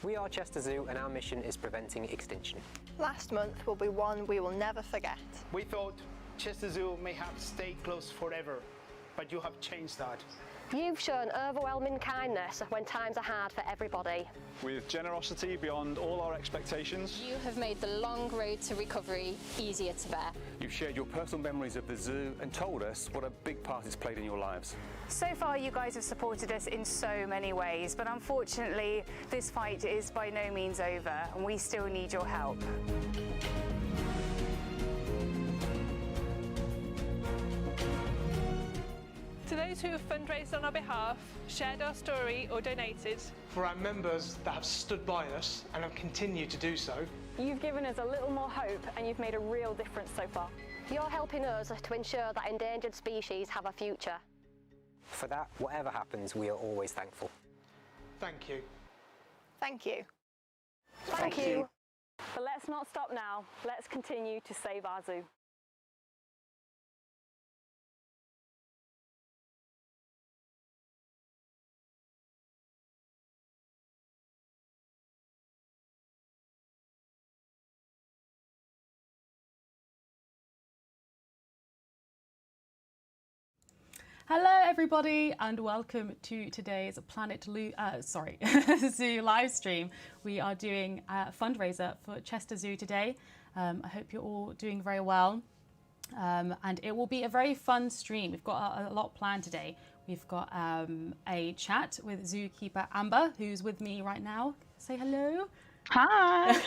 We are Chester Zoo and our mission is preventing extinction. Last month will be one we will never forget. We thought Chester Zoo may have stayed closed forever, but you have changed that. You've shown overwhelming kindness when times are hard for everybody. With generosity beyond all our expectations. You have made the long road to recovery easier to bear. You've shared your personal memories of the zoo and told us what a big part it's played in your lives. So far you guys have supported us in so many ways, but unfortunately this fight is by no means over and we still need your help. To those who have fundraised on our behalf, shared our story or donated. For our members that have stood by us and have continued to do so. You've given us a little more hope and you've made a real difference so far. You're helping us to ensure that endangered species have a future. For that, whatever happens, we are always thankful. Thank you. Thank you. Thank you. But let's not stop now. Let's continue to save our zoo. Hello everybody and welcome to today's Zoo live stream. We are doing a fundraiser for Chester Zoo today. I hope you're all doing very well. And it will be a very fun stream. We've got a lot planned today. We've got a chat with Zookeeper Amber, who's with me right now. Say hello. Hi!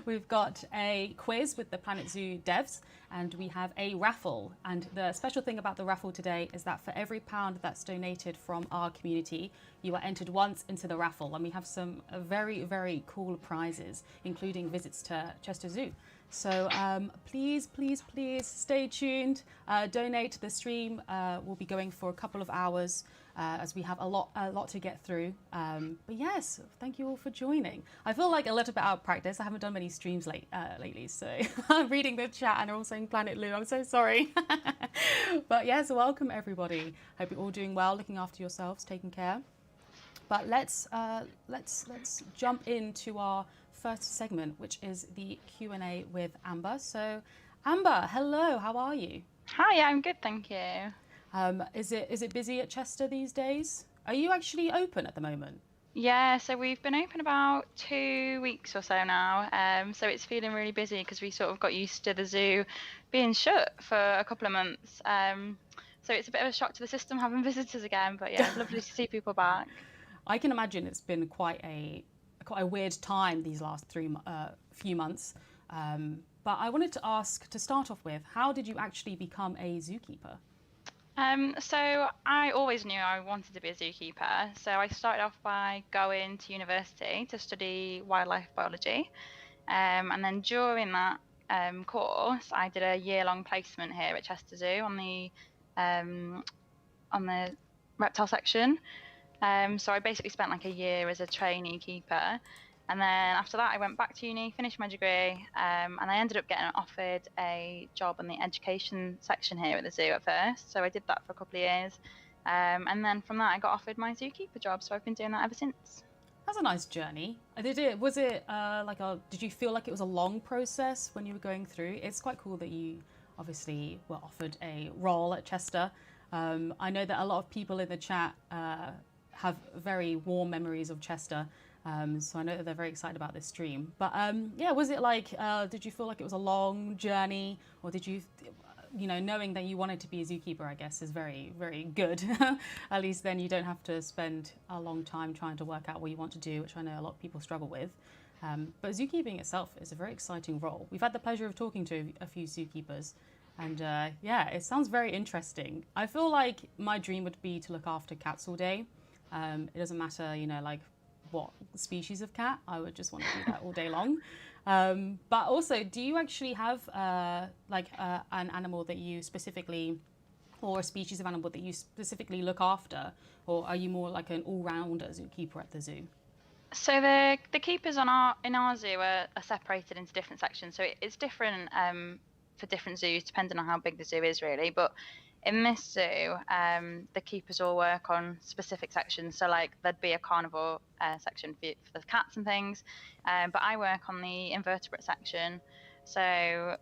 We've got a quiz with the Planet Zoo devs and we have a raffle. And the special thing about the raffle today is that for every £1 that's donated from our community, you are entered once into the raffle. And we have some very, very cool prizes, including visits to Chester Zoo. So please, please, please stay tuned, donate. The stream will be going for a couple of hours as we have a lot to get through. But yes, thank you all for joining. I feel like a little bit out of practice. I haven't done many streams lately, so I'm reading the chat and they're all saying Planet Lou. I'm so sorry. But yes, welcome everybody. Hope you're all doing well, looking after yourselves, taking care. But let's jump into our first segment, which is the Q&A with Amber. So, Amber, hello, how are you? Hi, I'm good, thank you. Is it busy at Chester these days? Are you actually open at the moment? Yeah, so we've been open about 2 weeks or so now. So it's feeling really busy because we sort of got used to the zoo being shut for a couple of months. So it's a bit of a shock to the system having visitors again, but yeah, lovely to see people back. I can imagine it's been quite a weird time these last few months. But I wanted to ask, to start off with, how did you actually become a zookeeper? So I always knew I wanted to be a zookeeper. So I started off by going to university to study wildlife biology. And then during that course, I did a year-long placement here at Chester Zoo on the reptile section. So I basically spent like a year as a trainee keeper. And then after that, I went back to uni, finished my degree, and I ended up getting offered a job in the education section here at the zoo at first. So I did that for a couple of years. And then from that, I got offered my zookeeper job. So I've been doing that ever since. That's a nice journey. Did you feel like it was a long process when you were going through? It's quite cool that you obviously were offered a role at Chester. I know that a lot of people in the chat have very warm memories of Chester. So I know that they're very excited about this stream. But yeah, was it like, did you feel like it was a long journey, or did you, knowing that you wanted to be a zookeeper, I guess, is very, very good. At least then you don't have to spend a long time trying to work out what you want to do, which I know a lot of people struggle with. But zookeeping itself is a very exciting role. We've had the pleasure of talking to a few zookeepers. And yeah, it sounds very interesting. I feel like my dream would be to look after cats all day. It doesn't matter, like what species of cat. I would just want to do that all day long. But also, do you actually have an animal that you specifically, or a species of animal that you specifically look after, or are you more like an all-rounder zookeeper at the zoo? So the keepers in our zoo are separated into different sections. So it's different for different zoos depending on how big the zoo is, really. But in this zoo, the keepers all work on specific sections. So like there'd be a carnivore section for the cats and things, but I work on the invertebrate section. So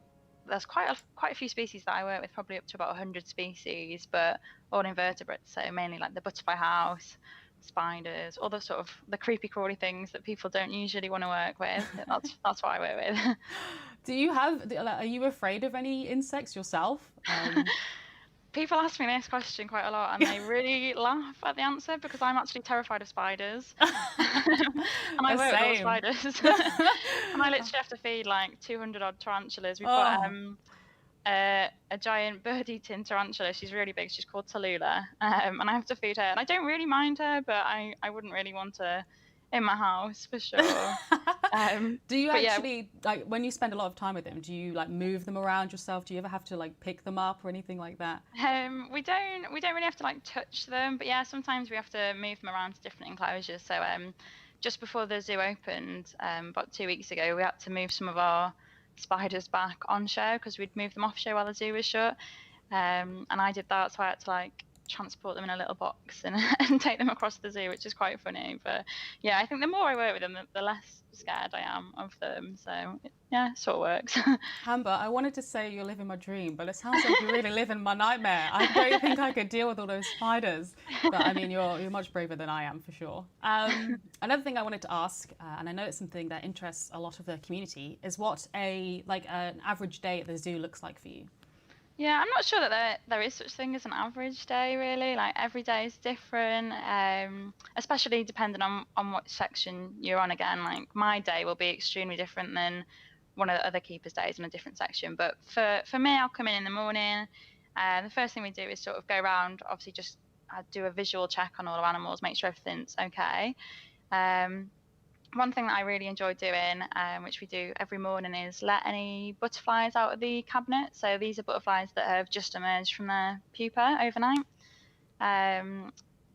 there's quite a few species that I work with, probably up to about 100 species, but all invertebrates. So mainly like the butterfly house, spiders, all the sort of the creepy crawly things that people don't usually want to work with. That's what I work with. Are you afraid of any insects yourself? People ask me this question quite a lot and they really laugh at the answer because I'm actually terrified of spiders. And I work with all spiders. And I literally have to feed like 200 odd tarantulas. We've got a giant bird-eating tarantula. She's really big. She's called Tallulah. And I have to feed her. And I don't really mind her, but I wouldn't really want her in my house for sure. Do you actually, like, when you spend a lot of time with them, do you like move them around yourself? Do you ever have to like pick them up or anything like that? We don't really have to like touch them, but yeah, sometimes we have to move them around to different enclosures. So just before the zoo opened, about 2 weeks ago, we had to move some of our spiders back on show because we'd moved them off show while the zoo was shut. And I did that, so I had to like transport them in a little box and take them across the zoo, which is quite funny. But yeah, I think the more I work with them, the less scared I am of them. So yeah, it sort of works. Amber, I wanted to say you're living my dream, but it sounds like you're really living my nightmare. I don't think I could deal with all those spiders. But I mean, you're much braver than I am for sure. Another thing I wanted to ask, and I know it's something that interests a lot of the community, is what an average day at the zoo looks like for you. Yeah, I'm not sure that there is such thing as an average day, really. Like every day is different, especially depending on what section you're on. Again, like my day will be extremely different than one of the other keepers' days in a different section. But for me, I'll come in the morning. The first thing we do is sort of go around, obviously just do a visual check on all our animals, make sure everything's okay. One thing that I really enjoy doing, which we do every morning, is let any butterflies out of the cabinet. So these are butterflies that have just emerged from their pupa overnight. And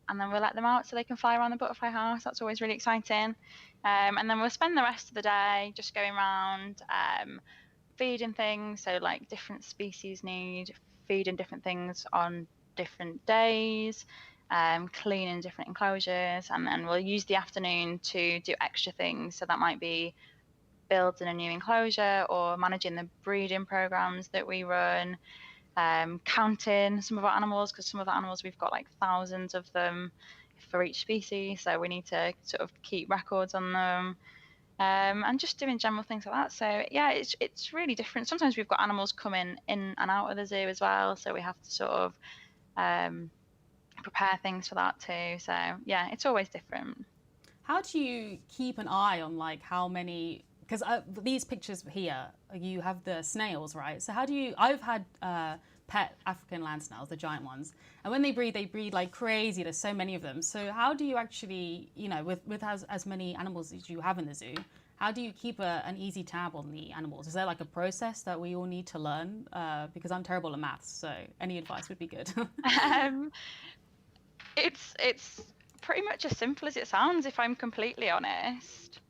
then we'll let them out so they can fly around the butterfly house. That's always really exciting. And then we'll spend the rest of the day just going around feeding things. So like different species need feeding different things on different days. Cleaning different enclosures, and then we'll use the afternoon to do extra things. So that might be building a new enclosure or managing the breeding programs that we run, counting some of our animals, because some of the animals we've got like thousands of them for each species, so we need to sort of keep records on them, and just doing general things like that. So yeah, it's really different. Sometimes we've got animals coming in and out of the zoo as well, so we have to sort of prepare things for that too. So yeah, it's always different. How do you keep an eye on like how many, because these pictures here, you have the snails, right? So how do you, I've had pet African land snails, the giant ones, and when they breed like crazy. There's so many of them. So how do you actually, you know, with as many animals as you have in the zoo, how do you keep an easy tab on the animals? Is there like a process that we all need to learn? Because I'm terrible at maths, so any advice would be good. It's pretty much as simple as it sounds, if I'm completely honest.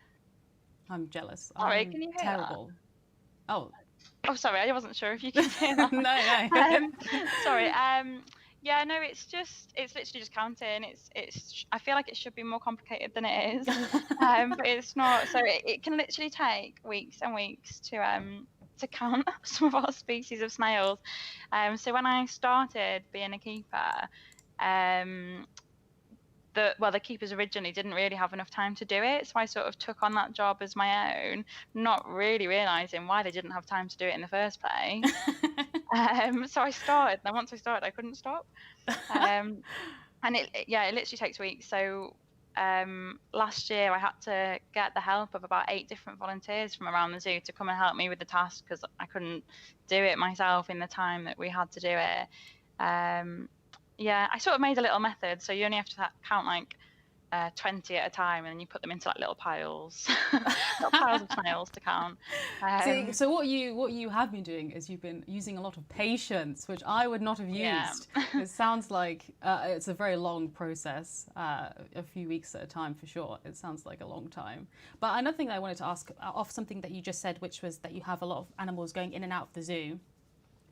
I'm jealous. Sorry, can you hear terrible. That? Oh, sorry, I wasn't sure if you could hear that. No. Sorry. Yeah, no, it's literally just counting. I feel like it should be more complicated than it is, but it's not. So it can literally take weeks and weeks to count some of our species of snails. So when I started being a keeper, the keepers originally didn't really have enough time to do it, so I sort of took on that job as my own, not really realising why they didn't have time to do it in the first place. So I started, and once I started, I couldn't stop. And it literally takes weeks. So last year I had to get the help of about 8 different volunteers from around the zoo to come and help me with the task, because I couldn't do it myself in the time that we had to do it. Yeah, I sort of made a little method, so you only have to count like 20 at a time, and then you put them into like little piles, little piles of snails to count. So what you have been doing is you've been using a lot of patience, which I would not have used. Yeah. It sounds like it's a very long process, a few weeks at a time for sure. It sounds like a long time. But another thing that I wanted to ask off something that you just said, which was that you have a lot of animals going in and out of the zoo.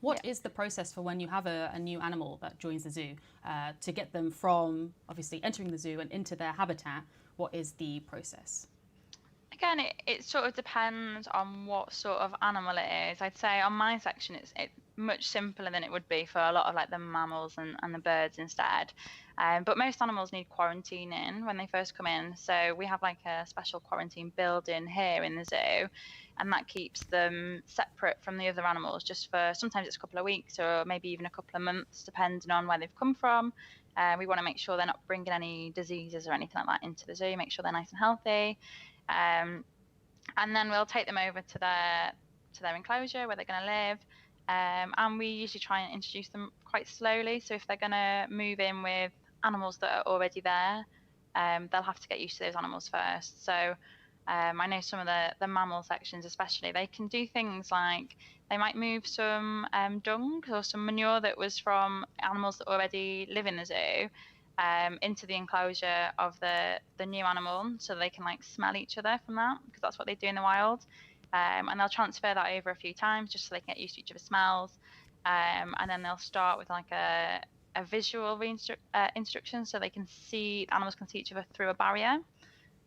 What is the process for when you have a new animal that joins the zoo to get them from obviously entering the zoo and into their habitat? What is the process? Again, it sort of depends on what sort of animal it is. I'd say on my section it's much simpler than it would be for a lot of like the mammals and the birds instead. But most animals need quarantining when they first come in. So we have like a special quarantine building here in the zoo, and that keeps them separate from the other animals just for sometimes it's a couple of weeks or maybe even a couple of months, depending on where they've come from. We want to make sure they're not bringing any diseases or anything like that into the zoo, make sure they're nice and healthy. And then we'll take them over to their enclosure where they're going to live. And we usually try and introduce them quite slowly. So if they're going to move in with animals that are already there, they'll have to get used to those animals first. So I know some of the mammal sections especially, they can do things like they might move some dung or some manure that was from animals that already live in the zoo into the enclosure of the new animal, so they can like smell each other from that, because that's what they do in the wild. And they'll transfer that over a few times just so they can get used to each other's smells. And then they'll start with like a visual instruction, so they can see, animals can see each other through a barrier.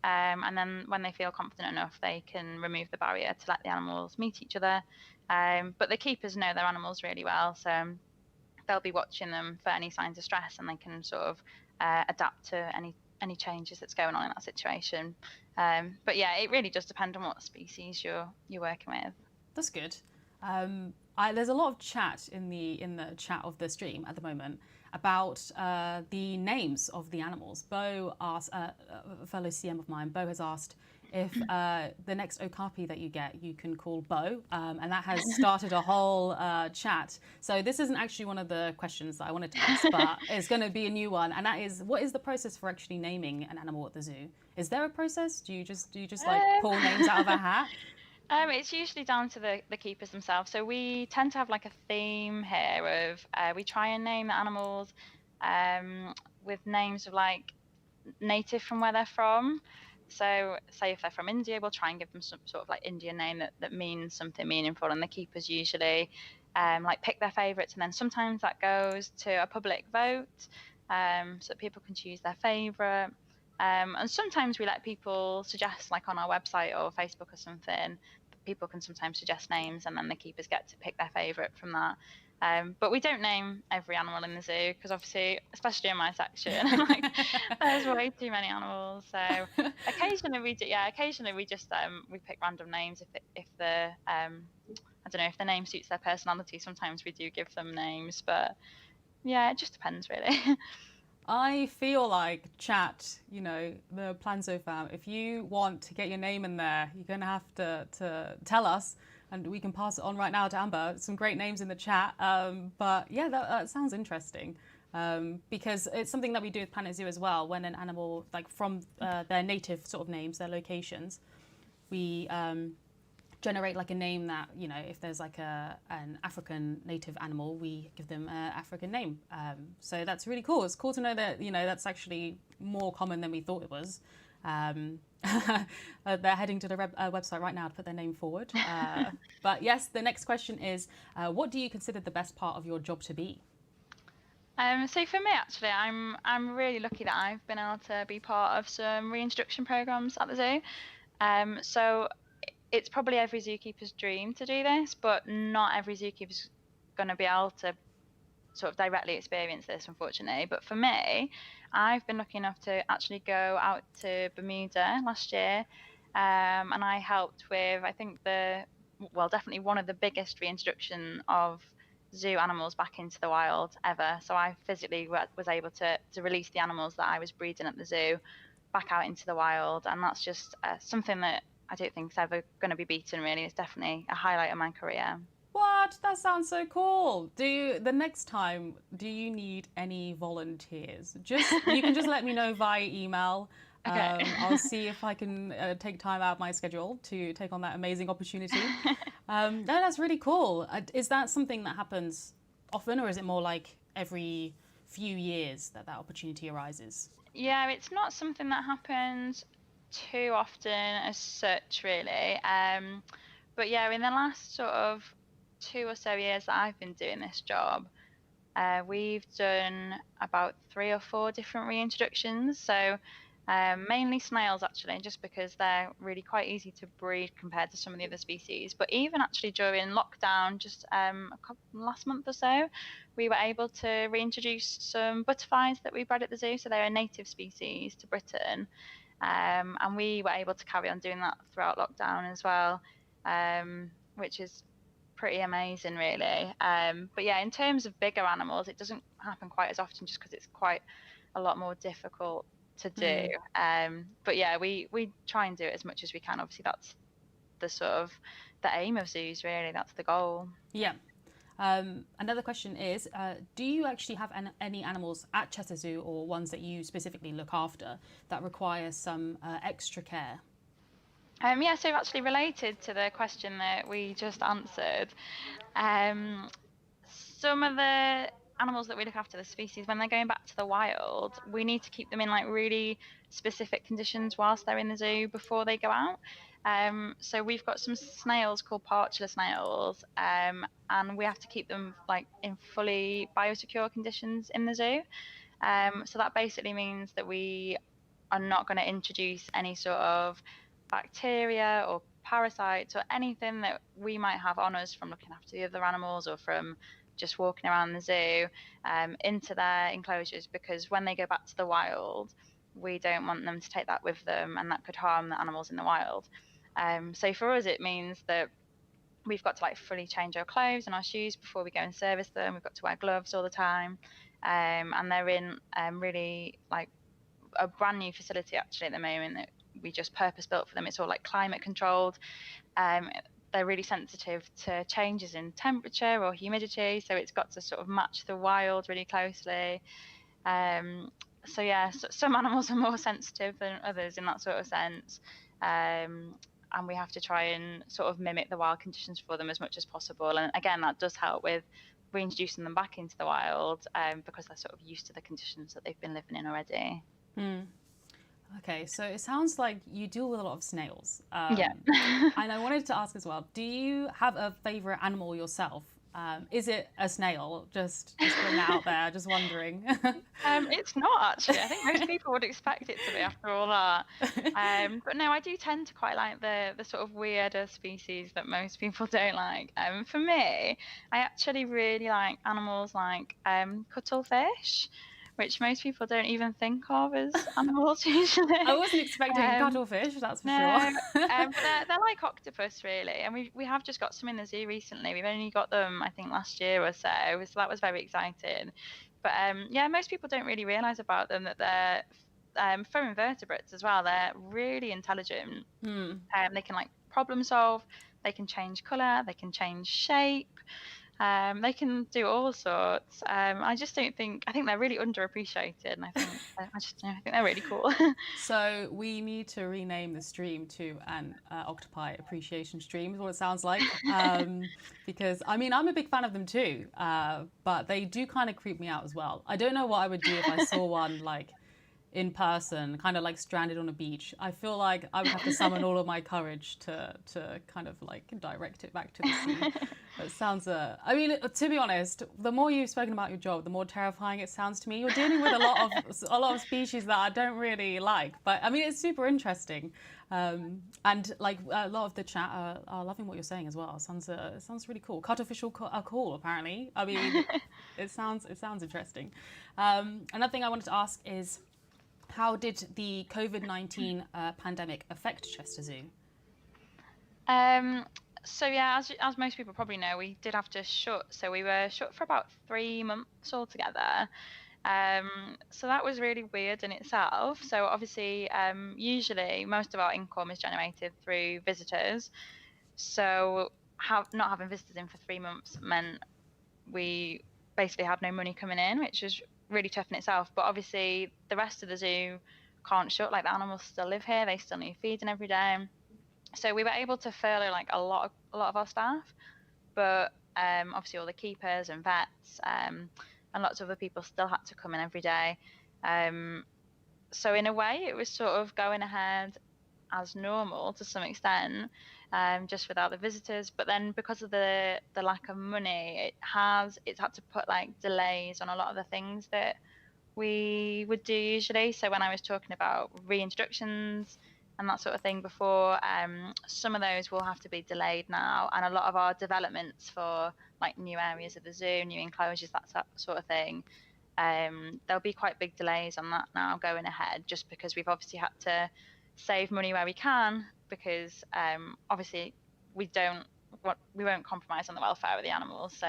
And then when they feel confident enough, they can remove the barrier to let the animals meet each other. But the keepers know their animals really well, so they'll be watching them for any signs of stress, and they can sort of adapt to any changes that's going on in that situation. But yeah, it really does depend on what species you're working with. That's good. There's a lot of chat in the chat of the stream at the moment about the names of the animals. Bo asked, a fellow CM of mine, Bo has asked if the next okapi that you get, you can call Bo, and that has started a whole chat. So this isn't actually one of the questions that I wanted to ask, but it's going to be a new one, and that is, what is the process for actually naming an animal at the zoo? Is there a process? Do you just like pull names out of a hat? It's usually down to the keepers themselves. So we tend to have like a theme here of we try and name the animals with names of like native from where they're from. So say if they're from India, we'll try and give them some sort of like Indian name that means something meaningful, and the keepers usually like pick their favourites, and then sometimes that goes to a public vote so that people can choose their favourite. And sometimes we let people suggest, like on our website or Facebook or something, people can sometimes suggest names, and then the keepers get to pick their favourite from that. But we don't name every animal in the zoo, because obviously, especially in my section, like, there's way too many animals. So occasionally we do, occasionally we just we pick random names if the I don't know, if the name suits their personality. Sometimes we do give them names, but yeah, it just depends really. I feel like chat, you know, the Planko fam, if you want to get your name in there, you're going to have to tell us, and we can pass it on right now to Amber. Some great names in the chat. But yeah, that sounds interesting, because it's something that we do with Planet Zoo as well. When an animal, like from their native sort of names, their locations, we generate like a name that, you know, if there's like an African native animal, we give them an African name. So that's really cool. It's cool to know that, you know, that's actually more common than we thought it was. They're heading to the website right now to put their name forward. But yes, the next question is, what do you consider the best part of your job to be? So for me, actually, I'm really lucky that I've been able to be part of some reintroduction programs at the zoo. So it's probably every zookeeper's dream to do this, but not every zookeeper's going to be able to sort of directly experience this, unfortunately. But for me, I've been lucky enough to actually go out to Bermuda last year, and I helped with, I think definitely one of the biggest reintroduction of zoo animals back into the wild ever. So I physically was able to release the animals that I was breeding at the zoo back out into the wild, and that's just something that I don't think it's ever going to be beaten, really. It's definitely a highlight of my career. What? That sounds so cool. The next time, do you need any volunteers? You can just let me know via email. Okay. I'll see if I can take time out of my schedule to take on that amazing opportunity. No, that's really cool. Is that something that happens often, or is it more like every few years that opportunity arises? Yeah, it's not something that happens too often as such, really. But yeah, in the last sort of 2 or so years that I've been doing this job, we've done about 3 or 4 different reintroductions. So mainly snails, actually, just because they're really quite easy to breed compared to some of the other species. But even actually during lockdown, just last month or so, we were able to reintroduce some butterflies that we bred at the zoo. So they're a native species to Britain. And we were able to carry on doing that throughout lockdown as well, which is pretty amazing, really. But yeah, in terms of bigger animals, it doesn't happen quite as often just because it's quite a lot more difficult to do. But yeah, we try and do it as much as we can. Obviously, that's the sort of the aim of zoos, really. That's the goal. Yeah. Another question is, do you actually have any animals at Chester Zoo, or ones that you specifically look after, that require some extra care? Yeah, so actually related to the question that we just answered, some of the animals that we look after, the species, when they're going back to the wild, we need to keep them in like really specific conditions whilst they're in the zoo before they go out. So we've got some snails called partula snails, and we have to keep them like in fully biosecure conditions in the zoo. So that basically means that we are not going to introduce any sort of bacteria or parasites or anything that we might have on us from looking after the other animals or from just walking around the zoo into their enclosures, because when they go back to the wild, we don't want them to take that with them, and that could harm the animals in the wild. So for us, it means that we've got to like fully change our clothes and our shoes before we go and service them. We've got to wear gloves all the time, and they're in really like a brand new facility actually at the moment that we just purpose built for them. It's all like climate controlled. They're really sensitive to changes in temperature or humidity, so it's got to sort of match the wild really closely. So yeah, some animals are more sensitive than others in that sort of sense, and we have to try and sort of mimic the wild conditions for them as much as possible. And again, that does help with reintroducing them back into the wild, because they're sort of used to the conditions that they've been living in already. Okay, so it sounds like you deal with a lot of snails. Yeah. And I wanted to ask as well, do you have a favourite animal yourself? Is it a snail? Just putting that out there, just wondering. It's not actually. I think most people would expect it to be after all that. But no, I do tend to quite like the sort of weirder species that most people don't like. For me, I actually really like animals like cuttlefish, which most people don't even think of as animals usually. I wasn't expecting cuttlefish, that's for sure. But they're like octopus, really. And we have just got some in the zoo recently. We've only got them, I think, last year or so. So that was very exciting. But yeah, most people don't really realise about them that they're for invertebrates as well. They're really intelligent. They can like problem solve. They can change colour. They can change shape. They can do all sorts. I think they're really underappreciated, and I think they're really cool. So we need to rename the stream to an octopi appreciation stream, is what it sounds like. Because I mean, I'm a big fan of them too, but they do kind of creep me out as well. I don't know what I would do if I saw one like in person, kind of like stranded on a beach. I feel like I would have to summon all of my courage to kind of like direct it back to the sea. It sounds, I mean, to be honest, the more you've spoken about your job, the more terrifying it sounds to me. You're dealing with a lot of species that I don't really like, but I mean, it's super interesting. And like a lot of the chat are loving what you're saying as well. It sounds really cool. Cuttlefish are cool, apparently. I mean, it sounds interesting. Another thing I wanted to ask is, how did the COVID-19 pandemic affect Chester Zoo? So yeah, as most people probably know, we did have to shut. So we were shut for about 3 months altogether. So that was really weird in itself. So obviously, usually most of our income is generated through visitors. So not having visitors in for 3 months meant we basically had no money coming in, which was really tough in itself. But obviously the rest of the zoo can't shut. Like, the animals still live here, they still need feeding every day. So we were able to furlough like a lot of our staff, but obviously all the keepers and vets and lots of other people still had to come in every day. So in a way it was sort of going ahead as normal to some extent, just without the visitors. But then because of the lack of money, it's had to put like delays on a lot of the things that we would do usually. So when I was talking about reintroductions and that sort of thing before, some of those will have to be delayed now, and a lot of our developments for like new areas of the zoo, new enclosures, that sort of thing, there'll be quite big delays on that now going ahead, just because we've obviously had to save money where we can, because obviously we won't compromise on the welfare of the animals. So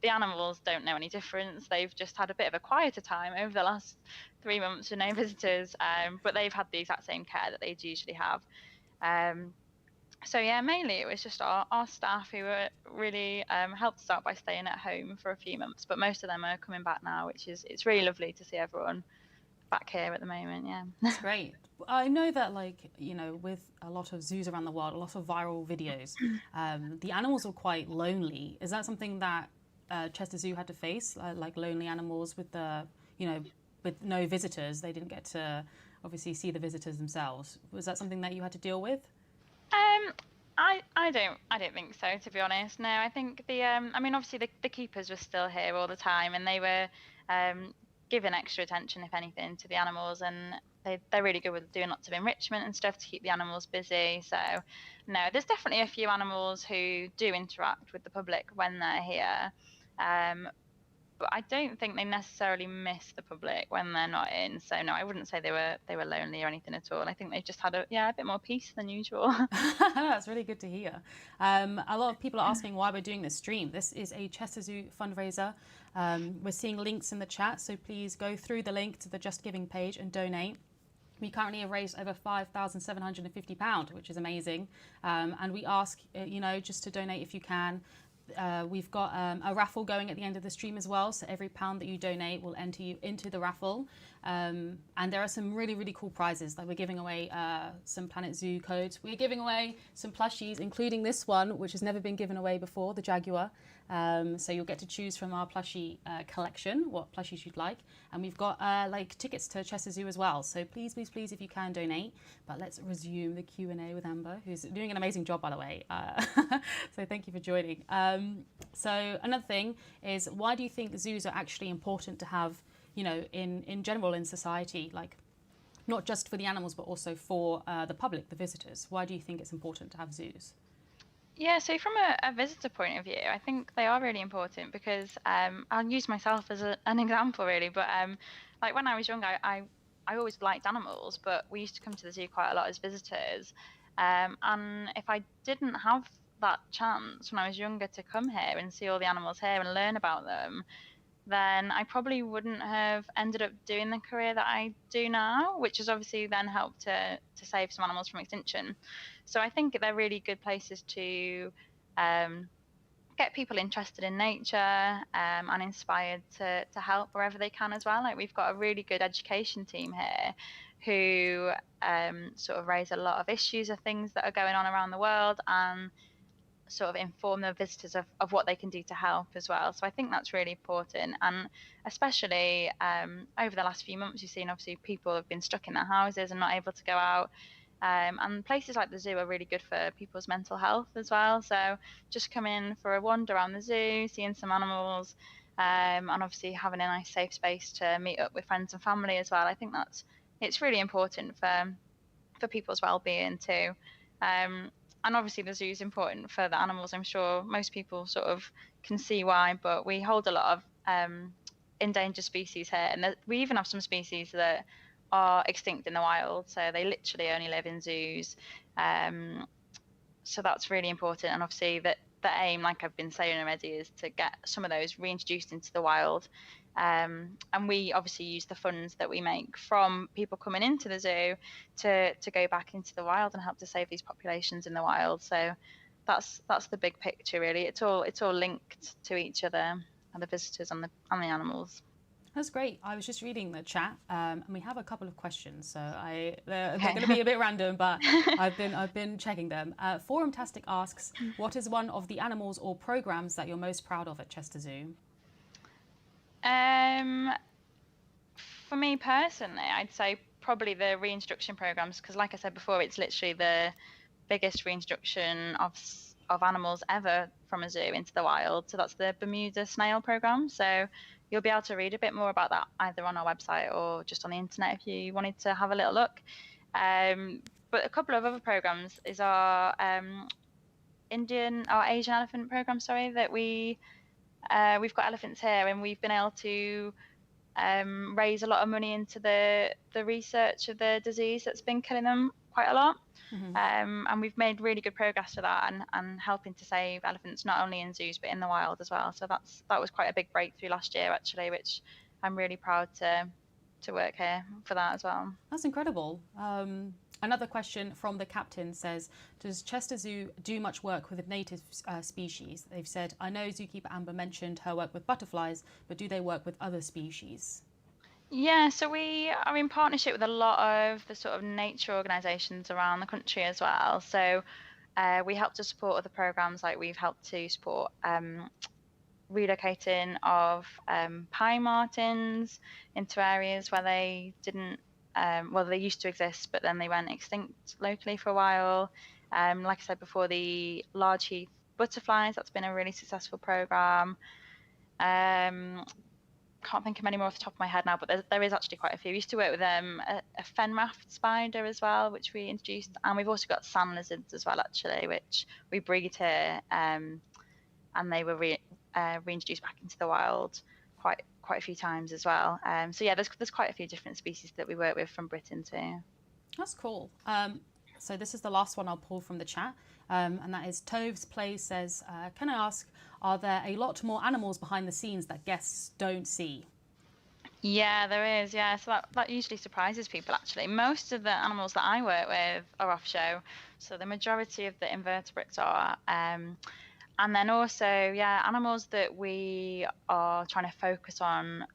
the animals don't know any difference. They've just had a bit of a quieter time over the last 3 months with no visitors, but they've had the exact same care that they'd usually have. So yeah, mainly it was just our staff who were really helped us out by staying at home for a few months, but most of them are coming back now, which is, it's really lovely to see everyone back here at the moment. Yeah, that's great. I know that, like, you know, with a lot of zoos around the world, a lot of viral videos, the animals were quite lonely. Is that something that Chester Zoo had to face, like lonely animals with the, you know, with no visitors? They didn't get to obviously see the visitors themselves. Was that something that you had to deal with? I don't think so, to be honest. No, I think I mean, obviously the keepers were still here all the time, and they were giving extra attention, if anything, to the animals, and they're really good with doing lots of enrichment and stuff to keep the animals busy. So no, there's definitely a few animals who do interact with the public when they're here, but I don't think they necessarily miss the public when they're not in. So no, I wouldn't say they were lonely or anything at all. I think they've just had a bit more peace than usual. That's really good to hear. A lot of people are asking why we're doing this stream. This is a Chester Zoo fundraiser. We're seeing links in the chat, so please go through the link to the Just Giving page and donate. We currently have raised over £5,750, which is amazing. And we ask, you know, just to donate if you can. We've got a raffle going at the end of the stream as well, so every £1 that you donate will enter you into the raffle, and there are some really, really cool prizes. Like, we're giving away some Planet Zoo codes, we're giving away some plushies, including this one, which has never been given away before, the Jaguar. So you'll get to choose from our plushie collection what plushies you'd like, and we've got like tickets to Chester Zoo as well. So please, please, please, if you can, donate. But let's resume the Q&A with Amber, who's doing an amazing job, by the way. So thank you for joining. So another thing is, why do you think zoos are actually important to have, you know, in general in society, like not just for the animals but also for the public, the visitors? Why do you think it's important to have zoos? Yeah, so from a visitor point of view, I think they are really important, because I'll use myself as an example, really. But like when I was young, I always liked animals, but we used to come to the zoo quite a lot as visitors. And if I didn't have that chance when I was younger to come here and see all the animals here and learn about them, then I probably wouldn't have ended up doing the career that I do now, which has obviously then helped to save some animals from extinction. So I think they're really good places to get people interested in nature and inspired to help wherever they can as well. Like, we've got a really good education team here who sort of raise a lot of issues of things that are going on around the world, and sort of inform the visitors of what they can do to help as well. So I think that's really important, and especially over the last few months, you've seen obviously people have been stuck in their houses and not able to go out, and places like the zoo are really good for people's mental health as well. So just coming for a wander around the zoo, seeing some animals, and obviously having a nice safe space to meet up with friends and family as well, I think it's really important for people's well-being too. And obviously the zoo is important for the animals. I'm sure most people sort of can see why, but we hold a lot of endangered species here, and we even have some species that are extinct in the wild, so they literally only live in zoos. So that's really important, and obviously the aim, like I've been saying already, is to get some of those reintroduced into the wild. And we obviously use the funds that we make from people coming into the zoo to go back into the wild and help to save these populations in the wild. So that's the big picture, really. It's all linked to each other, and the visitors and the animals. That's great. I was just reading the chat, and we have a couple of questions. So they're going to be a bit random, but I've been checking them. Forumtastic asks, what is one of the animals or programs that you're most proud of at Chester Zoo? For me personally, I'd say probably the reintroduction programs, because like I said before, it's literally the biggest reintroduction of animals ever from a zoo into the wild. So that's the Bermuda snail program. So you'll be able to read a bit more about that either on our website or just on the internet if you wanted to have a little look. But a couple of other programs is our Asian elephant program, that we've got elephants here, and we've been able to raise a lot of money into the research of the disease that's been killing them quite a lot. And we've made really good progress to that, and helping to save elephants not only in zoos but in the wild as well. So that was quite a big breakthrough last year actually, which I'm really proud to work here for that as well. That's incredible. Another question from the captain says, does Chester Zoo do much work with native species? They've said, I know Zookeeper Amber mentioned her work with butterflies, but do they work with other species? Yeah, so we are in partnership with a lot of the sort of nature organisations around the country as well. So we help to support other programmes, like we've helped to support relocating of pine martens into areas where they didn't, they used to exist, but then they went extinct locally for a while. Like I said before, the large heath butterflies, that's been a really successful programme. Can't think of any more off the top of my head now, but there is actually quite a few. We used to work with a fenraft spider as well, which we introduced, and we've also got sand lizards as well, actually, which we breed here, and they were reintroduced back into the wild quite a few times as well. So yeah, there's quite a few different species that we work with from Britain too. That's cool. So this is the last one I'll pull from the chat, and that is Toves Play says, can I ask, are there a lot more animals behind the scenes that guests don't see? Yeah, there is. Yeah, so that usually surprises people actually. Most of the animals that I work with are off show, so the majority of the invertebrates are. And then also, yeah, animals that we are trying to focus on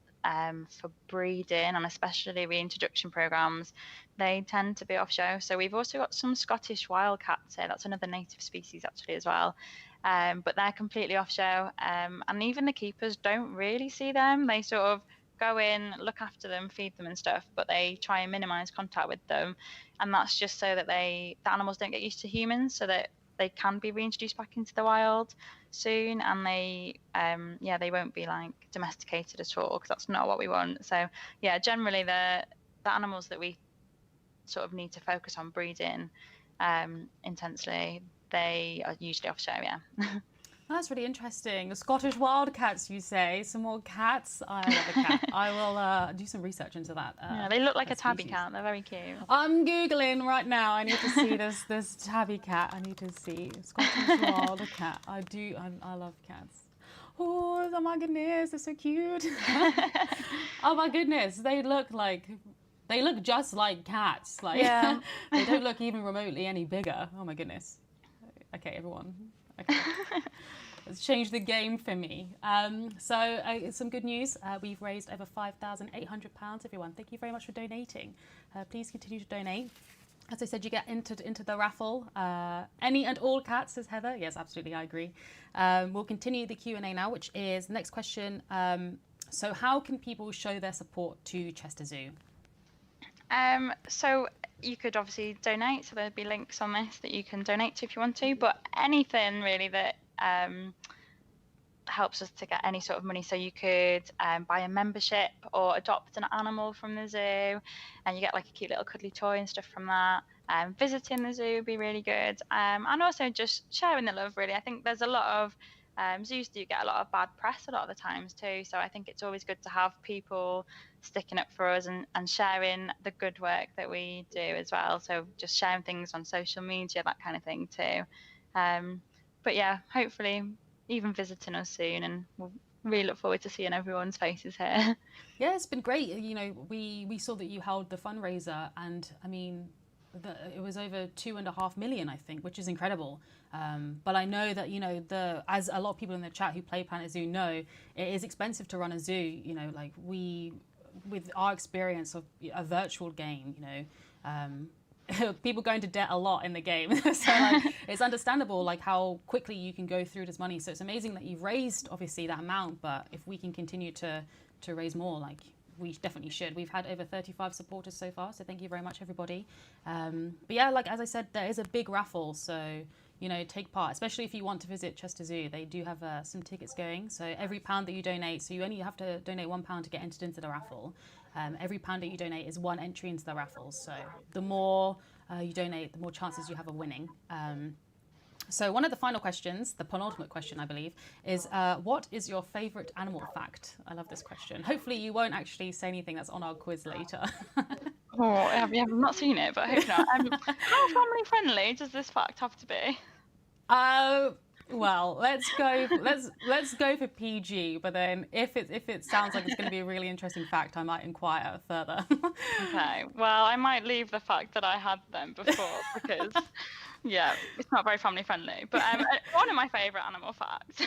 for breeding and especially reintroduction programs, they tend to be off show. So we've also got some Scottish wildcats here. That's another native species actually as well. But they're completely off show. And even the keepers don't really see them. They sort of go in, look after them, feed them and stuff, but they try and minimize contact with them. And that's just so that the animals don't get used to humans, so that they can be reintroduced back into the wild soon, and they won't be like domesticated at all, because that's not what we want. So yeah, generally the animals that we sort of need to focus on breeding intensely, they are usually off show. Yeah. That's really interesting. The Scottish wildcats, you say? Some more cats? I love a cat. I will do some research into that. Yeah, they look like a tabby cat. They're very cute. I'm Googling right now. I need to see this tabby cat. I need to see Scottish wildcat. I love cats. Oh my goodness, they're so cute. Oh my goodness, they look just like cats. Like, yeah. They don't look even remotely any bigger. Oh my goodness. Okay, everyone. Okay. Let's change the game for me. So some good news. We've raised over £5,800, everyone. Thank you very much for donating. Please continue to donate. As I said, you get entered into the raffle. Any and all cats, says Heather. Yes, absolutely, I agree. We'll continue the Q&A now, which is the next question. So how can people show their support to Chester Zoo? So you could obviously donate, so there'll be links on this that you can donate to if you want to, but anything really that helps us to get any sort of money. So you could buy a membership or adopt an animal from the zoo, and you get like a cute little cuddly toy and stuff from that. Visiting the zoo would be really good, and also just sharing the love, really. I think there's a lot of zoos do get a lot of bad press a lot of the times too, so I think it's always good to have people sticking up for us and sharing the good work that we do as well. So just sharing things on social media, that kind of thing too. But yeah, hopefully even visiting us soon, and we'll really look forward to seeing everyone's faces here. Yeah, it's been great. You know, we saw that you held the fundraiser, and I mean, it was over 2.5 million, I think, which is incredible. But I know that, you know, as a lot of people in the chat who play Planet Zoo know, it is expensive to run a zoo. You know, like with our experience of a virtual game, you know, people go into debt a lot in the game. So like, it's understandable like how quickly you can go through this money. So it's amazing that you've raised obviously that amount, but if we can continue to raise more, like we definitely should. We've had over 35 supporters so far, so thank you very much, everybody. But yeah, like as I said, there is a big raffle, so you know, take part, especially if you want to visit Chester Zoo. They do have some tickets going, so every pound that you donate, so you only have to donate £1 to get entered into the raffle. Every pound that you donate is one entry into the raffle, so the more you donate, the more chances you have of winning. So one of the final questions, the penultimate question, I believe, is what is your favourite animal fact? I love this question. Hopefully you won't actually say anything that's on our quiz later. Oh, I've not seen it, but I hope not. How family friendly does this fact have to be? Well, let's go for PG. But then if it sounds like it's going to be a really interesting fact, I might inquire further. Okay. Well, I might leave the fact that I had them before because. Yeah, it's not very family friendly. But one of my favourite animal facts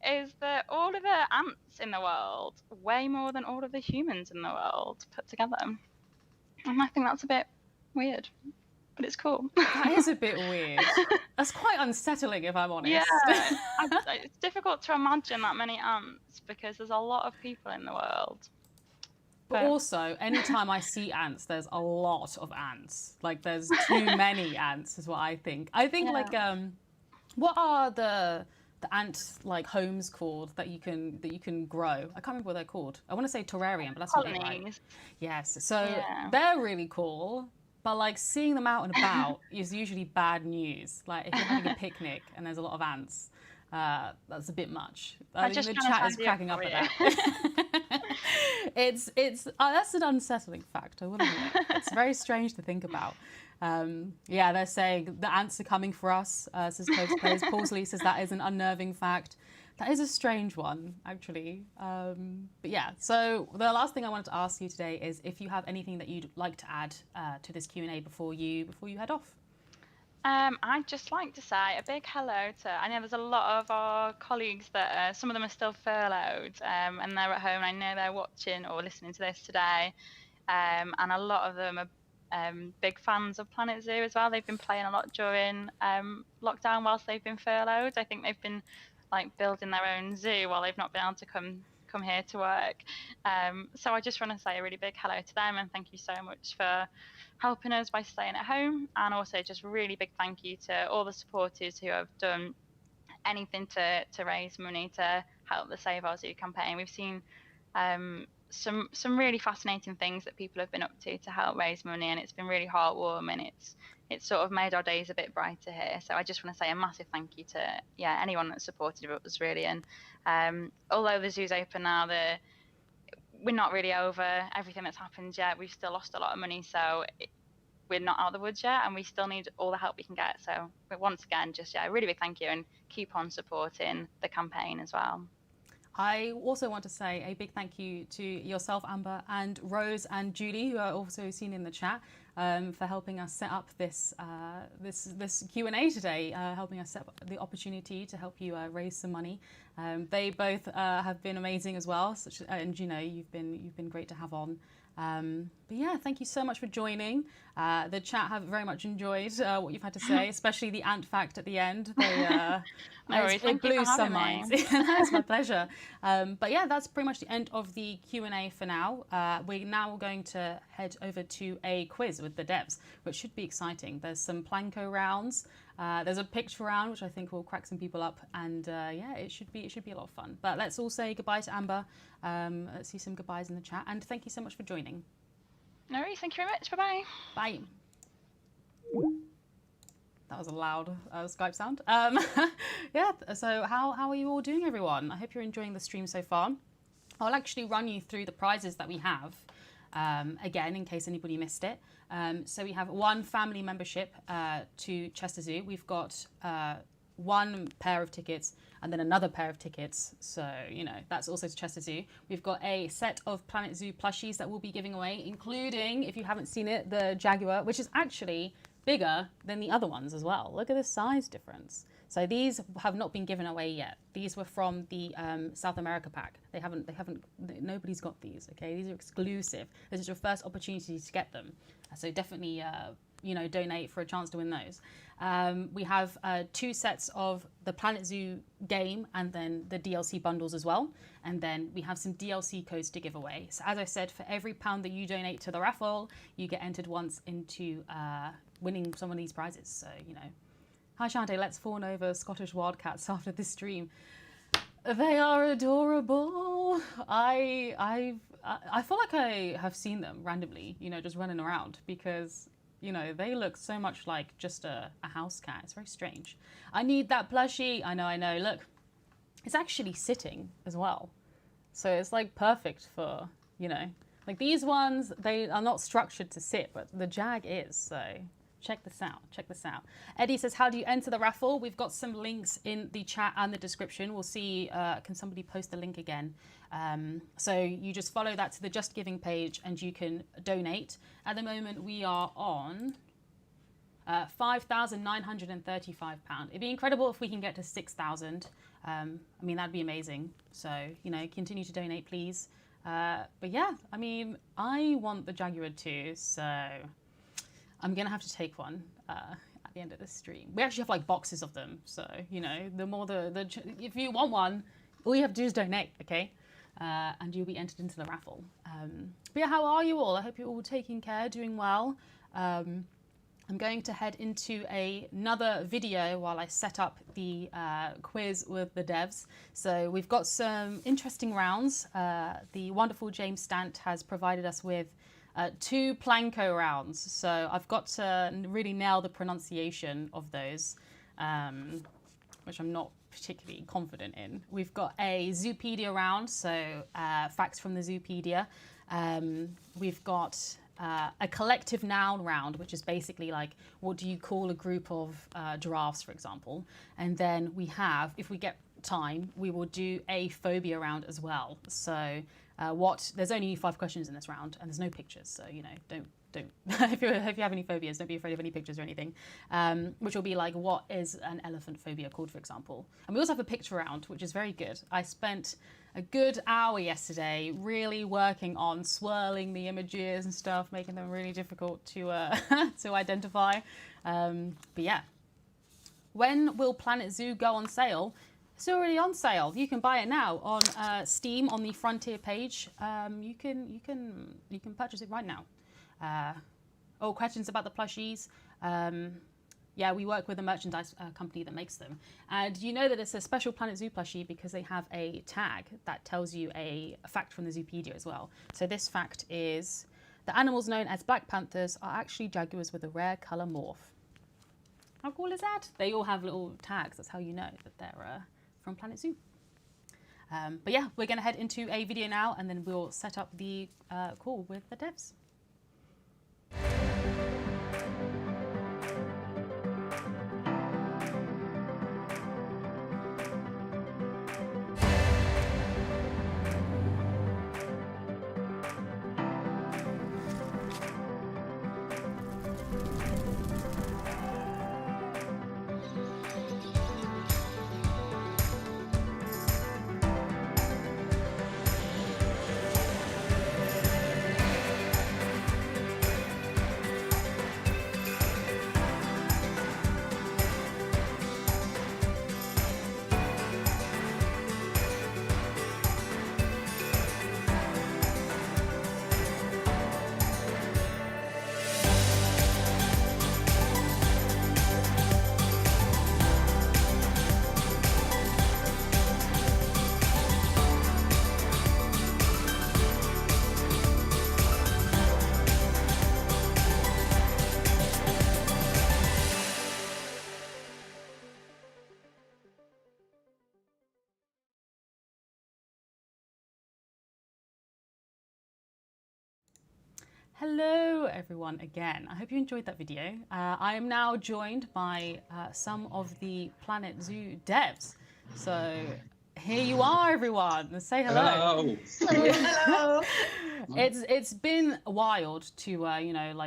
is that all of the ants in the world weigh more than all of the humans in the world put together. And I think that's a bit weird, but it's cool. That is a bit weird. That's quite unsettling, if I'm honest. Yeah, it's difficult to imagine that many ants because there's a lot of people in the world. But also, anytime I see ants, there's a lot of ants. Like, there's too many ants, is what I think. I think, like, what are the ant like homes called that you can grow? I can't remember what they're called. I want to say terrarium, but that's not right. Yes, so they're really cool. But like seeing them out and about is usually bad news. Like if you're having a picnic and there's a lot of ants, that's a bit much. I think the chat is cracking up at that. It's that's an unsettling fact, I will admit. It's very strange to think about. Yeah, they're saying the ants are coming for us, says Toast Plays. Paulsley says that is an unnerving fact. That is a strange one, actually. But yeah, so the last thing I wanted to ask you today is if you have anything that you'd like to add to this Q&A before you head off. I'd just like to say a big hello to, I know there's a lot of our colleagues that some of them are still furloughed and they're at home. I know they're watching or listening to this today, and a lot of them are big fans of Planet Zoo as well. They've been playing a lot during lockdown whilst they've been furloughed. I think they've been like building their own zoo while they've not been able to come here to work. So I just want to say a really big hello to them and thank you so much for helping us by staying at home, and also just really big thank you to all the supporters who have done anything to raise money to help the Save Our Zoo campaign. We've seen some really fascinating things that people have been up to help raise money, and it's been really heartwarming. It's sort of made our days a bit brighter here. So I just want to say a massive thank you to anyone that supported us really. And although the zoo's open now, we're not really over everything that's happened yet. We've still lost a lot of money, so we're not out of the woods yet, and we still need all the help we can get. So once again, just a really big thank you, and keep on supporting the campaign as well. I also want to say a big thank you to yourself, Amber, and Rose and Julie, who are also seen in the chat, for helping us set up this Q&A today, helping us set up the opportunity to help you raise some money. They both have been amazing as well, and you know you've been great to have on. But yeah, thank you so much for joining. The chat have very much enjoyed what you've had to say, especially the ant fact at the end. It blew some minds. It's my pleasure. But yeah, that's pretty much the end of the Q&A for now. We're now going to head over to a quiz with the devs, which should be exciting. There's some Planko rounds. There's a picture round, which I think will crack some people up, and yeah, it should be a lot of fun. But let's all say goodbye to Amber. Let's see some goodbyes in the chat, and thank you so much for joining. No worries, thank you very much. Bye-bye. Bye. That was a loud Skype sound. Yeah, so how are you all doing, everyone? I hope you're enjoying the stream so far. I'll actually run you through the prizes that we have, again, in case anybody missed it. So we have one family membership to Chester Zoo. We've got one pair of tickets and then another pair of tickets. So, you know, that's also to Chester Zoo. We've got a set of Planet Zoo plushies that we'll be giving away, including, if you haven't seen it, the Jaguar, which is actually bigger than the other ones as well. Look at the size difference. So these have not been given away yet. These were from the South America pack. Nobody's got these, okay? These are exclusive. This is your first opportunity to get them. So definitely donate for a chance to win those. We have 2 sets of the Planet Zoo game and then the DLC bundles as well. And then we have some DLC codes to give away. So as I said, for every £1 that you donate to the raffle, you get entered once into winning some of these prizes. So, Hi Chanté, let's fawn over Scottish wildcats after this stream. They are adorable. I feel like I have seen them randomly, just running around because, they look so much like just a house cat. It's very strange. I need that plushie. I know. Look, it's actually sitting as well. So it's like perfect for, like these ones, they are not structured to sit, but the Jag is, so check this out. Eddie says, how do you enter the raffle? We've got some links in the chat and the description. We'll see, can somebody post the link again? So you just follow that to the Just Giving page and you can donate. At the moment, we are on £5,935. It'd be incredible if we can get to 6,000. That'd be amazing. So, continue to donate, please. But yeah, I want the Jaguar too, so I'm gonna have to take one at the end of this stream. We actually have like boxes of them, so the more if you want one, all you have to do is donate, okay? And you'll be entered into the raffle. But yeah, how are you all? I hope you're all taking care, doing well. I'm going to head into another video while I set up the quiz with the devs. So we've got some interesting rounds. The wonderful James Stant has provided us with 2 Planko rounds. So I've got to really nail the pronunciation of those, which I'm not particularly confident in. We've got a Zoopedia round, so facts from the Zoopedia. We've got a collective noun round, which is basically like, what do you call a group of giraffes, for example? And then we have, if we get time, we will do a phobia round as well. So there's only 5 questions in this round and there's no pictures. So, don't if you have any phobias, don't be afraid of any pictures or anything. Which will be like, what is an elephant phobia called, for example? And we also have a picture round, which is very good. I spent a good hour yesterday really working on swirling the images and stuff, making them really difficult to to identify. But yeah, when will Planet Zoo go on sale? It's already on sale. You can buy it now on Steam on the Frontier page. You can purchase it right now. Questions about the plushies? Yeah, we work with a merchandise company that makes them. And you know that it's a special Planet Zoo plushie because they have a tag that tells you a fact from the Zoopedia as well. So this fact is, the animals known as black panthers are actually jaguars with a rare colour morph. How cool is that? They all have little tags. That's how you know that they're from Planet Zoo. But yeah, we're going to head into a video now and then we'll set up the call with the devs. Hello everyone again. I hope you enjoyed that video. I am now joined by some of the Planet Zoo devs. So here you are everyone. Say hello. Hello. Hello. It's been wild to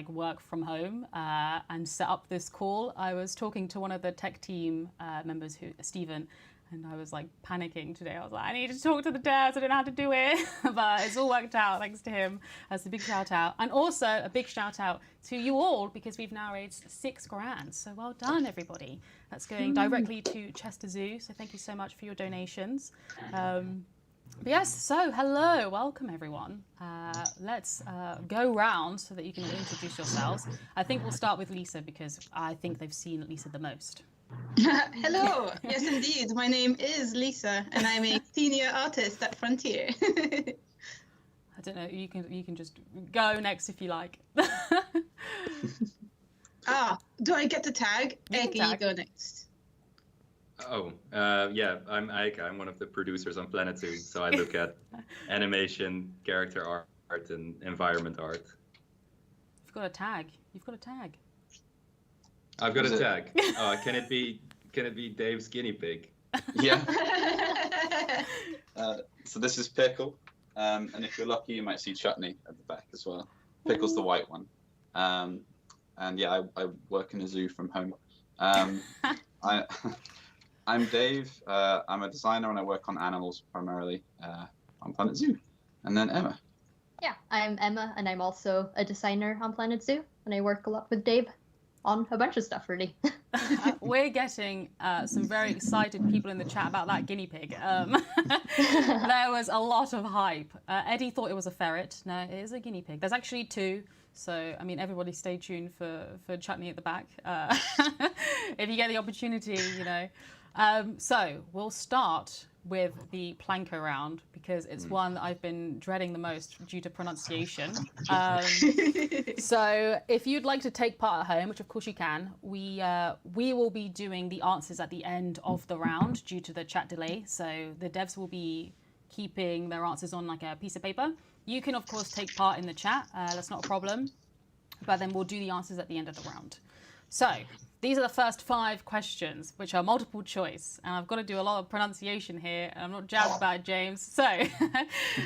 work from home and set up this call. I was talking to one of the tech team members, Stephen, and I was like panicking today. I was like, I need to talk to the devs. I don't know how to do it, but it's all worked out thanks to him. That's a big shout out. And also a big shout out to you all, because we've now raised £6,000. So well done, everybody. That's going directly to Chester Zoo. So thank you so much for your donations. But yes, so hello, welcome everyone. Let's go round so that you can introduce yourselves. I think we'll start with Lisa because I think they've seen Lisa the most. Hello, yes indeed. My name is Lisa and I'm a senior artist at Frontier. I don't know, you can just go next if you like. Do I get the tag? Eke, you go next. Oh, yeah, I'm Ike. I'm one of the producers on Planet Zoo. So I look at animation, character art, and environment art. You've got a tag. You've got a tag. I've got a tag. Can it be Dave's guinea pig? Yeah. So this is Pickle, and if you're lucky, you might see Chutney at the back as well. Pickle's the white one. And yeah, I work in a zoo from home. I'm Dave. I'm a designer and I work on animals primarily on Planet Zoo. And then Emma. Yeah, I'm Emma and I'm also a designer on Planet Zoo and I work a lot with Dave on a bunch of stuff, really. We're getting some very excited people in the chat about that guinea pig. There was a lot of hype. Eddie thought it was a ferret. No, it is a guinea pig. There's actually two. So, I mean, everybody stay tuned for Chutney at the back. If you get the opportunity, you know. So we'll start with the Planko round because it's one that I've been dreading the most due to pronunciation. So if you'd like to take part at home, which of course you can, we will be doing the answers at the end of the round due to the chat delay. So the devs will be keeping their answers on like a piece of paper. You can of course take part in the chat, that's not a problem, but then we'll do the answers at the end of the round. So these are the first 5 questions, which are multiple choice. And I've got to do a lot of pronunciation here. And I'm not jazzed about it, James. So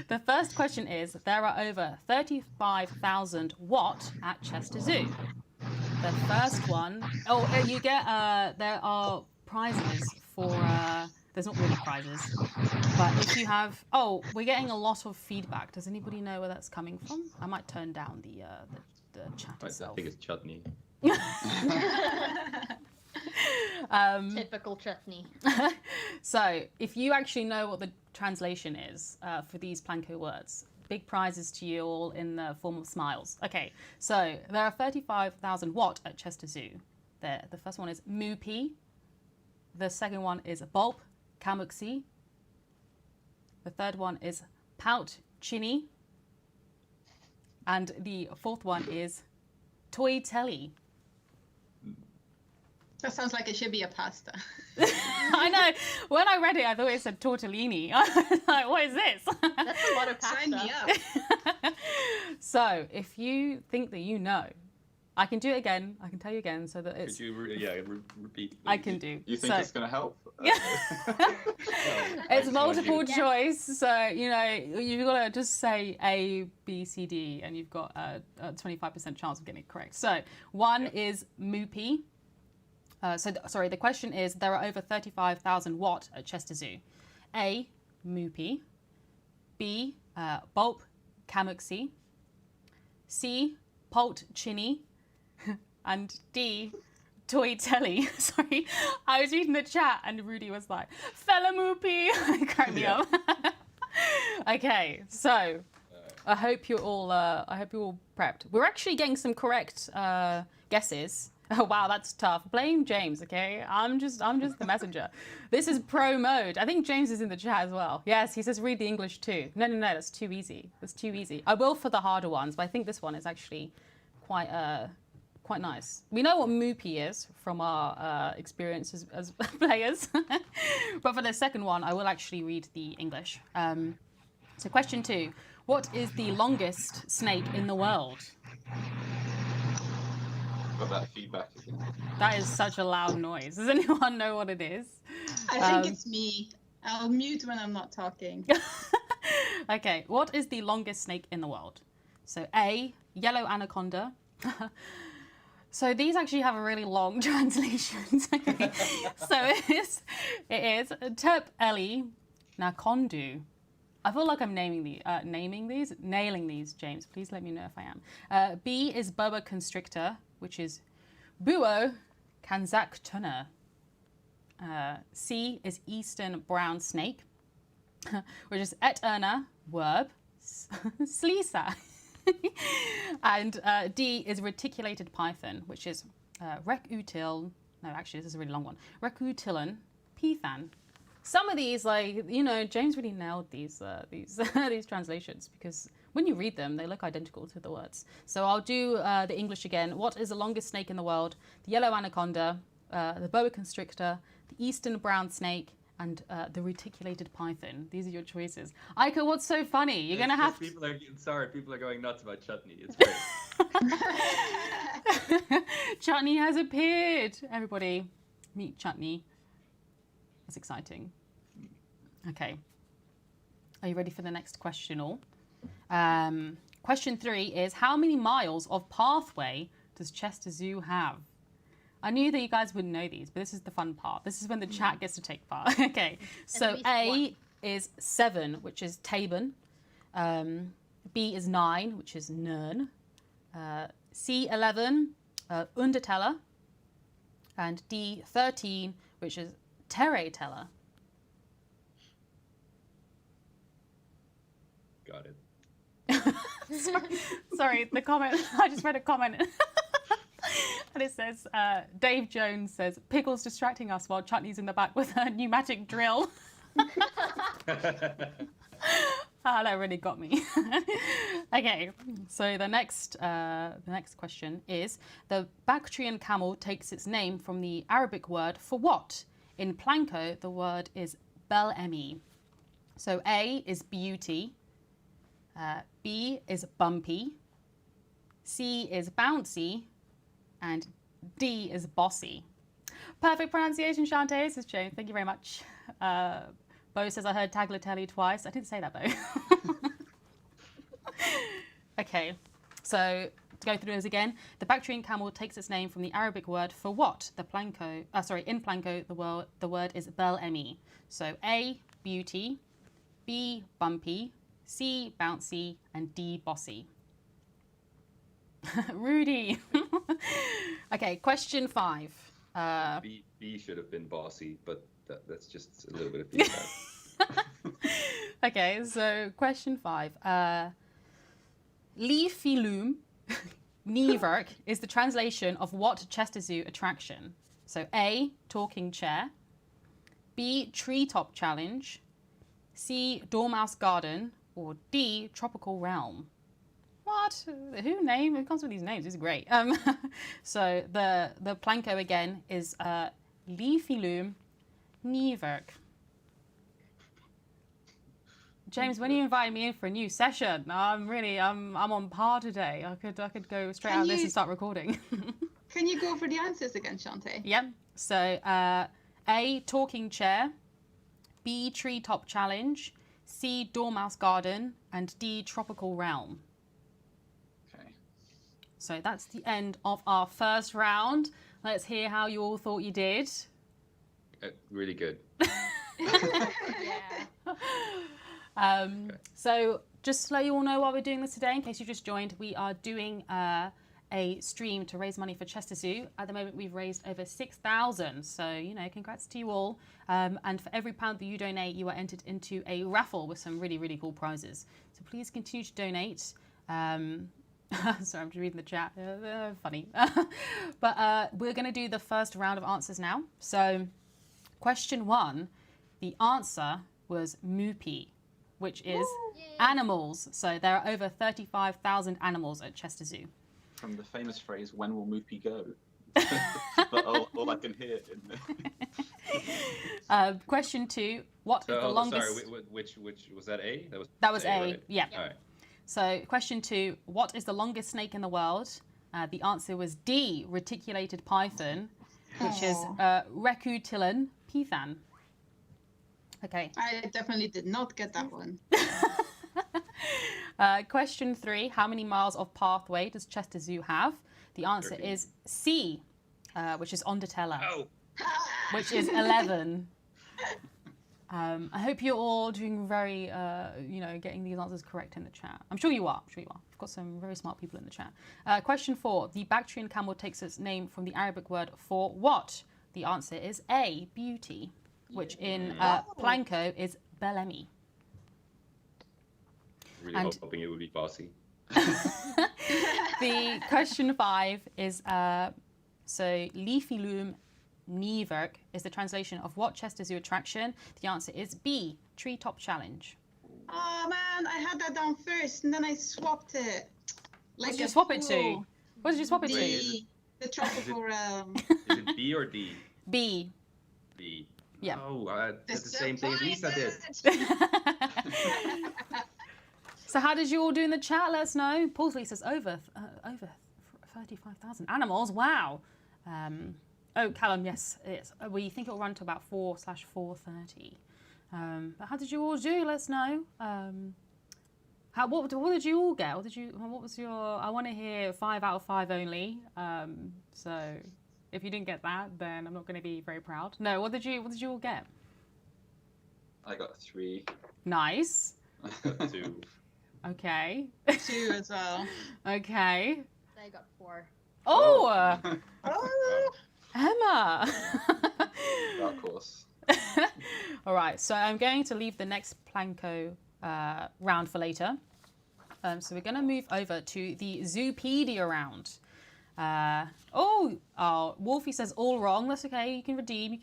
the first question is, there are over 35,000 what at Chester Zoo? The first one, you get, there are prizes for, there's not really prizes. But if you have, we're getting a lot of feedback. Does anybody know where that's coming from? I might turn down the chat itself. I think it's Chutney. Typical Chutney. So if you actually know what the translation is for these Planko words, big prizes to you all in the form of smiles. Okay, so there are 35,000 what at Chester Zoo. The first one is Moopy. The second one is Bulb Kamuxi. The third one is Pout Chinny. And the fourth one is Toy Telly. That sounds like it should be a pasta. I know. When I read it, I thought it said tortellini. I was like, what is this? That's a lot of pasta. Sign me up. So, if you think that you know, I can do it again. I can tell you again so that it's... Could you repeat? Please? I can do. You think it's going to help? It's multiple choice. So, you know, you've got to just say A, B, C, D, and you've got a 25% chance of getting it correct. So, one is Moopy. Sorry, the question is, there are over 35,000 what at Chester Zoo? A, Moopy. B, Bulb Kamuxi. C, Polt Chinny. And D, Toy Telly. Sorry, I was reading the chat and Rudy was like, Fella Moopy. It cracked me up. Okay, so I hope you're all prepped. We're actually getting some correct guesses. Oh wow, that's tough. Blame James, okay? I'm just the messenger. This is pro mode. I think James is in the chat as well. Yes, he says read the English too. No, that's too easy. That's too easy. I will for the harder ones, but I think this one is actually quite nice. We know what Moopy is from our experience as players. But for the second one, I will actually read the English. So question 2. What is the longest snake in the world? Got that feedback again. That is such a loud noise. Does anyone know what it is? I think it's me. I'll mute when I'm not talking. Okay, what is the longest snake in the world? So A, yellow anaconda. So these actually have a really long translations. Okay. So It is Terp Eli Nakondu. I feel like I'm nailing these, James. Please let me know if I am. B is boa constrictor, which is Buo Kanzak Tunner. C is eastern brown snake, which is Et Erna Werb Slisa. And D is reticulated python, which is Recutil. No, actually, this is a really long one. Recutilon Python. Some of these, James really nailed these these translations, because when you read them, they look identical to the words. So I'll do the English again. What is the longest snake in the world? The yellow anaconda, the boa constrictor, the eastern brown snake, and the reticulated python. These are your choices. Aiko, what's so funny? You're going to have... People are going nuts about chutney. It's great. Chutney has appeared. Everybody, meet Chutney. That's exciting. Okay. Are you ready for the next question all? Question 3 is, how many miles of pathway does Chester Zoo have? I knew that you guys wouldn't know these, but this is the fun part. This is when the chat gets to take part. Okay, so A is 7, which is Taban. B is 9, which is Nern. C, 11, Underteller. And D, 13, which is Terre-teller. Got it. Sorry, the comment. I just read a comment. And it says, Dave Jones says, Pickle's distracting us while Chutney's in the back with a pneumatic drill. That really got me. Okay, so the next question is, the Bactrian camel takes its name from the Arabic word for what? In Planko, the word is bel-emi. So A is beauty, B is bumpy, C is bouncy, and D is bossy. Perfect pronunciation, Chanté, says Jane. Thank you very much. Bo says, I heard tagliatelle twice. I didn't say that, Bo. Okay, so to go through those again. The Bactrian camel takes its name from the Arabic word for what? In Planko, the word is bel-emi. So A, beauty, B, bumpy, C, bouncy, and D, bossy. Rudy. Okay, question 5. B should have been bossy, but that's just a little bit of feedback. Okay, so question 5. Leafilum Niewerk is the translation of what Chester Zoo attraction? So A, talking chair, B, treetop challenge, C, dormouse garden, or D, tropical realm. What? Who comes with these names? This is great. So the Planko again is Leafilum Niewerk. James, when you invited me in for a new session, I'm on par today. I could go straight out of this and start recording. Can you go for the answers again, Chanté? Yep. So A, talking chair, B, treetop challenge, C, dormouse garden, and D, tropical realm. Okay. So that's the end of our first round. Let's hear how you all thought you did. Really good. So just to let you all know why we're doing this today, in case you just joined, we are doing a stream to raise money for Chester Zoo. At the moment, we've raised over 6,000. So, congrats to you all. And for every £1 that you donate, you are entered into a raffle with some really, really cool prizes. So please continue to donate. Sorry, I'm just reading the chat. Funny. But we're going to do the first round of answers now. So question 1, the answer was Moopy, which is animals. So there are over 35,000 animals at Chester Zoo. From the famous phrase, when will Moopy go? But all I can hear in Question 2, what is the longest... Sorry, which was that A? That was A, right? yeah. All right. So question 2, what is the longest snake in the world? The answer was D, reticulated python, which is Recutilon python. Okay. I definitely did not get that one. Question 3, how many miles of pathway does Chester Zoo have? The answer 13. is C, which is Onderteller, Oh. which is 11. I hope you're all doing very, getting these answers correct in the chat. I'm sure you are. We've got some very smart people in the chat. Question 4. The Bactrian camel takes its name from the Arabic word for what? The answer is A, beauty, which in Planko is Belemi. Really hoping it would be bossy. The question 5 is, Leafy Loom Niewerk is the translation of what Chester Zoo attraction? The answer is B, Treetop Challenge. Oh man, I had that down first and then I swapped it. What did you swap it to? What did you swap it to? The tropical realm. Is it B or D? B. B. Yeah. Oh, that's the same thing as Lisa did. So how did you all do in the chat? Let us know. Paulsley says over 35,000 animals. Wow. Oh, Callum, yes, it's. We think it will run to about 4/4:30. But how did you all do? Let us know. What did you all get? What was your? I want to hear 5 out of 5 only. So if you didn't get that, then I'm not going to be very proud. No, what did you all get? I got 3. Nice. I got 2. Okay. 2 as well. Okay. I got 4. Oh. Oh. Emma. Dark horse. All right, so I'm going to leave the next Planko round for later. So we're going to move over to the Zoopedia round. Wolfie says all wrong. That's okay. You can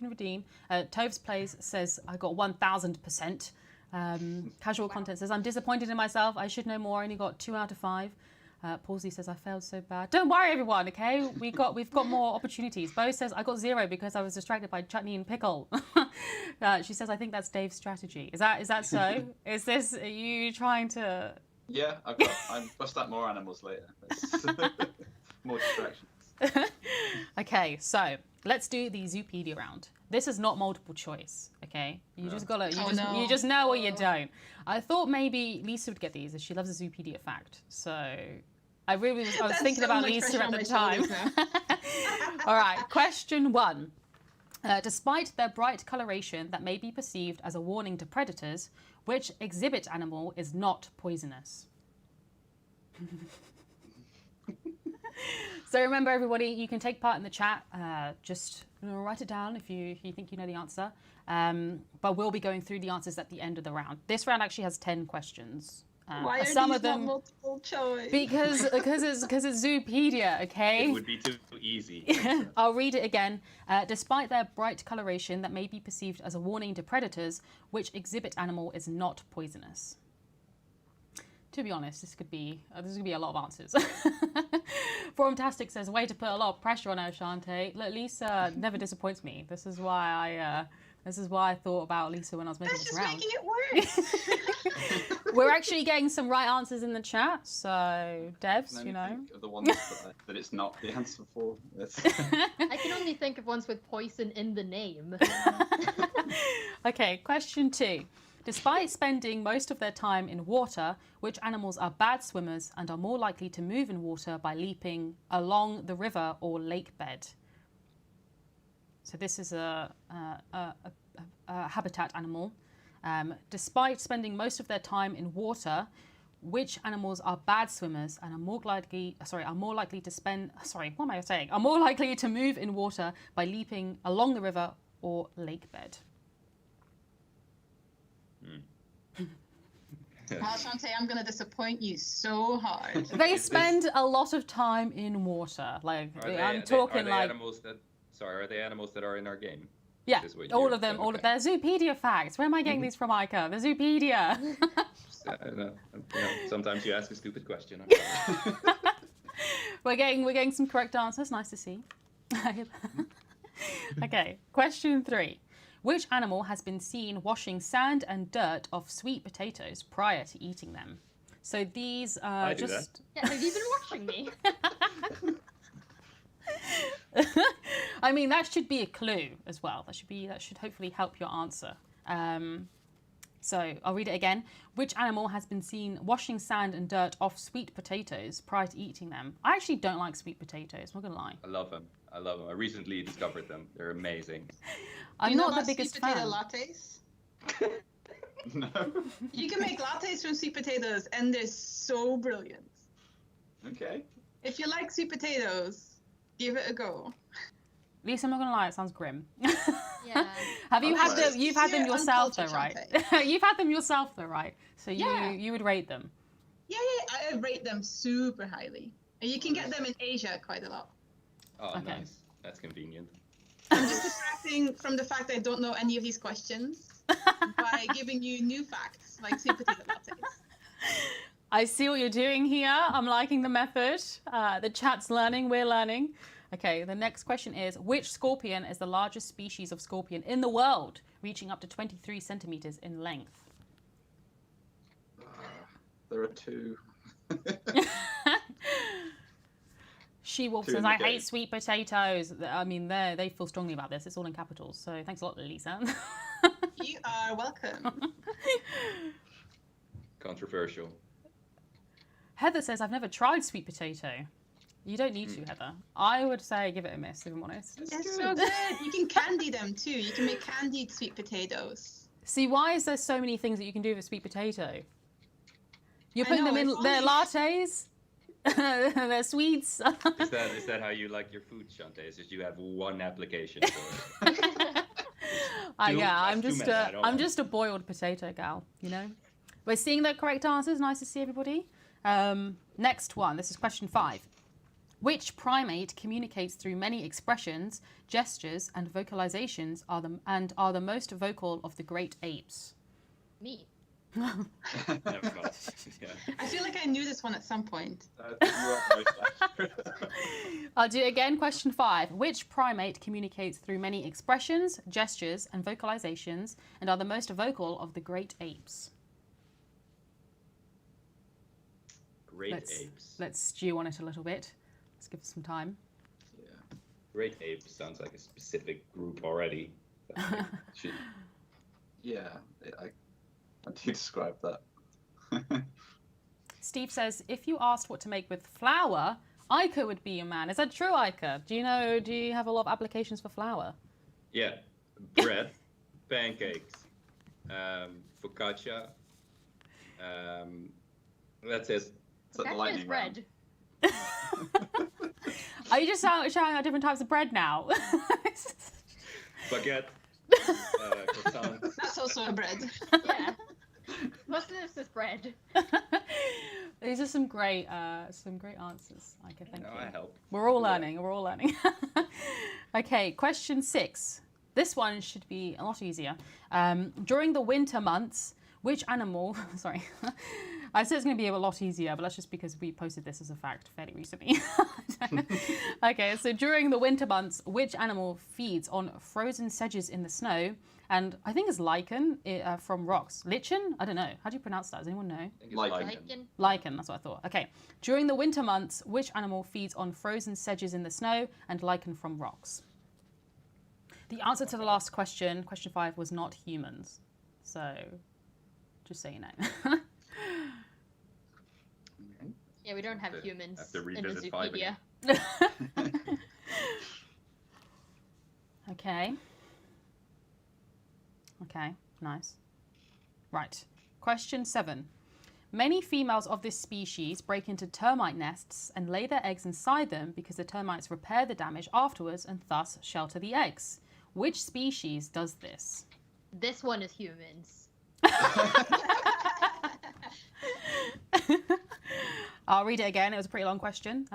redeem. Toves Plays says I got 1000%. Casual Content says I'm disappointed in myself. I should know more. I only got 2 out of 5. Paulsy says I failed so bad. Don't worry, everyone. Okay, we've got more opportunities. Bo says I got 0 because I was distracted by chutney and pickle. She says I think that's Dave's strategy. Is that so? Are you trying to? Yeah, I bust out more animals later. More distractions. Okay, so let's do the Zoopedia round. This is not multiple choice. Okay, you just gotta you just know or you don't. I thought maybe Lisa would get these as she loves a Zoopedia fact. So I was thinking about Lisa at the time. All right, question 1. Despite their bright coloration that may be perceived as a warning to predators, which exhibit animal is not poisonous? So remember, everybody, you can take part in the chat. Just write it down if you think you know the answer. But we'll be going through the answers at the end of the round. This round actually has 10 questions. Why are some these of them not multiple choice? because it's Zoopedia, okay? It would be too easy. I'll read it again. Despite their bright coloration that may be perceived as a warning to predators, which exhibit animal is not poisonous. To be honest, this could be a lot of answers. Formtastic says, way to put a lot of pressure on her, Chanté. Look, Lisa never disappoints me. This is why I thought about Lisa when I was making this round. That's just making it worse. We're actually getting some right answers in the chat, so devs, Think of the ones that it's not the answer for. I can only think of ones with poison in the name. Okay, question 2. Despite spending most of their time in water, which animals are bad swimmers and are more likely to move in water by leaping along the river or lake bed? So this is a habitat animal. Despite spending most of their time in water, which animals are bad swimmers and are more likely to move in water by leaping along the river or lake bed? Well, Chanté, I'm going to disappoint you so hard. They spend a lot of time in water. Like Are they animals that are in our game? Yeah, all of them. Okay. All of their Zoopedia facts. Where am I getting these from, Ica? The Zoopedia. Sometimes you ask a stupid question. We're getting some correct answers. Nice to see. Okay, question 3. Which animal has been seen washing sand and dirt off sweet potatoes prior to eating them? So these are just. Yeah, have you been watching me? I mean, that should be a clue as well. That should hopefully help your answer. So I'll read it again. Which animal has been seen washing sand and dirt off sweet potatoes prior to eating them? I actually don't like sweet potatoes. I'm not gonna lie. I love them. I love them. I recently discovered them. They're amazing. I'm not the biggest sweet potato fan. lattes? No. You can make lattes from sweet potatoes, and they're so brilliant. Okay. If you like sweet potatoes, give it a go. Lisa, I'm not gonna lie, it sounds grim. Yeah. Have you had them? Just You've had them pure yourself, though, uncultured right? You've had them yourself, though, right? So Yeah. you would rate them. Yeah, I rate them super highly. And you can get them in Asia quite a lot. Oh, Okay. nice. That's convenient. I'm just distracting from the fact I don't know any of these questions by giving you new facts like sweet potato lattes. I see what you're doing here. I'm liking the method. The chat's learning, we're learning. Okay, the next question is, which scorpion is the largest species of scorpion in the world, reaching up to 23 centimeters in length? There are two. She-Wolf Two says, in the I game. hate sweet potatoes. I mean, they feel strongly about this. It's all in capitals. So thanks a lot, Lisa. You are welcome. Controversial. Heather says, I've never tried sweet potato. You don't need to, Heather. I would say give it a miss, if I'm honest. It's so good. You can candy them too. You can make candied sweet potatoes. See, why is there so many things that you can do with sweet potato? You're putting know, them in it's their only- lattes, their sweets. Is that how you like your food, Chanté? Is just you have one application for it? I'm too just many, I don't I'm want. just a boiled potato gal, you know. We're seeing the correct answers. Nice to see everybody. Next one. This is question 5. Which primate communicates through many expressions, gestures, and vocalizations are the most vocal of the great apes? Me. Never mind. Yeah. I feel like I knew this one at some point. You are most accurate. I'll do it again. Question 5. Which primate communicates through many expressions, gestures, and vocalizations, and are the most vocal of the great apes? Great apes. Let's stew on it a little bit. Let's give it some time. Yeah. Great apes sounds like a specific group already. Yeah, how do you describe that? Steve says, if you asked what to make with flour, Ica would be your man. Is that true, Ica? Do you have a lot of applications for flour? Yeah. Bread, pancakes, focaccia. That's it. Is that the That's lightning round? bread. Are you just shouting out different types of bread now? Baguette. Croissant. That's also a bread. Yeah. Most of this is bread. These are some great answers. Ica, thank you. I help. We're all learning. We're all learning. Okay, question 6. This one should be a lot easier. During the winter months, which animal? Sorry, I said it's going to be a lot easier, but that's just because we posted this as a fact fairly recently. Okay, so during the winter months, which animal feeds on frozen sedges in the snow? And I think it's lichen from rocks. Lichen? I don't know. How do you pronounce that? Does anyone know? Lichen. Lichen, that's what I thought. Okay. During the winter months, which animal feeds on frozen sedges in the snow and lichen from rocks? The answer to the last question, question 5, was not humans. So, just so you know. Yeah, we don't have humans have to in the revisit 5 Zoopedia. again. Okay. Okay, nice. Right. Question 7. Many females of this species break into termite nests and lay their eggs inside them because the termites repair the damage afterwards and thus shelter the eggs. Which species does this? This one is humans. I'll read it again. It was a pretty long question.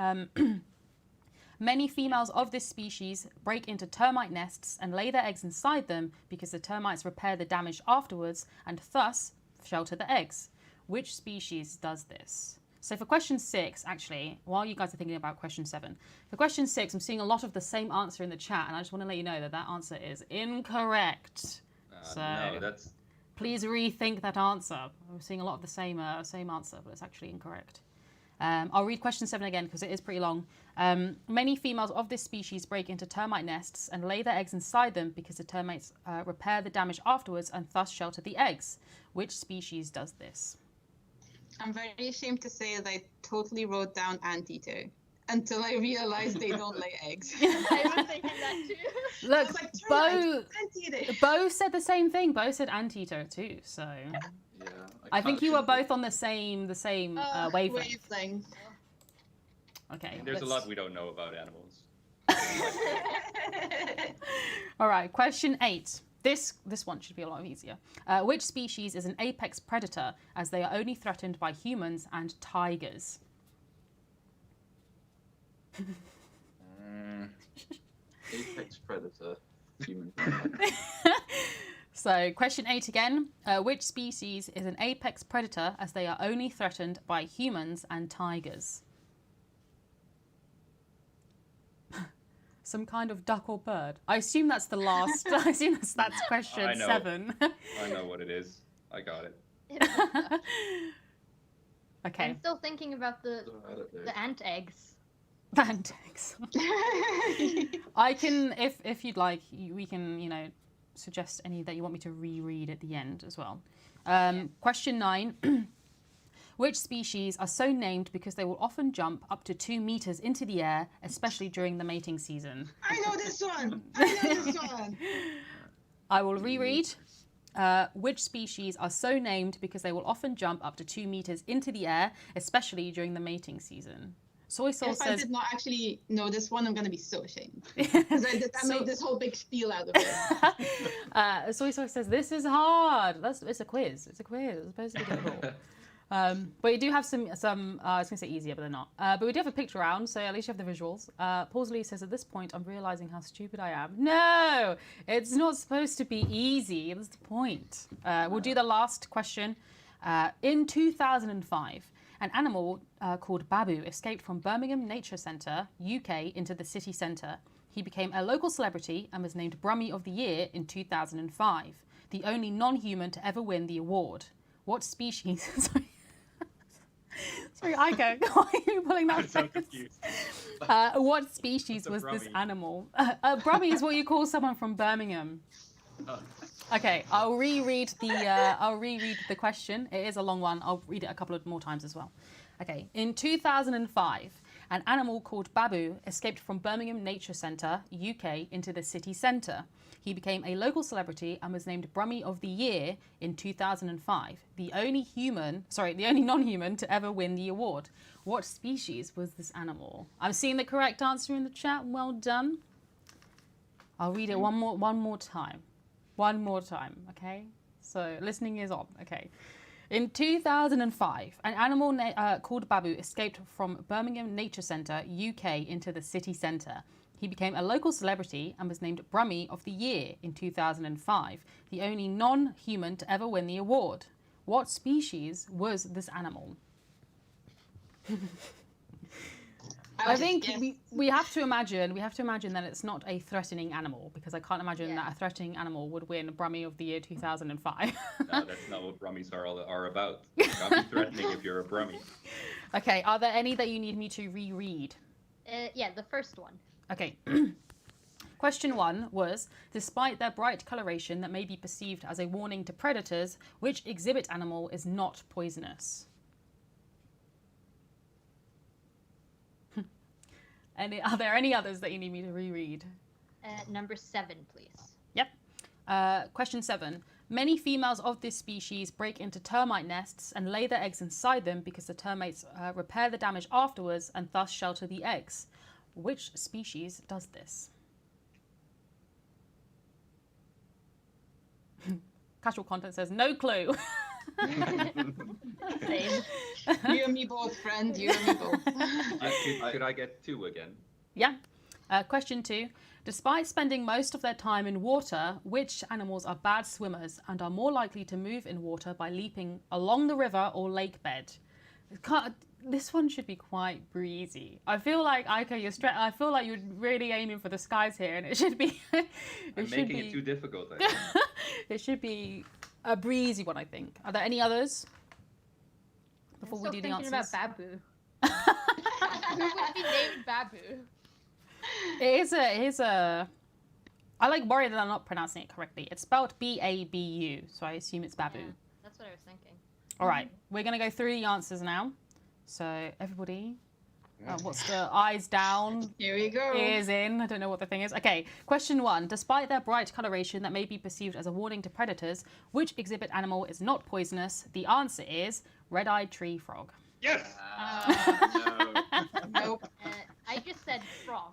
Many females of this species break into termite nests and lay their eggs inside them because the termites repair the damage afterwards and thus shelter the eggs. Which species does this? So for question 6, actually, while you guys are thinking about question 7, for question 6, I'm seeing a lot of the same answer in the chat, and I just want to let you know that that answer is incorrect. So No, that's please rethink that answer. I'm seeing a lot of the same answer, but it's actually incorrect. I'll read question 7 again because it is pretty long. Many females of this species break into termite nests and lay their eggs inside them because the termites repair the damage afterwards and thus shelter the eggs. Which species does this? I'm very ashamed to say that I totally wrote down anteater. until I realized they don't lay eggs. I was thinking that too. Look, like, Bo, anteater. Bo said the same thing. Bo said anteater too. So Yeah. I think you were both on the same wavelength. Wavelength. Okay. There's a let's- lot we don't know about animals. All right, question 8. This one should be a lot easier. Which species is an apex predator, as they are only threatened by humans and tigers? Apex predator. Human. So, question 8 again. Which species is an apex predator, as they are only threatened by humans and tigers? Some kind of duck or bird. I assume that's the last. I assume that's question 7. I know what it is. I got it. Okay. I'm still thinking about the ant eggs. The ant eggs. I can, if you'd like, we can, suggest any that you want me to reread at the end as well. Question 9. Which species are so named because they will often jump up to 2 meters into the air, especially during the mating season? I know this one. I know this one. I will reread. Which species are so named because they will often jump up to 2 meters into the air, especially during the mating season? Soy sauce If I says. did not actually know this one, I'm going to be so ashamed. Because I made this whole big spiel out of it. Soy sauce says this is hard. It's a quiz. It's a quiz. It's supposed to be difficult. But we do have some. I was going to say easier, but they're not. But we do have a picture round, so at least you have the visuals. Pausley says, at this point, I'm realizing how stupid I am. No, it's not supposed to be easy. That's the point. We'll do the last question. In 2005, an animal called Babu escaped from Birmingham Nature Centre, UK, into the city centre. He became a local celebrity and was named Brummie of the Year in 2005, the only non-human to ever win the award. What species... Sorry, Ika, why are you pulling that I'm so face? confused. What species was this Brummie? animal? Brummie is what you call someone from Birmingham. Oh. Okay, I'll reread the question. It is a long one. I'll read it a couple of more times as well. Okay, in 2005, an animal called Babu escaped from Birmingham Nature Centre, UK, into the city centre. He became a local celebrity and was named Brummie of the Year in 2005, the only non-human to ever win the award. What species was this animal? I'm seeing the correct answer in the chat. Well done. I'll read it one more time. One more time, okay? So listening is on, okay. In 2005, an animal called Babu escaped from Birmingham Nature Centre, UK, into the city centre. He became a local celebrity and was named Brummie of the Year in 2005, the only non-human to ever win the award. What species was this animal? I think we have to imagine that it's not a threatening animal, because I can't imagine that a threatening animal would win Brummie of the Year 2005. No, that's not what Brummies are about. You can't be threatening if you're a Brummie. Okay, are there any that you need me to reread? Yeah, the first one. Okay. Question 1 was, despite their bright coloration that may be perceived as a warning to predators, which exhibit animal is not poisonous? Are there any others that you need me to reread? Number 7, please. Yep. Question 7. Many females of this species break into termite nests and lay their eggs inside them because the termites repair the damage afterwards and thus shelter the eggs. Which species does this? Casual content says no clue. Same. You and me both, friend. You and me both. Could I get 2 again? Yeah. Question 2. Despite spending most of their time in water, which animals are bad swimmers and are more likely to move in water by leaping along the river or lake bed? This one should be quite breezy. I feel like, Ika, I feel like you're really aiming for the skies here, and it should be... I'm making it too difficult, I think. It should be a breezy one, I think. Are there any others? Before we do the answers. I'm still thinking about Babu. Who would be named Babu? It is a... I worry that I'm not pronouncing it correctly. It's spelled B-A-B-U, so I assume it's Babu. Yeah, that's what I was thinking. All right, we're going to go through the answers now. So everybody, What's the eyes down? Here we go. Ears in. I don't know what the thing is. Okay, question 1. Despite their bright coloration that may be perceived as a warning to predators, which exhibit animal is not poisonous? The answer is red-eyed tree frog. Yes! Nope. I just said frog.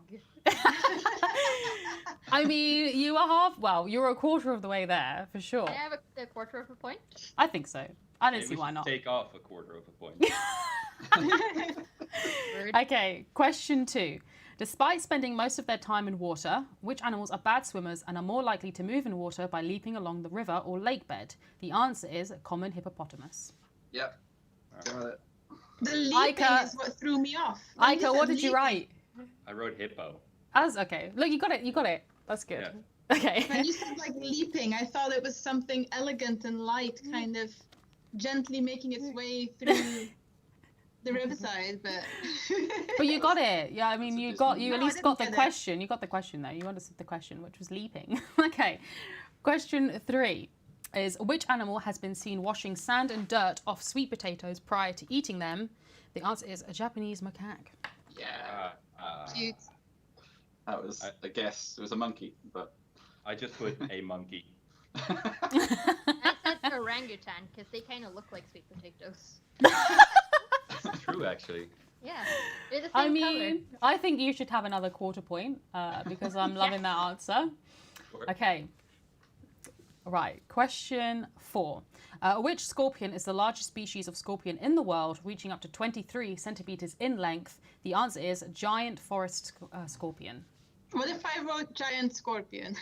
I mean, you are half. Well, you're a quarter of the way there for sure. I have a quarter of a point. I think so. I don't Maybe see we why should not. Take off a quarter of a point. Okay, question 2. Despite spending most of their time in water, which animals are bad swimmers and are more likely to move in water by leaping along the river or lake bed? The answer is common hippopotamus. Yep. Got it. The leaping Aika- is what threw me off. Aika, what did you write? I wrote hippo. Okay. Look, you got it. You got it. That's good. Yeah. Okay. When you said like leaping, I thought it was something elegant and light, kind of gently making its way through the riverside, but. But you got it. Yeah, I mean, you at least got the get it. question. You got the question though. You understood the question, which was leaping. Okay. Question 3 is which animal has been seen washing sand and dirt off sweet potatoes prior to eating them? The answer is a Japanese macaque. Yeah. Cute. That was a guess. It was a monkey, but I just put a monkey. I said orangutan because they kind of look like sweet potatoes. True, actually. Yeah, they're the same I color. mean, I think you should have another quarter point because I'm loving that answer. Okay. Right. Question 4. Which scorpion is the largest species of scorpion in the world, reaching up to 23 centimeters in length? The answer is giant forest scorpion. What if I wrote giant scorpion?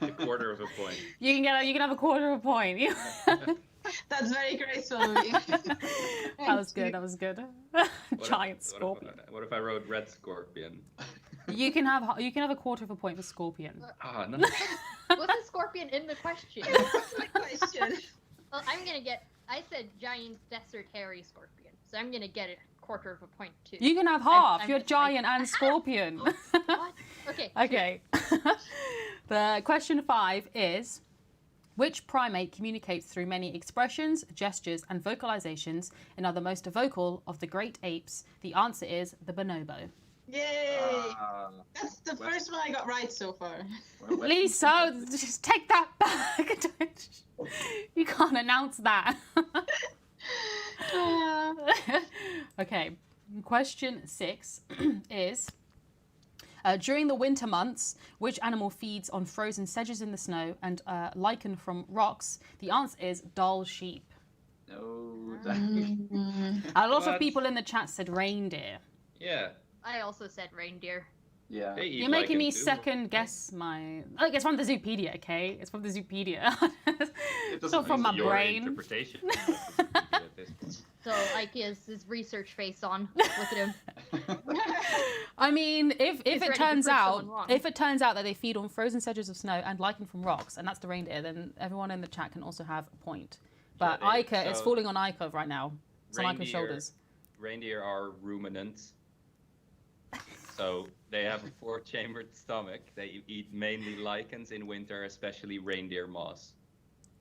A quarter of a point. You can have a quarter of a point. That's very graceful of you. That was good. That was good. Giant scorpion. What if I wrote red scorpion? You can have a quarter of a point for scorpion. Ah, no. Was the scorpion in the question? What's my question? Well, I said giant desert hairy scorpion, so I'm gonna get a quarter of a point too. You can have half. I'm You're just giant and scorpion. What? Okay. Okay. The question 5 is, which primate communicates through many expressions, gestures, and vocalizations and are the most vocal of the great apes? The answer is the bonobo. Yay! That's the first one I got right so far. Lisa, just take that back. You can't announce that. Okay. Question 6 is, during the winter months, which animal feeds on frozen sedges in the snow and lichen from rocks? The answer is dull sheep. No. A lot of people in the chat said reindeer. Yeah. I also said reindeer. Yeah. You're making me second guess my. Like, it's from the Zoopedia, okay? It's from the Zoopedia. It's not from my your brain. Interpretation. So Ike has his research face on. Look at him. I mean, if He's it ready to turns prove out someone wrong. that they feed on frozen sedges of snow and lichen from rocks, and that's the reindeer, then everyone in the chat can also have a point. But Yeah, Ica, it's falling on Ica right now. It's on Ica's shoulders. Reindeer are ruminants. So they have a 4-chambered stomach. They eat mainly lichens in winter, especially reindeer moss.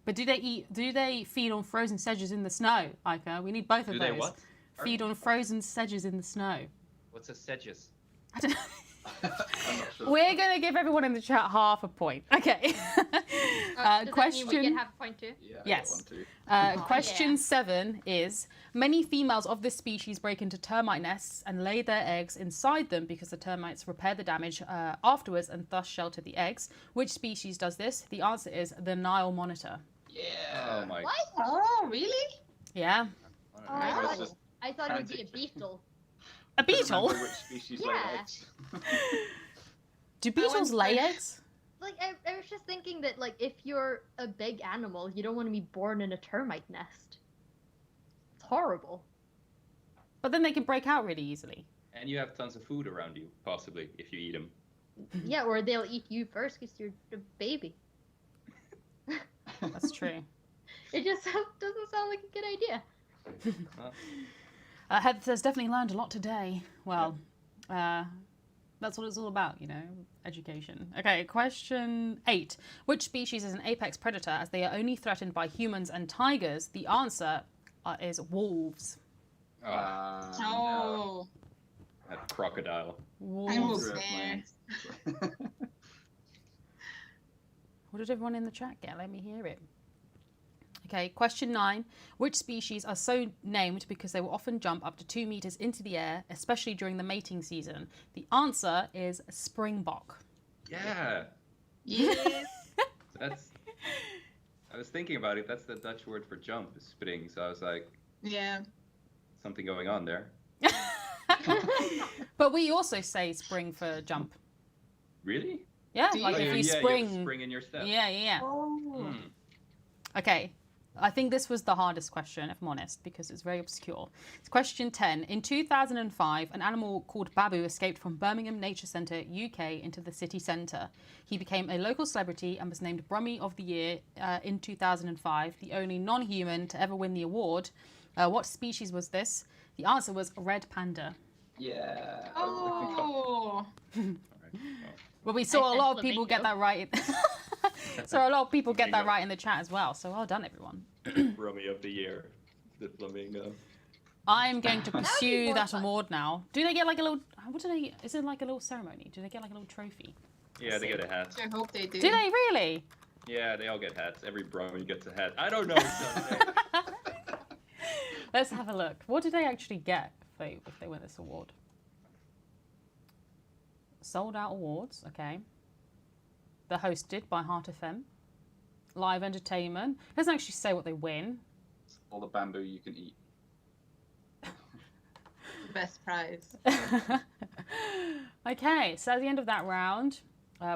But do they feed on frozen sedges in the snow, Ica? We need both of Do those. they what? Feed on frozen sedges in the snow. What's a sedges? I don't know. We're going to give everyone in the chat half a point. Okay. Does Question. that mean we get half a point too? Yeah, Yes. Oh, Question yeah. 7 is, many females of this species break into termite nests and lay their eggs inside them because the termites repair the damage afterwards and thus shelter the eggs. Which species does this? The answer is the Nile monitor. Yeah. Oh my. What? Oh, really? Yeah. I thought it would be a beetle. A beetle? Which species lay Yeah. eggs? Do beetles lay eggs? Like I was just thinking that like if you're a big animal, you don't want to be born in a termite nest. It's horrible. But then they can break out really easily. And you have tons of food around you, possibly, if you eat them. Yeah, or they'll eat you first because you're a baby. That's true. It just doesn't sound like a good idea. Heather has definitely learned a lot today. Well, that's what it's all about, you know, education. Okay, question 8. Which species is an apex predator as they are only threatened by humans and tigers? The answer is wolves. No. A crocodile. I was there. What did everyone in the chat get? Let me hear it. Okay, question 9. Which species are so named because they will often jump up to 2 meters into the air, especially during the mating season? The answer is springbok. Yeah. Yes. That's. I was thinking about it. That's the Dutch word for jump, is spring. So I was like, Yeah. something going on there. But we also say spring for jump. Really? Yeah, Do like you? if Yeah, you you have spring. spring in your step. Yeah. Oh. Okay. I think this was the hardest question, if I'm honest, because it's very obscure. It's question 10. In 2005, an animal called Babu escaped from Birmingham Nature Centre, UK, into the city centre. He became a local celebrity and was named Brummie of the Year in 2005, the only non-human to ever win the award. What species was this? The answer was red panda. Yeah. Oh. Well, we saw I a said lot of people get that right. So a lot of people get that Flamingo. right in the chat as well. So well done, everyone. Brummie of the year, the flamingo. I'm going to pursue more that fun. award now. Do they get like a little? What do they? Is it like a little ceremony? Do they get like a little trophy? Yeah, they get a hat. I hope they do. Do they really? Yeah, they all get hats. Every Brummie gets a hat. I don't know. Sunday. Let's have a look. What do they actually get if they win this award? Sold out awards. Okay. They're hosted by Heart FM. Live entertainment. It doesn't actually say what they win. All the bamboo you can eat. Best prize. Okay, so at the end of that round,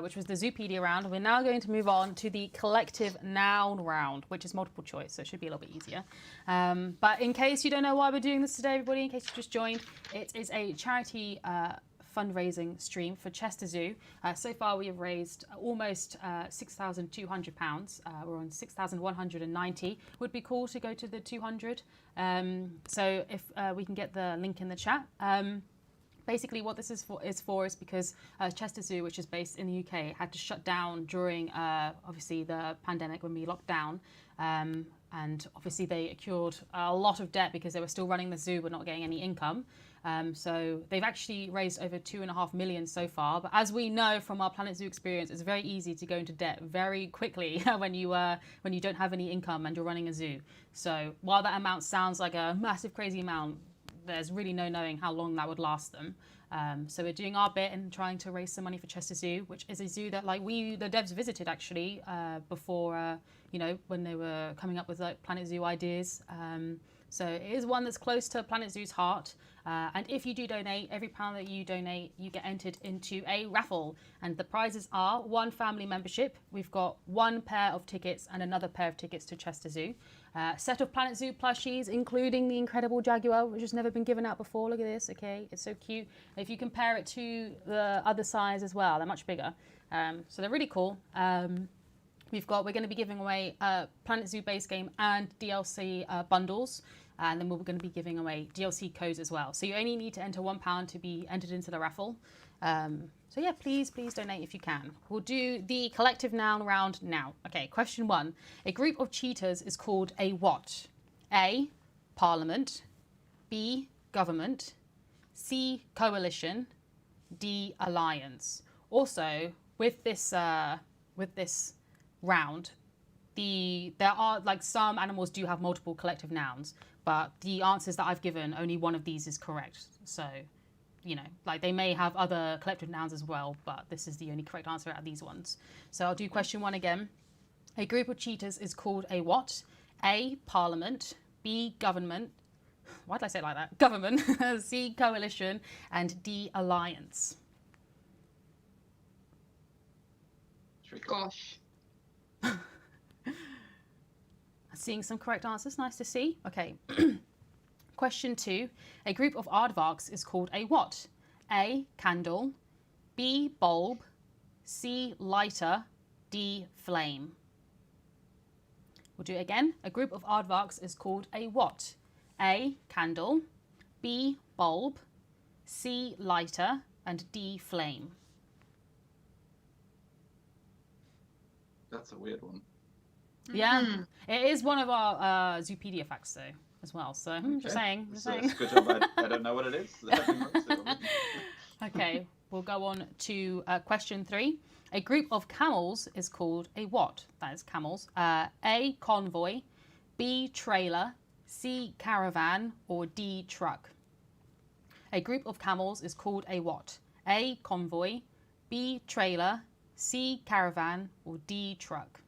which was the Zoopedia round, we're now going to move on to the collective noun round, which is multiple choice, so it should be a little bit easier. But in case you don't know why we're doing this today, everybody, in case you just joined, it is a charity fundraising stream for Chester Zoo. So far we have raised almost £6,200. We're on 6,190. Would be cool to go to the 200. So if we can get the link in the chat. Basically what this is for is because Chester Zoo, which is based in the UK, had to shut down during obviously the pandemic when we locked down. And obviously they accrued a lot of debt because they were still running the zoo but not getting any income. So they've actually raised over 2.5 million so far. But as we know from our Planet Zoo experience, it's very easy to go into debt very quickly when you don't have any income and you're running a zoo. So while that amount sounds like a massive, crazy amount, there's really no knowing how long that would last them. So we're doing our bit and trying to raise some money for Chester Zoo, which is a zoo that the devs visited actually before, when they were coming up with like Planet Zoo ideas. So it is one that's close to Planet Zoo's heart. And if you do donate, every pound that you donate, you get entered into a raffle. And the prizes are 1 family membership. We've got 1 pair of tickets and another pair of tickets to Chester Zoo. Set of Planet Zoo plushies, including the incredible jaguar, which has never been given out before. Look at this, okay? It's so cute. If you compare it to the other size as well, they're much bigger. So they're really cool. We're going to be giving away Planet Zoo base game and DLC bundles. And then we're going to be giving away DLC codes as well. So you only need to enter £1 to be entered into the raffle. So yeah, please donate if you can. We'll do the collective noun round now. Okay, question 1. A group of cheetahs is called a what? A, parliament. B, government. C, coalition. D, alliance. Also, with this round, there are some animals do have multiple collective nouns, but the answers that I've given, only one of these is correct. So, they may have other collective nouns as well, but this is the only correct answer out of these ones. So I'll do question 1 again. A group of cheetahs is called a what? A, parliament. B, government. Why did I say it like that? Government. C, coalition. And D, alliance. Gosh. Seeing some correct answers, nice to see. Okay. Question 2. A group of aardvarks is called a what? A, candle. B, bulb. C, lighter. D, flame. We'll do it again. A group of aardvarks is called a what? A, candle. B, bulb. C, lighter. And D, flame. That's a weird one. Yeah, it is one of our Zoopedia facts though as well. So just saying. Just So saying. it's a good job I don't know what it is. Okay, we'll go on to question 3. A group of camels is called a what? That is camels. A, convoy, B, trailer, C, caravan, or D, truck. A group of camels is called a what? A, convoy, B, trailer, C, caravan, or D, truck.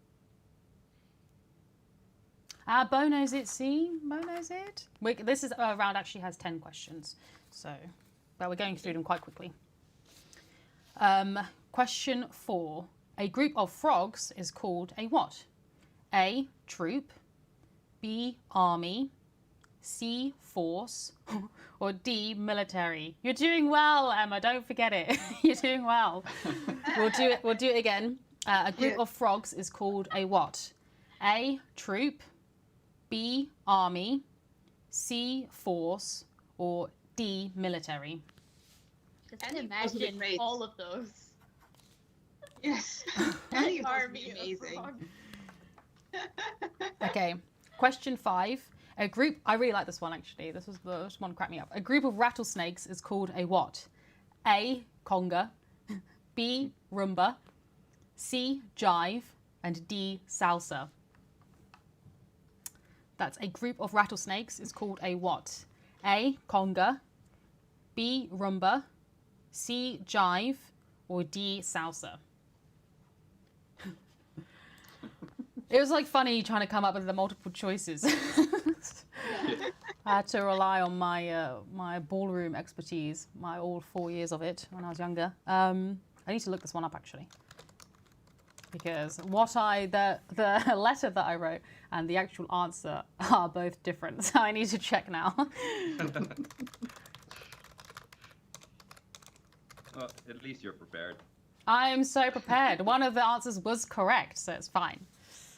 Bo knows it, see? Bo knows it. This is round actually has 10 questions, so, but we're going through them quite quickly. Question 4. A group of frogs is called a what? A, troop, B, army, C, force, or D, military. You're doing well, Emma, don't forget it. You're doing well. We'll do it again. A group of frogs is called a what? A, troop, B, army, C, force, or D, military. Just imagine all of those. Yes. Any army amazing. Okay, question 5. A group, I really like this one actually. This one cracked me up. A group of rattlesnakes is called a what? A, conga, B, rumba, C, jive, and D, salsa. That's a group of rattlesnakes is called a what? A, conga, B, rumba, C, jive, or D, salsa. It was like funny trying to come up with the multiple choices. I had to rely on my my ballroom expertise, my all 4 years of it when I was younger. I need to look this one up actually, because the letter that I wrote and the actual answer are both different. So I need to check now. Well, at least you're prepared. I am so prepared. One of the answers was correct, so it's fine.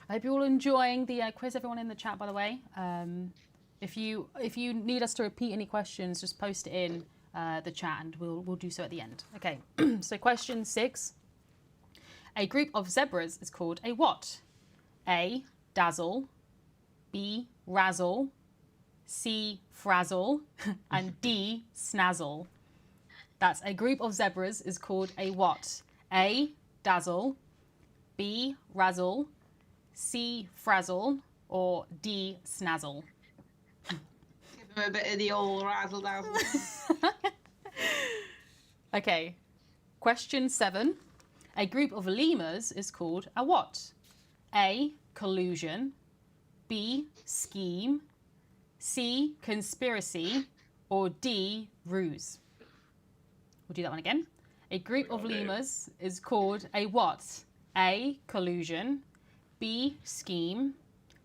I hope you're all enjoying the quiz. Everyone in the chat, by the way. If you need us to repeat any questions, just post it in the chat, and we'll do so at the end. Okay. So question 6. A group of zebras is called a what? A, dazzle, B, razzle, C, frazzle, and D, snazzle. That's a group of zebras is called a what? A, dazzle, B, razzle, C, frazzle, or D, snazzle. Give them a bit of the old razzle dazzle. Okay, question 7. A group of lemurs is called a what? A, collusion, B, scheme, C, conspiracy, or D, ruse. We'll do that one again. A group of lemurs is called a what? A, collusion, B, scheme,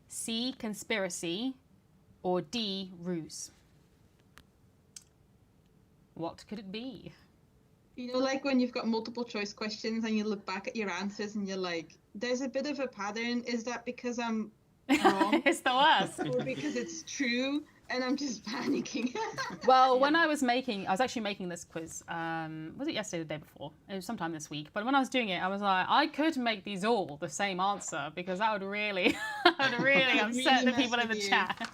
C, conspiracy, or D, ruse. What could it be? You know, like when you've got multiple choice questions and you look back at your answers and you're like, there's a bit of a pattern. Is that because I'm wrong? It's the worst. Or because it's true and I'm just panicking? Well, when I was actually making this quiz, was it yesterday or the day before? It was sometime this week. But when I was doing it, I was like, I could make these all the same answer, because that would really, upset the people in the chat.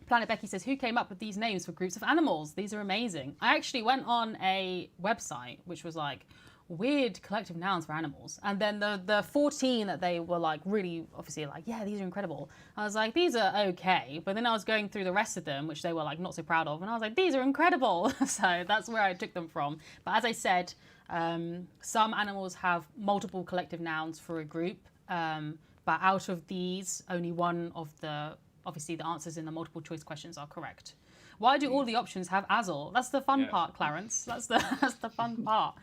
Planet Becky says, who came up with these names for groups of animals? These are amazing. I actually went on a website which was like weird collective nouns for animals, and then the 14 that they were like really obviously like, yeah, these are incredible. I was like, these are okay, but then I was going through the rest of them, which they were like not so proud of, and I was like, these are incredible. So that's where I took them from. But as I said, some animals have multiple collective nouns for a group, but out of these, only one of the obviously the answers in the multiple choice questions are correct. Why do all the options have Azul? That's the fun part, Clarence. That's the fun part.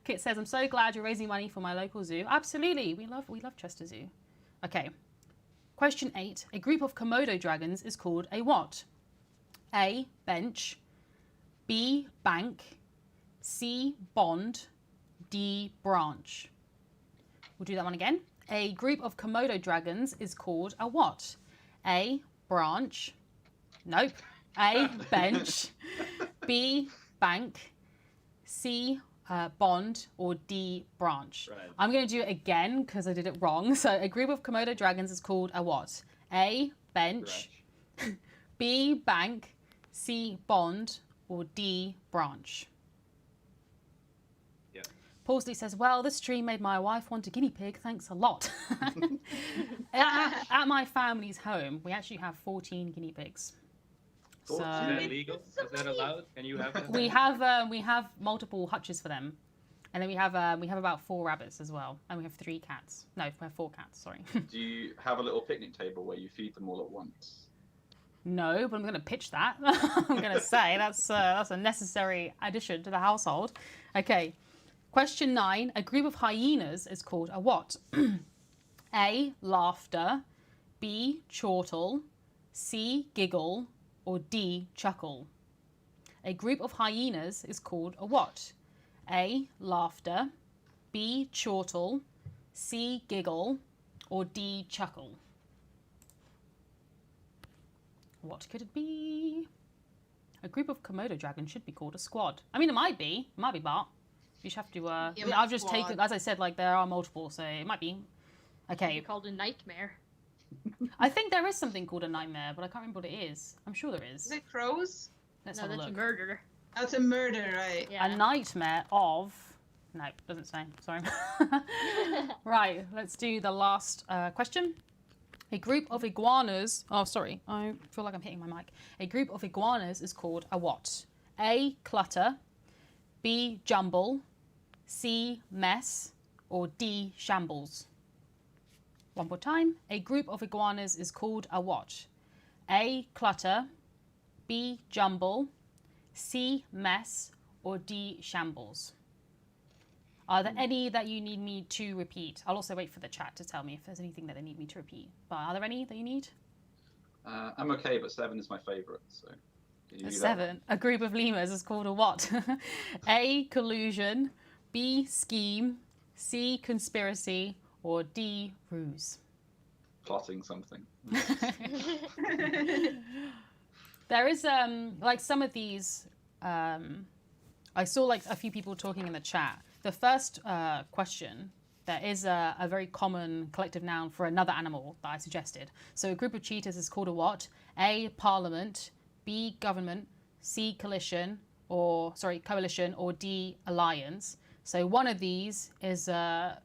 Kit says, I'm so glad you're raising money for my local zoo. Absolutely. We love Chester Zoo. Okay. Question 8. A group of Komodo dragons is called a what? A, bench, B, bank, C, bond, D, branch. We'll do that one again. A group of Komodo dragons is called a what? A, branch. Nope. A, bench. B, bank. C, bond, or D, branch. Right. I'm going to do it again because I did it wrong. So a group of Komodo dragons is called a what? A, bench, B, bank, C, bond, or D, branch? Yeah. Pausley says, well, this stream made my wife want a guinea pig. Thanks a lot. At my family's home, we actually have 14 guinea pigs. Is that legal? Is that allowed? Can you have that? We have multiple hutches for them, and then we have about 4 rabbits as well, and we have 3 cats. No, we have 4 cats. Sorry. Do you have a little picnic table where you feed them all at once? No, but I'm going to pitch that. I'm going to say that's a necessary addition to the household. Okay, question 9. A group of hyenas is called a what? A, laughter, B, chortle, C, giggle, or D, chuckle? A group of hyenas is called a what? A, laughter, B, chortle, C, giggle, or D, chuckle? What could it be? A group of Komodo dragons should be called a squad. I mean, it might be. It might be, Bart. You just have to... I've just taken... As I said, like, there are multiple, so it might be. Okay. It's called a nightmare. I think there is something called a nightmare, but I can't remember what it is. I'm sure there is. Is it crows? Let's No, have a that's look. a murder. That's a murder, right? Yeah. A nightmare of... No, doesn't say. Sorry. Right, let's do the last question. A group of iguanas... Oh, sorry. I feel like I'm hitting my mic. A group of iguanas is called a what? A, clutter, B, jumble, C, mess, or D, shambles? One more time. A group of iguanas is called a what? A, clutter, B, jumble, C, mess, or D, shambles? Are there any that you need me to repeat? I'll also wait for the chat to tell me if there's anything that they need me to repeat. But are there any that you need? I'm okay, but 7 is my favourite, so... can you A do that 7. A group of lemurs is called a what? A, collusion, B, scheme, C, conspiracy, or D, ruse? Plotting something. There is like some of these. I saw like a few people talking in the chat. The first question, there is a very common collective noun for another animal that I suggested. So a group of cheetahs is called a what? A, parliament, B, government, C, coalition, or D, alliance. So one of these is a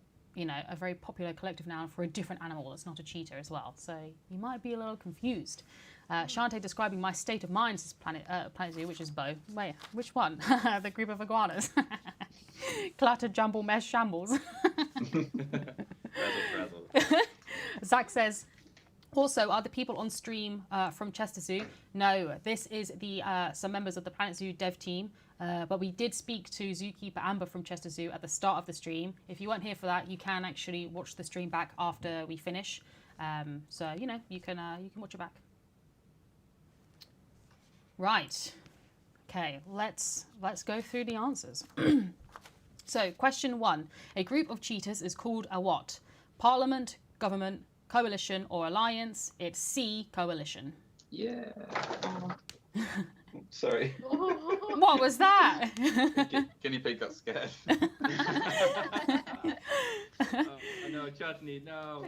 very popular collective noun for a different animal that's not a cheetah as well. So you might be a little confused. Chanté describing my state of mind as Planet Zoo, which is Bo. Wait, which one? The group of iguanas. Clutter, jumble, mesh, shambles. Zach says, also, are the people on stream from Chester Zoo? No, this is some members of the Planet Zoo dev team. But we did speak to Zookeeper Amber from Chester Zoo at the start of the stream. If you weren't here for that, you can actually watch the stream back after we finish. So you can watch it back. Right. Okay. Let's go through the answers. So question 1: a group of cheetahs is called a what? Parliament, government, coalition, or alliance? It's C, coalition. Yeah. Sorry. What was that? Guinea pig got scared. Oh, no, chutney, no.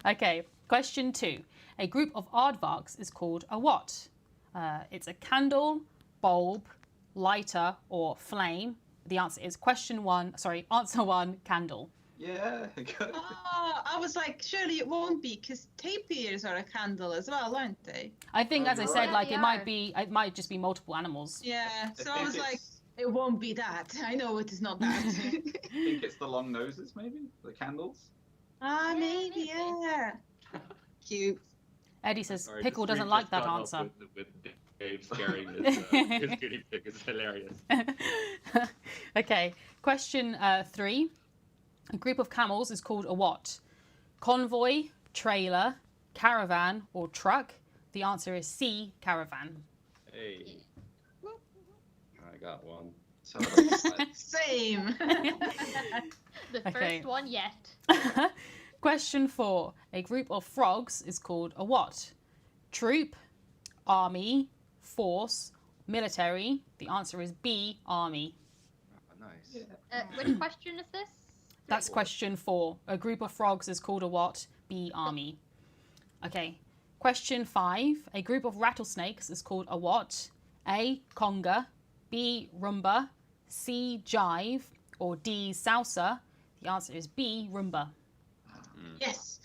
Okay, question 2. A group of aardvarks is called a what? It's a candle, bulb, lighter, or flame. The answer is answer 1, candle. Yeah. Oh, I was like, surely it won't be, because tapirs are a candle as well, aren't they? I think, as I said, like it might just be multiple animals. Yeah, so I was like, it won't be that. I know it is not that. I think it's the long noses, maybe? The candles? Ah, maybe, yeah. Cute. Eddie says, Sorry, Pickle the doesn't stream like just that got up answer. With Dave scaring his guinea pig. It's hilarious. Okay, question 3. A group of camels is called a what? Convoy, trailer, caravan, or truck? The answer is C, caravan. Hey. I got one. Same. The first one yet. Question 4. A group of frogs is called a what? Troop, army, force, military? The answer is B, army. Oh, nice. Which question is this? That's question 4. A group of frogs is called a what? B, army. Okay. Question 5. A group of rattlesnakes is called a what? A. Conga. B. Rumba. C. Jive. Or D. Salsa. The answer is B. Rumba. Yes.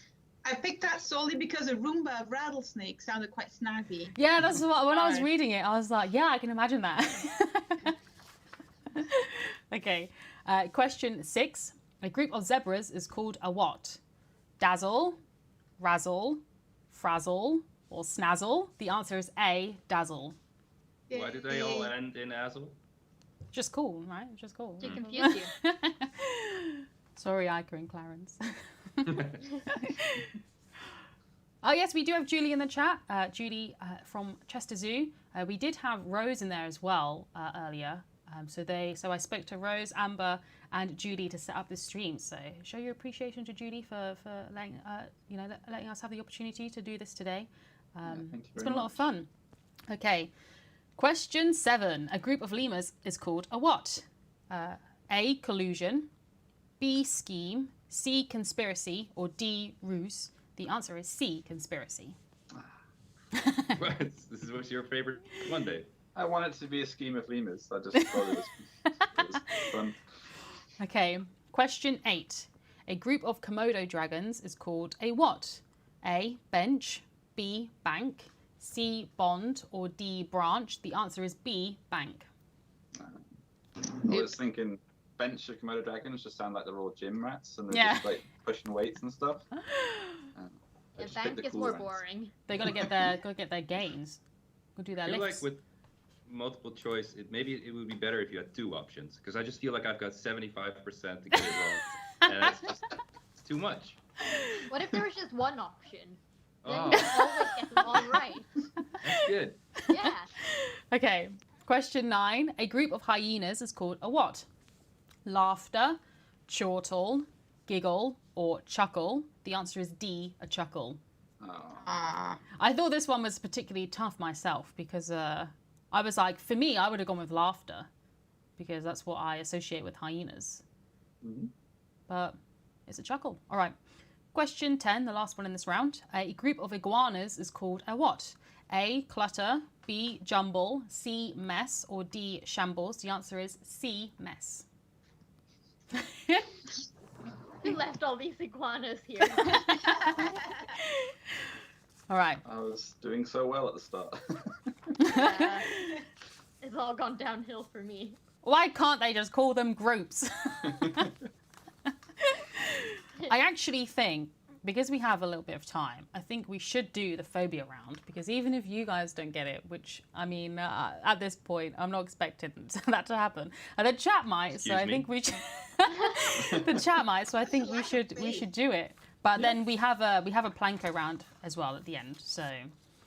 I picked that solely because a Roomba of rattlesnake sounded quite snarky. Yeah, that's what, when I was reading it, I was like, yeah, I can imagine that. Okay. Question 6. A group of zebras is called a what? Dazzle, razzle, frazzle, or snazzle? The answer is A. Dazzle. Why do they all end in azzle? Just cool, right? Just cool. To confuse you. Sorry, Ica and Clarence. Oh yes, we do have Julie in the chat. Julie from Chester Zoo. We did have Rose in there as well earlier. So I spoke to Rose, Amber, and Julie to set up this stream. So show your appreciation to Julie for letting letting us have the opportunity to do this today. It's been a lot of fun. Okay, question 7. A group of lemurs is called a what? A. Collusion. B. Scheme. C. Conspiracy. Or D. Ruse. The answer is C. Conspiracy. Right. This was your favorite Monday. I want it to be a scheme of lemurs. I just thought it was fun. Okay, question 8. A group of Komodo dragons is called a what? A. Bench. B. Bank. C. Bond. Or D. Branch. The answer is B. Bank. I was thinking bench of Komodo dragons just sound like they're all gym rats and they're just like pushing weights and stuff. The bank is more boring. They gotta get their gains. Go do their I feel lifts. like with multiple choice, maybe it would be better if you had 2 options, because I just feel like I've got 75% to get it wrong, and it's too much. What if there was just one option? Then Oh. you always get them all right. That's good. Yeah. Okay, question 9. A group of hyenas is called a what? Laughter, chortle, giggle, or chuckle. The answer is D. A chuckle. I thought this one was particularly tough myself because I was like, for me, I would have gone with laughter because that's what I associate with hyenas. But it's a chuckle. All right. Question 10, the last one in this round. A group of iguanas is called a what? A. Clutter. B. Jumble. C. Mess. Or D. Shambles. The answer is C. Mess. Who left all these iguanas here? All right. I was doing so well at the start. It's all gone downhill for me. Why can't they just call them groups? I actually think, because we have a little bit of time, I think we should do the phobia round, because even if you guys don't get it, which, I mean, at this point, I'm not expecting that to happen. And the chat might, so I think we should... the chat might, so I think we should do it. But then we have a Planko round as well at the end, so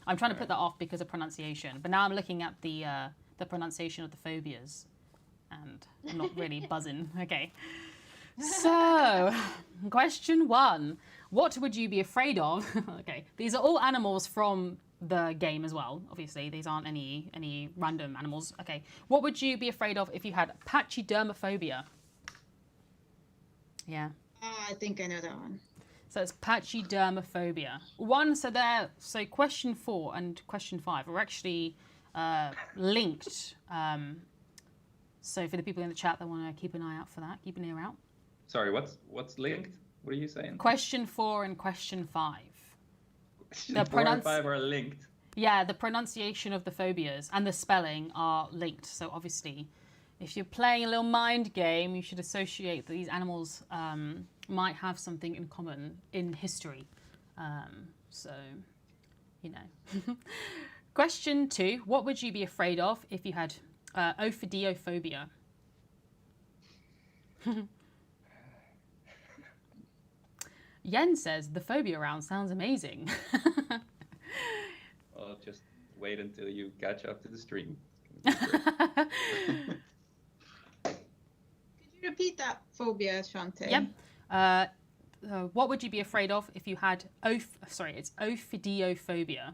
I'm trying to put that off because of pronunciation. But now I'm looking at the pronunciation of the phobias, and I'm not really buzzing. Okay. So, question 1. What would you be afraid of? Okay, these are all animals from the game as well. Obviously, these aren't any random animals. Okay, what would you be afraid of if you had pachydermophobia? Yeah. I think I know that one. So it's pachydermophobia. So question 4 and question 5 are actually linked. So for the people in the chat that want to keep an eye out for that, keep an ear out. Sorry, what's linked? What are you saying? Question 4 and question 5. Question 4 and 5 are linked. Yeah, the pronunciation of the phobias and the spelling are linked. So obviously, if you're playing a little mind game, you should associate that these animals might have something in common in history. So, you know. Question 2. What would you be afraid of if you had ophidiophobia? Yen says the phobia round sounds amazing. Well, just wait until you catch up to the stream. Could you repeat that phobia, Chanté? Yep. What would you be afraid of if you had it's ophidiophobia.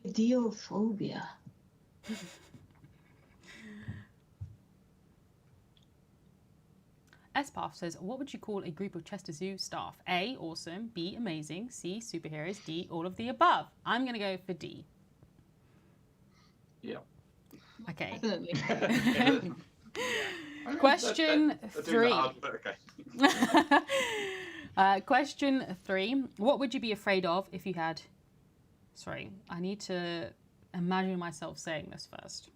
Ophidiophobia. Espath says, what would you call a group of Chester Zoo staff? A, awesome. B, amazing. C, superheroes. D, all of the above. I'm going to go for D. Yeah. Okay. Definitely. Question 3. Question 3. What would you be afraid of if you had... Sorry, I need to imagine myself saying this first.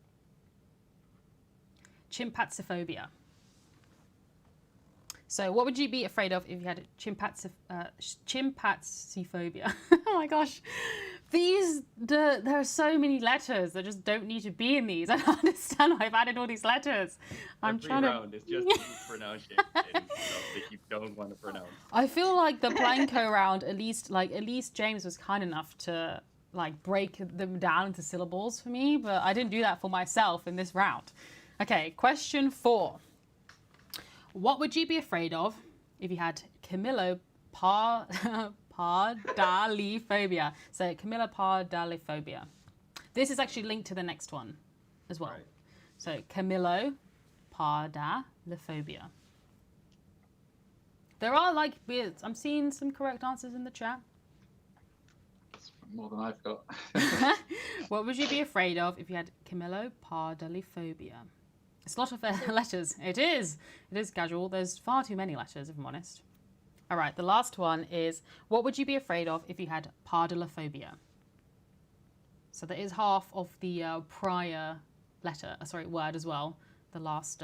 Chimpanzephobia. So what would you be afraid of if you had chimpanzephobia? Oh my gosh. There are so many letters that just don't need to be in these. I don't understand why I've added all these letters. I'm Every trying to... round is just pronunciation that you don't want to pronounce. I feel like the Planko round, at least James was kind enough to like break them down into syllables for me, but I didn't do that for myself in this round. Okay, question 4. What would you be afraid of if you had camelopardalophobia? So camelopardalophobia. This is actually linked to the next one as well. Right. So camelopardalophobia. There are like weird. I'm seeing some correct answers in the chat. That's more than I've got. What would you be afraid of if you had camelopardalophobia? It's a lot of letters. It is casual. There's far too many letters, if I'm honest. All right, the last one is, what would you be afraid of if you had pardalophobia? So that is half of the prior word as well. The last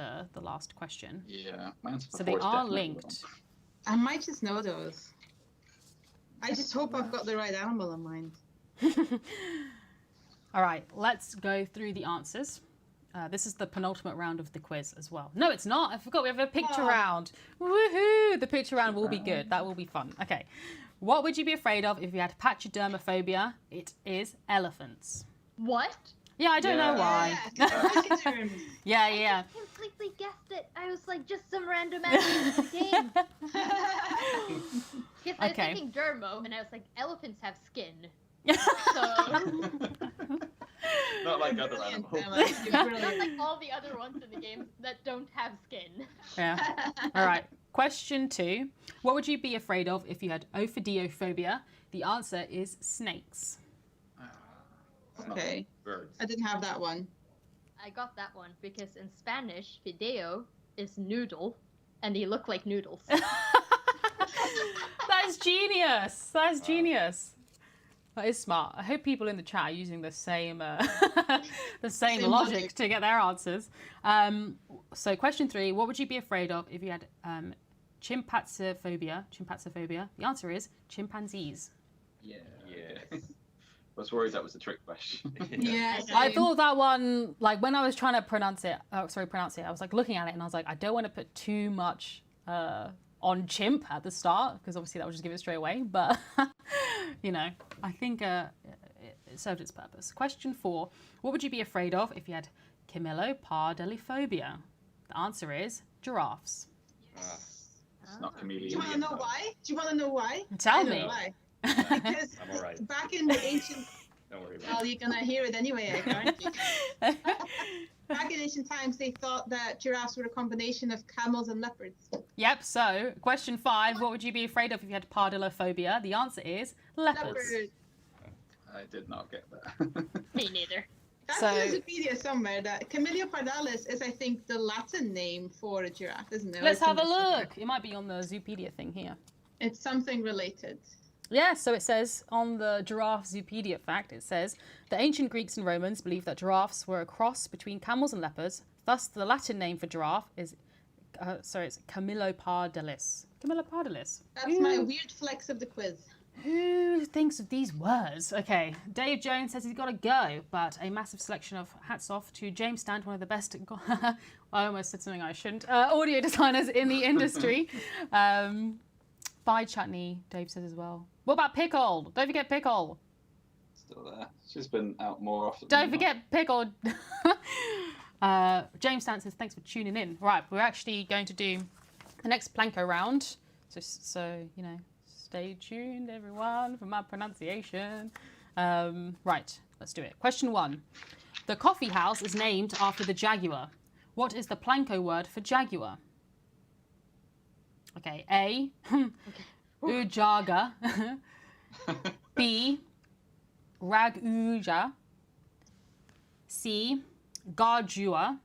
question. Yeah, mine's so they are linked. I might just know those. I just hope I've got the right animal in mind. All right, let's go through the answers. This is the penultimate round of the quiz as well. No, it's not. I forgot we have a picture round. Woohoo! The picture round will be good. That will be fun. Okay. What would you be afraid of if you had pachydermophobia? It is elephants. What? Yeah, I don't know why. Yeah. I completely guessed it. I was like, just some random animal in the game. Because I was thinking dermo, and I was like, elephants have skin. So... Not like other animals. Not like all the other ones in the game that don't have skin. Yeah. All right. Question 2. What would you be afraid of if you had ophidiophobia? The answer is snakes. Okay. I didn't have that one. I got that one because in Spanish, fideo is noodle, and they look like noodles. That's genius. That's genius. That is smart. I hope people in the chat are using the same logic to get their answers. So question 3, what would you be afraid of if you had chimpanzephobia? The answer is chimpanzees. Yeah. I was worried that was a trick question. Yeah. I thought that one, like when I was trying to pronounce it, I was like looking at it and I was like, I don't want to put too much on chimp at the start because obviously that would just give it straight away, but you know, I think it served its purpose. Question 4, what would you be afraid of if you had camelopardalophobia? The answer is giraffes. It's not chameleon. Do you want to know why? Tell me. Why. Because I'm all right. back in the ancient... Don't worry about Well, you're going to hear it anyway, I guarantee. Back in ancient times, they thought that giraffes were a combination of camels and leopards. Yep, so question 5, what would you be afraid of if you had pardalophobia? The answer is leopards. it. I did not get that. Me neither. That's in Zoopedia somewhere. That Camellia pardalis is, I think, the Latin name for a giraffe, isn't it? Let's have a look. It might be on the Zoopedia thing here. It's something related. Yeah, so it says on the giraffe Zoopedia fact, it says, the ancient Greeks and Romans believed that giraffes were a cross between camels and leopards. Thus, the Latin name for giraffe is, it's Camelopardalis. Camelopardalis. That's my weird flex of the quiz. Who thinks of these words? Okay, Dave Jones says he's got to go, but a massive selection of hats off to James Stant, one of the best, I almost said something I shouldn't, audio designers in the industry. Bye, Chutney, Dave says as well. What about Pickle? Don't forget Pickle. Still there. She's been out more often. Don't forget Pickle. James Stant says, thanks for tuning in. Right, we're actually going to do the next Planko round. So you know, stay tuned, everyone, for my pronunciation. Right, let's do it. Question 1. The coffee house is named after the jaguar. What is the Planko word for jaguar? Okay, A, Ujaga. B, Raguja. C, Garjua.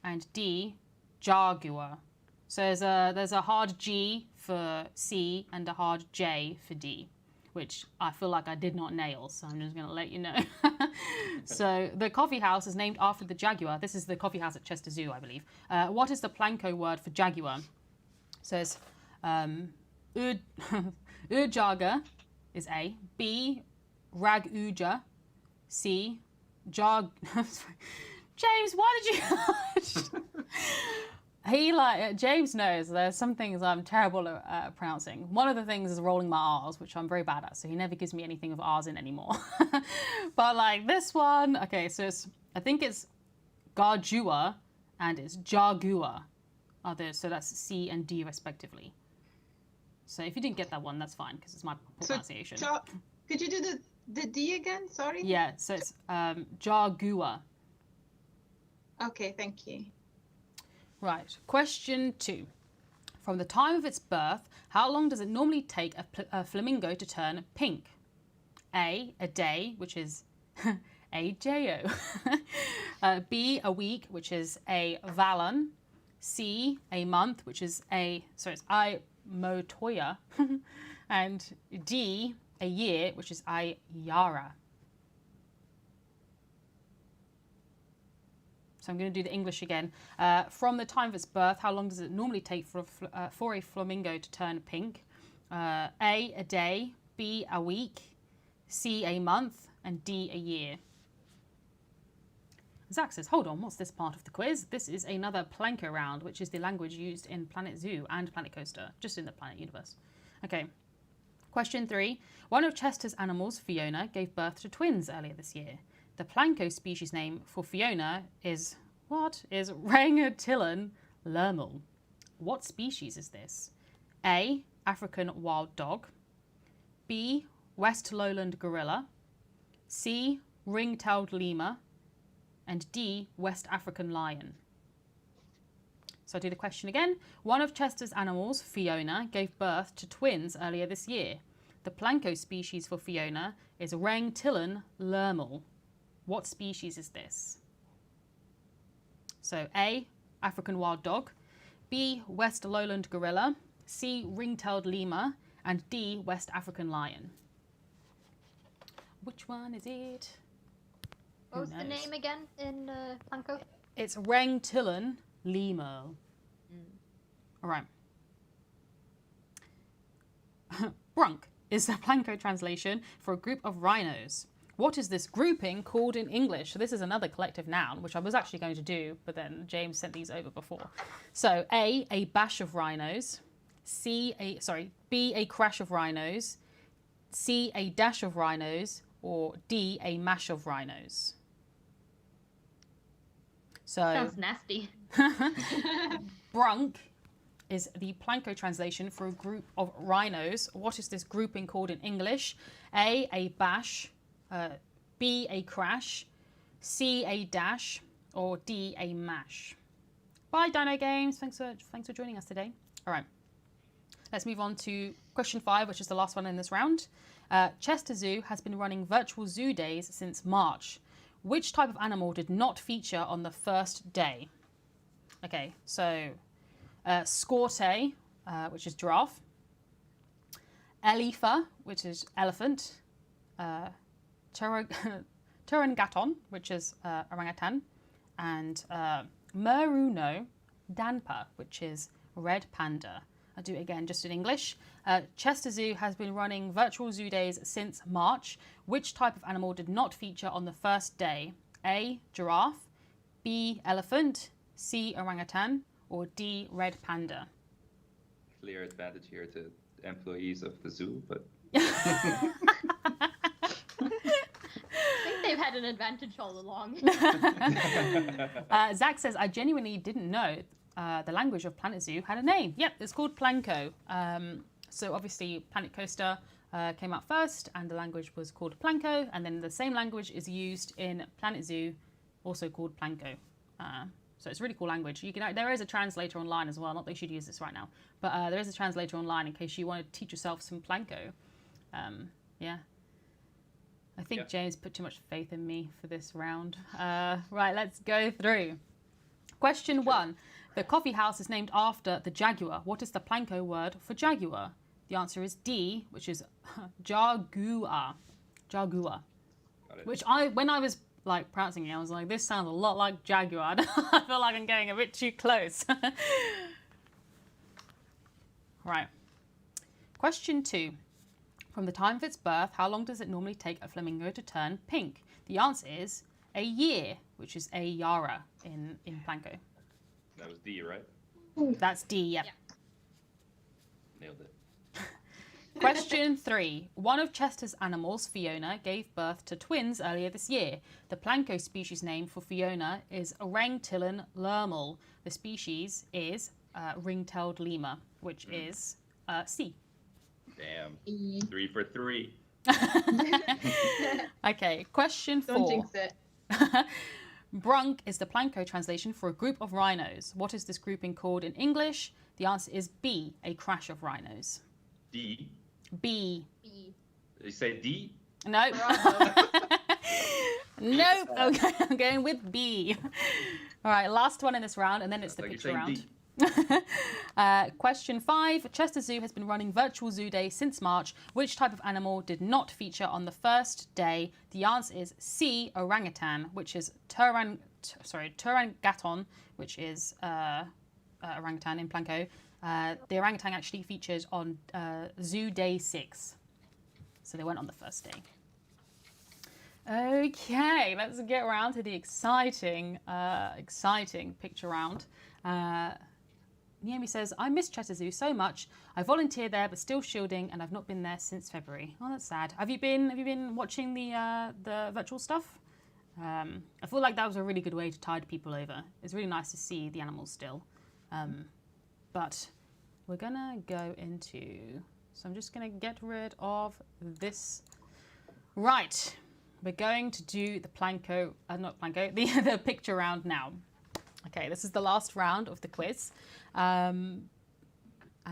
And D, Jaguar. So there's a hard G for C and a hard J for D, which I feel like I did not nail, so I'm just going to let you know. So the coffee house is named after the jaguar. This is the coffee house at Chester Zoo, I believe. What is the Planko word for jaguar? So it's Ujaga is A. B, Raguja. C, James, why did you... James knows there's some things I'm terrible at pronouncing. One of the things is rolling my R's, which I'm very bad at, so he never gives me anything with R's in anymore. But like this one, okay, so I think it's Garjua and it's Jaguar. So that's C and D respectively. So if you didn't get that one, that's fine, because it's my pronunciation. Could you do the D again? Sorry? Yeah, so it's Jaguar. Okay, thank you. Right, question 2. From the time of its birth, how long does it normally take a flamingo to turn pink? A day, which is A-J-O. B, a week, which is a Valon. C, a month, which is it's I-Motoya. And D, a year, which is I-Yara. So I'm going to do the English again. From the time of its birth, how long does it normally take for a flamingo to turn pink? A day, B, a week, C, a month, and D, a year. Zach says, hold on, what's this part of the quiz? This is another Planko round, which is the language used in Planet Zoo and Planet Coaster, just in the Planet Universe. Okay. Question 3. One of Chester's animals, Fiona, gave birth to twins earlier this year. The Planko species name for Fiona is Reintroduction lermel. What species is this? A, African wild dog. B, West Lowland gorilla. C, ring-tailed lemur. And D, West African lion. So I'll do the question again. One of Chester's animals, Fiona, gave birth to twins earlier this year. The Planko species for Fiona is Reintroduction lermel. What species is this? So A, African wild dog. B, West Lowland gorilla. C, ring-tailed lemur. And D, West African lion. Which one is it? What was the name again in Planko? It's Reintroduction lemur. All right. Brunk is the Planko translation for a group of rhinos. What is this grouping called in English? So this is another collective noun, which I was actually going to do, but then James sent these over before. So a bash of rhinos. B, a crash of rhinos. C, a dash of rhinos. Or D, a mash of rhinos. So sounds nasty. Brunk is the Planko translation for a group of rhinos. What is this grouping called in English? A bash. B, a crash. C, a dash. Or D, a mash. Bye, Dino Games. Thanks for joining us today. All right. Let's move on to question 5, which is the last one in this round. Chester Zoo has been running virtual zoo days since March. Which type of animal did not feature on the first day? Okay, so Scorte, which is giraffe. Elifa, which is elephant. Turangaton, which is orangutan. And Meruno Danpa, which is red panda. I'll do it again just in English. Chester Zoo has been running virtual zoo days since March. Which type of animal did not feature on the first day? A, giraffe. B, elephant. C, orangutan. Or D, red panda. Clear advantage here to employees of the zoo, but... I think they've had an advantage all along. Zach says, I genuinely didn't know the language of Planet Zoo had a name. Yep, it's called Planko. So obviously Planet Coaster came out first and the language was called Planko, and then the same language is used in Planet Zoo, also called Planko. So it's really cool language. You can there is a translator online as well. Not that you should use this right now, but there is a translator online in case you want to teach yourself some Planko. Yeah. I think James put too much faith in me for this round. Right, let's go through. Question 1. The coffee house is named after the jaguar. What is the Planko word for jaguar? The answer is D, which is jaguar. Jaguar. Which when I was like pronouncing it, I was like, this sounds a lot like jaguar. I feel like I'm getting a bit too close. Right. Question 2. From the time of its birth, how long does it normally take a flamingo to turn pink? The answer is a year, which is a yara in Planko. That was D, right? That's D, yep. Nailed it. Question 3. One of Chester's animals, Fiona, gave birth to twins earlier this year. The Planko species name for Fiona is Orangtillan lermal. The species is ring-tailed lemur, which is C. Damn. 3 for 3. Okay, question 4. Don't jinx it. Brunk is the Planko translation for a group of rhinos. What is this grouping called in English? The answer is B, a crash of rhinos. D. B. Did you say D? Nope. Nope. Okay, I'm going with B. All right, last one in this round, and then it's the picture round. Question 5. Chester Zoo has been running Virtual Zoo Day since March. Which type of animal did not feature on the first day? The answer is C, orangutan, which is Turangaton, which is orangutan in Planko. The orangutan actually featured on Zoo Day 6. So they went on the first day. Okay, let's get around to the exciting picture round. Naomi says, I miss Chester Zoo so much. I volunteer there, but still shielding, and I've not been there since February. Oh, that's sad. Have you been watching the virtual stuff? I feel like that was a really good way to tide people over. It's really nice to see the animals still. But we're gonna go into, so I'm just gonna get rid of this. Right, we're going to do the Planko, not Planko, the picture round now. Okay, this is the last round of the quiz. And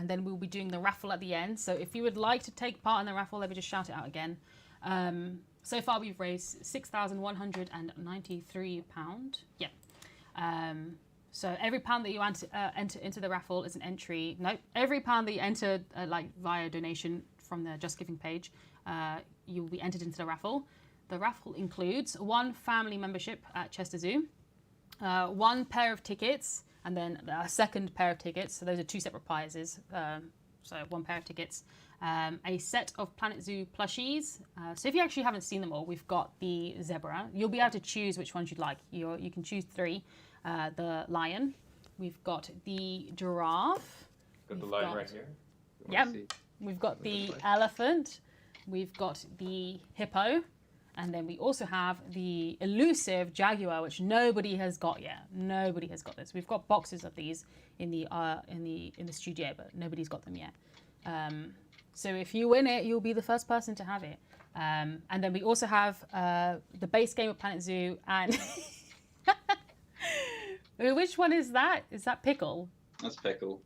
then we'll be doing the raffle at the end. So if you would like to take part in the raffle, let me just shout it out again. So far we've raised £6,193. Yeah. So every pound that you enter into the raffle is an entry. Nope. Every pound that you enter via donation from the Just Giving page, you'll be entered into the raffle. The raffle includes 1 family membership at Chester Zoo, 1 pair of tickets, and then a second pair of tickets. So those are 2 separate prizes. So 1 pair of tickets, a set of Planet Zoo plushies. So if you actually haven't seen them all, we've got the zebra. You'll be able to choose which ones you'd like. You can choose 3. The lion. We've got the giraffe. Got the lion right here. Yeah. We've got the elephant. We've got the hippo. And then we also have the elusive jaguar, which nobody has got yet. Nobody has got this. We've got boxes of these in the studio, but nobody's got them yet. So if you win it, you'll be the first person to have it. And then we also have the base game of Planet Zoo. And which one is that? Is that Pickle? That's Pickle.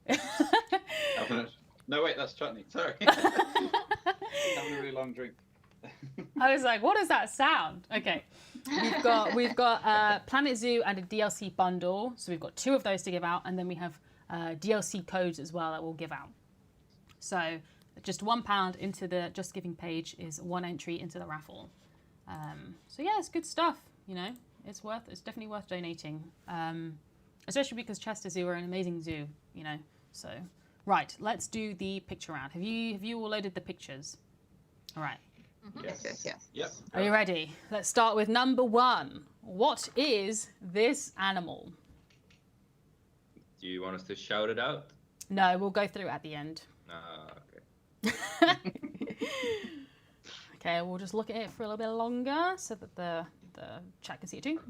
No, wait, that's Chutney. Sorry. Having a really long drink. I was like, what does that sound? Okay, we've got Planet Zoo and a DLC bundle, so we've got 2 of those to give out, and then we have DLC codes as well that we'll give out. So just £1 into the Just Giving page is 1 entry into the raffle. So yeah, it's good stuff. You know, it's definitely worth donating, especially because Chester Zoo are an amazing zoo. You know, so right, let's do the picture round. Have you all loaded the pictures? All right. Yes. Yep. Are you ready? Let's start with number 1. What is this animal? Do you want us to shout it out? No, we'll go through at the end. Okay. Okay, we'll just look at it for a little bit longer so that the chat can see it too.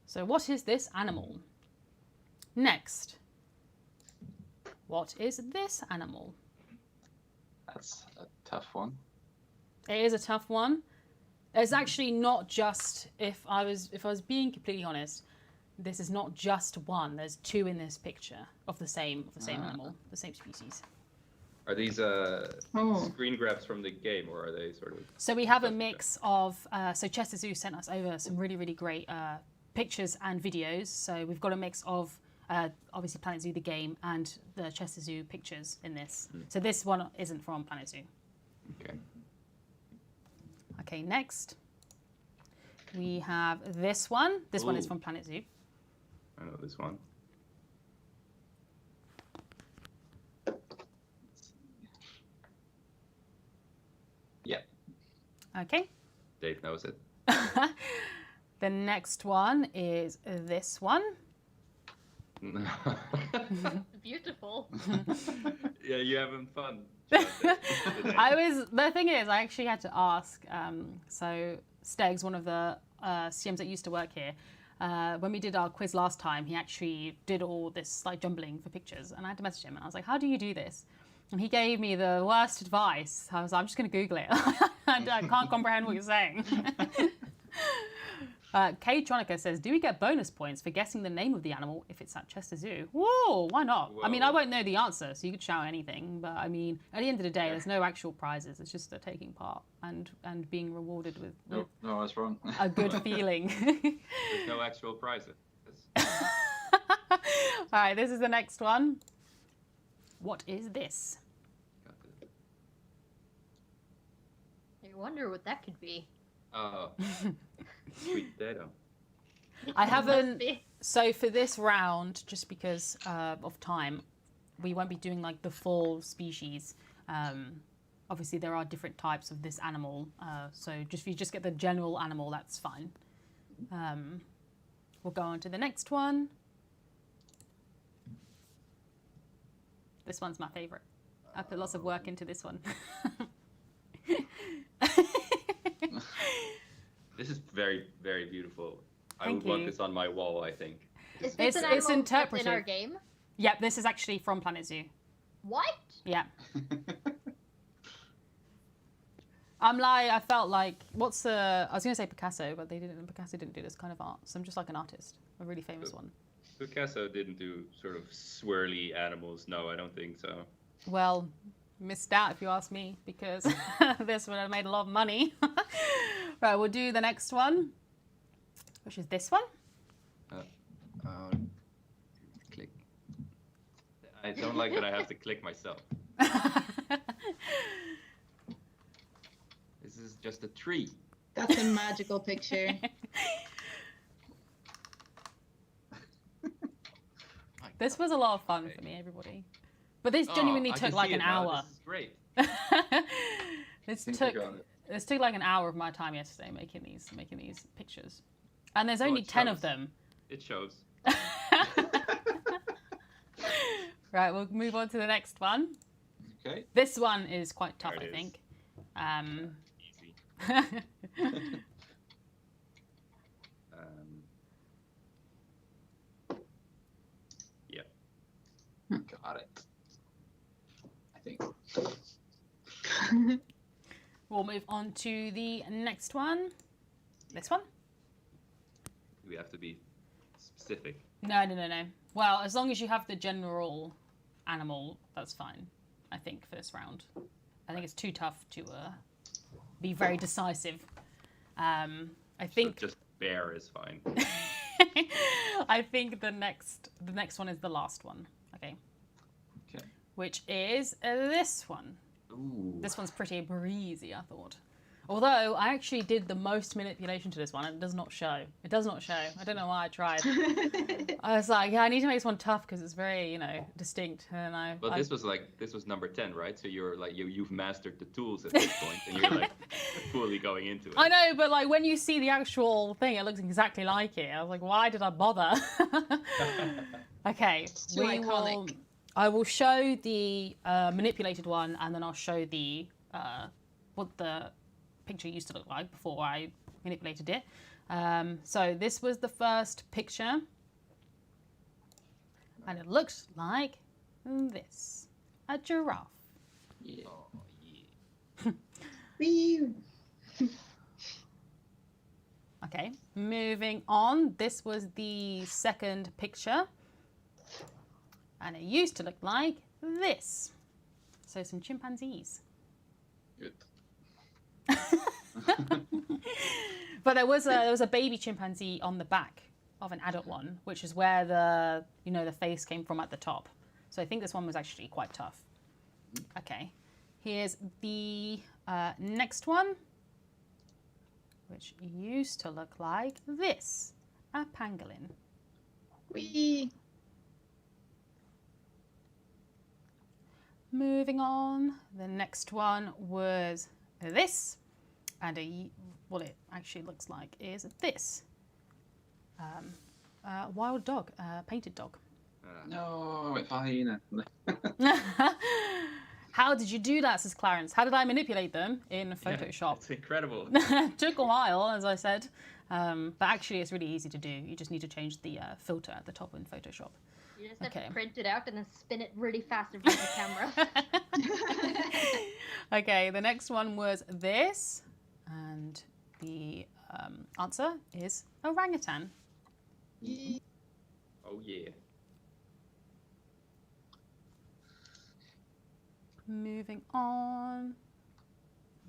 So what is this animal? Next. What is this animal? That's a tough one. It is a tough one. It's actually not just, if I was being completely honest, this is not just one. There's two in this picture of the same animal, the same species. Are these screen grabs from the game, or are they sort of? So we have a mix of. So Chester Zoo sent us over some really, really great pictures and videos. So we've got a mix of obviously Planet Zoo the game and the Chester Zoo pictures in this. So this one isn't from Planet Zoo. Okay. Okay, next we have this one. This one is from Planet Zoo. I know this one. Yeah. Okay. Dave knows it. The next one is this one. Beautiful. Yeah, you having fun. The thing is, I actually had to ask. So Stegs, one of the CMs that used to work here, when we did our quiz last time, he actually did all this like jumbling for pictures, and I had to message him, and I was like, "How do you do this?" And he gave me the worst advice. I was like, "I'm just going to Google it. I can't comprehend what you're saying." K-Tronica says, do we get bonus points for guessing the name of the animal if it's at Chester Zoo? Whoa, why not? Whoa. I mean, I won't know the answer, so you could shout anything. But I mean, at the end of the day, there's no actual prizes. It's just taking part and being rewarded with No, I was wrong. a good feeling. There's no actual prizes. All right, this is the next one. What is this? I wonder what that could be. Oh, sweet potato. I haven't. So for this round, just because of time, we won't be doing like the full species. Obviously, there are different types of this animal. So if you just get the general animal, that's fine. We'll go on to the next one. This one's my favorite. I put lots of work into this one. This is very, very beautiful. I Thank would want you. this on my wall, I think. Is this an animal interpretive. in our game? Yep, this is actually from Planet Zoo. What? Yeah. I felt like, I was going to say Picasso, but Picasso didn't do this kind of art. So I'm just like an artist, a really famous one. Picasso didn't do sort of swirly animals. No, I don't think so. Well, missed out if you ask me, because this would have made a lot of money. Right, we'll do the next one, which is this one. Click. I don't like that I have to click myself. This is just a tree. That's a magical picture. This was a lot of fun for me, everybody. But this genuinely took like an hour. This is great. This took like an hour of my time yesterday making these pictures, and there's only 10 of them. It shows. Right, we'll move on to the next one. Okay. This one is quite tough, I think. Easy. Yeah. Got it. I think. We'll move on to the next one. This one? Do we have to be specific? No. Well, as long as you have the general animal, that's fine, I think, for this round. I think it's too tough to be very decisive. I think... So just bear is fine. I think the next one is the last one. Okay. Which is this one. Ooh. This one's pretty breezy, I thought. Although I actually did the most manipulation to this one, and it does not show. It does not show. I don't know why I tried. I was like, yeah, I need to make this one tough because it's very, distinct. And But this was number 10, right? So you're like you've mastered the tools at this point, and you're like fully going into it. I know, but like when you see the actual thing, it looks exactly like it. I was like, why did I bother? Okay, too iconic. I will show the manipulated one, and then I'll show the what the picture used to look like before I manipulated it. So this was the first picture, and it looks like this: a giraffe. Yeah. Okay, moving on. This was the second picture. And it used to look like this. So some chimpanzees. Good. But there was a baby chimpanzee on the back of an adult one, which is where the face came from at the top. So I think this one was actually quite tough. Okay, here's the next one, which used to look like this, a pangolin. Whee! Moving on, the next one was this, and what it actually looks like is this. Wild dog, painted dog. No, it's hyena. How did you do that, says Clarence? How did I manipulate them in Photoshop? Yeah, it's incredible. Took a while, as I said. But actually, it's really easy to do. You just need to change the filter at the top in Photoshop. You just have to print it out and then spin it really fast in front of the camera. Okay, the next one was this. And the answer is orangutan. Oh, yeah. Moving on.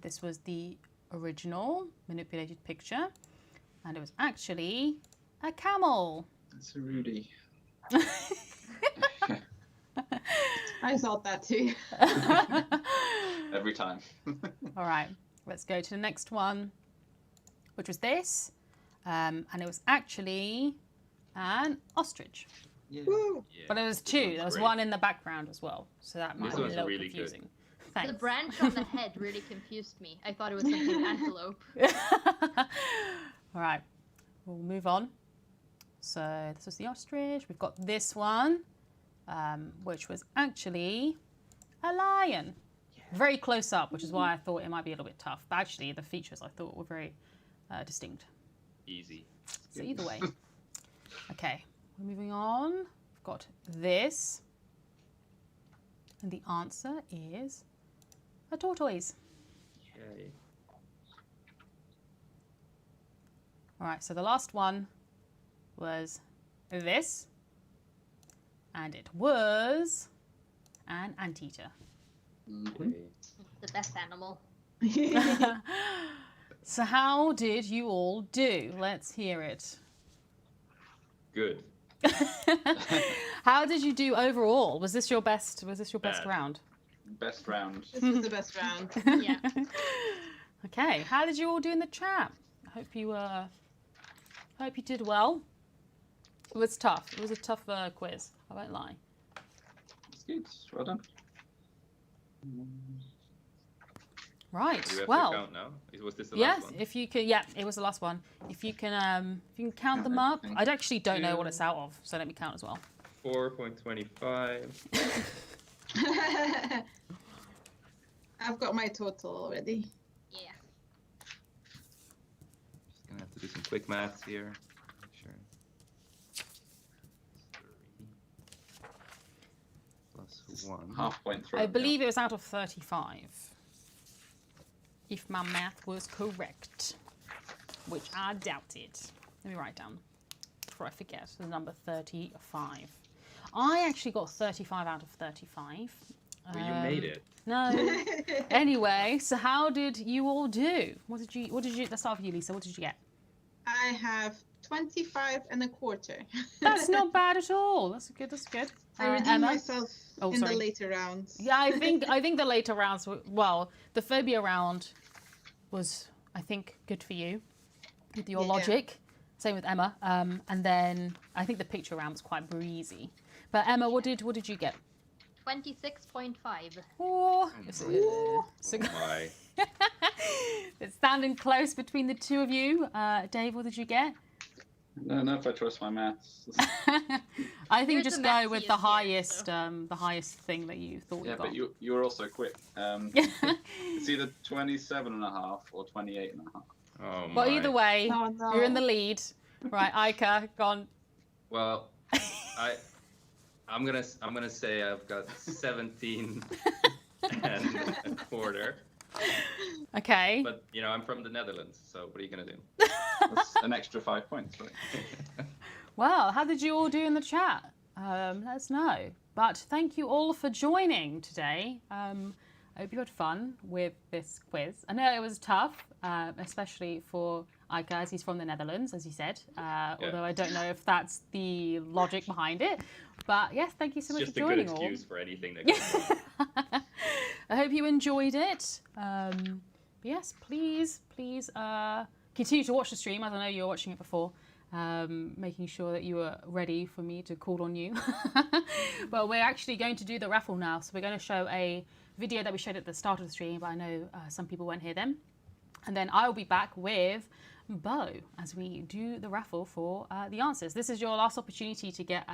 This was the original manipulated picture. And it was actually a camel. That's a Rudy. I thought that too. Every time. All right, let's go to the next one, which was this. And it was actually an ostrich. Yeah. But it was two. There was Great. one in the background as well. So that might This be a was little really confusing. good. Thanks. The branch on the head really confused me. I thought it was something antelope. All right, we'll move on. So this was the ostrich. We've got this one, which was actually a lion. Very close up, which is why I thought it might be a little bit tough. But actually, the features I thought were very distinct. Easy. So either way. Okay, we're moving on. We've got this. And the answer is a tortoise. Okay. All right, so the last one was this. And it was an anteater. Okay. The best animal. So how did you all do? Let's hear it. Good. How did you do overall? Was this your best round? Best round. This was the best round. Yeah. Okay. How did you all do in the chat? I hope you did well. It was tough. It was a tough quiz. I won't lie. It's good. Well done. Right. Do you have well. to count now? Was this the last one? If you can. Yeah, it was the last one. If you can count them up. I actually don't know what it's out of, so let me count as well. 4.25. I've got my total already. Yeah. Just gonna have to do some quick maths here. Sure. 3 plus 1. Half point through. I believe it was out of 35. If my math was correct, which I doubted. Let me write down before I forget the number 35. I actually got 35 out of 35. Well, you made it. No. Anyway, so how did you all do? What did you? Let's start with you, Lisa. What did you get? I have 25 and a quarter. That's not bad at all. That's good. That's good. I redeemed Emma? myself in the later rounds. Yeah, I think the later rounds were, well, the phobia round was, I think, good for you with your logic. Same with Emma. And then I think the picture round was quite breezy. But Emma, what did you get? 26.5. Oh, Oh my. It's standing close between the two of you. Dave, what did you get? No, if I trust my maths. I think Here's just the go with the mathsiest highest thing that you thought Yeah, you got. but you were also quick. It's either 27.5 or 28.5. Oh my. Well, either way, Oh, no. you're in the lead. Right, Aika, gone. Well, I'm gonna say I've got 17 and a quarter. Okay. But, you know, I'm from the Netherlands, so what are you going to do? That's an extra 5 points, right? Well, how did you all do in the chat? Let us know. But thank you all for joining today. I hope you had fun with this quiz. I know it was tough, especially for Ika, as he's from the Netherlands, as you said. Although I don't know if that's the logic behind it. But yes, thank you so much for joining all. Just a good excuse for anything that goes wrong. I hope you enjoyed it. But yes, please continue to watch the stream, as I know you were watching it before. Making sure that you were ready for me to call on you. But we're actually going to do the raffle now. So we're going to show a video that we showed at the start of the stream, but I know some people won't hear them. And then I'll be back with Bo as we do the raffle for the answers. This is your last opportunity to get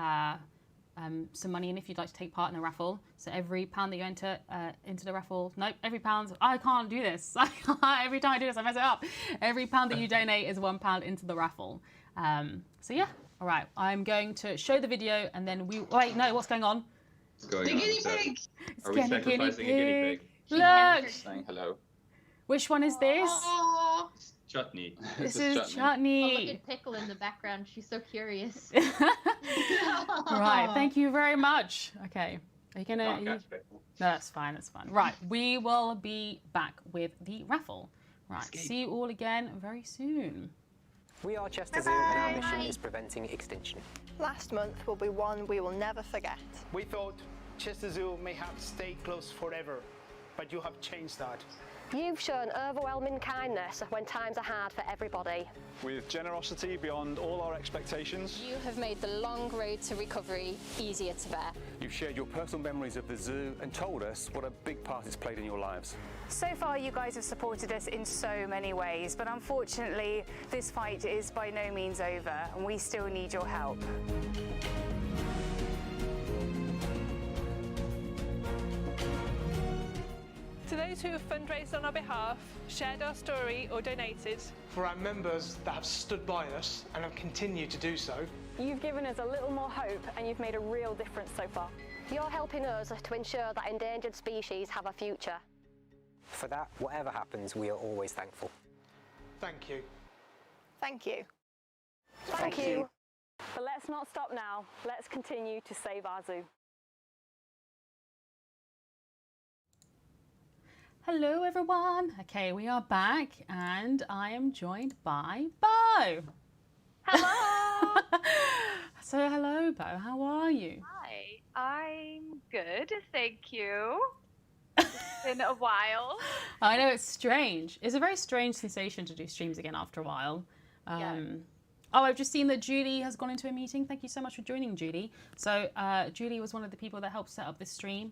some money in if you'd like to take part in the raffle. So every £1 that you enter into the raffle, every £1, I can't do this. Every time I do this, I mess it up. Every £1 that you donate is £1 into the raffle. So yeah, all right. I'm going to show the video and then wait, no, what's going on? What's going The on? guinea pig! Are we sacrificing a guinea pig? Look! Saying hello. Which one is this? Aww. Chutney. This is Oh, look Chutney. at Pickle in the background. She's so curious. Right, thank you very much. Okay, are you gonna? Can't catch Pickle. No, that's fine. That's fine. Right, we will be back with the raffle. Right, see you all again very soon. We are Chester Zoo, and our mission is preventing extinction. Last month will be one we will never forget. We thought Chester Zoo may have stayed closed forever, but you have changed that. You've shown overwhelming kindness when times are hard for everybody. With generosity beyond all our expectations, You have made the long road to recovery easier to bear. you've shared your personal memories of the zoo and told us what a big part it's played in your lives. So far, you guys have supported us in so many ways, but unfortunately, this fight is by no means over, and we still need your help. To those who have fundraised on our behalf, shared our story or donated, For our members that have stood by us and have continued to do so, You've given us a little more hope and you've made a real difference so far. You're helping us to ensure that endangered species have a future. For that, whatever happens, we are always thankful. thank you. Thank you. Thank you. But let's not stop now. Let's continue to save our zoo. Hello, everyone. Okay, we are back, and I am joined by Bo. Hello. So, hello, Bo. How are you? Hi, I'm good, thank you. It's been a while. I know it's strange. It's a very strange sensation to do streams again after a while. Oh, I've just seen that Julie has gone into a meeting. Thank you so much for joining, Julie. So Julie was one of the people that helped set up this stream.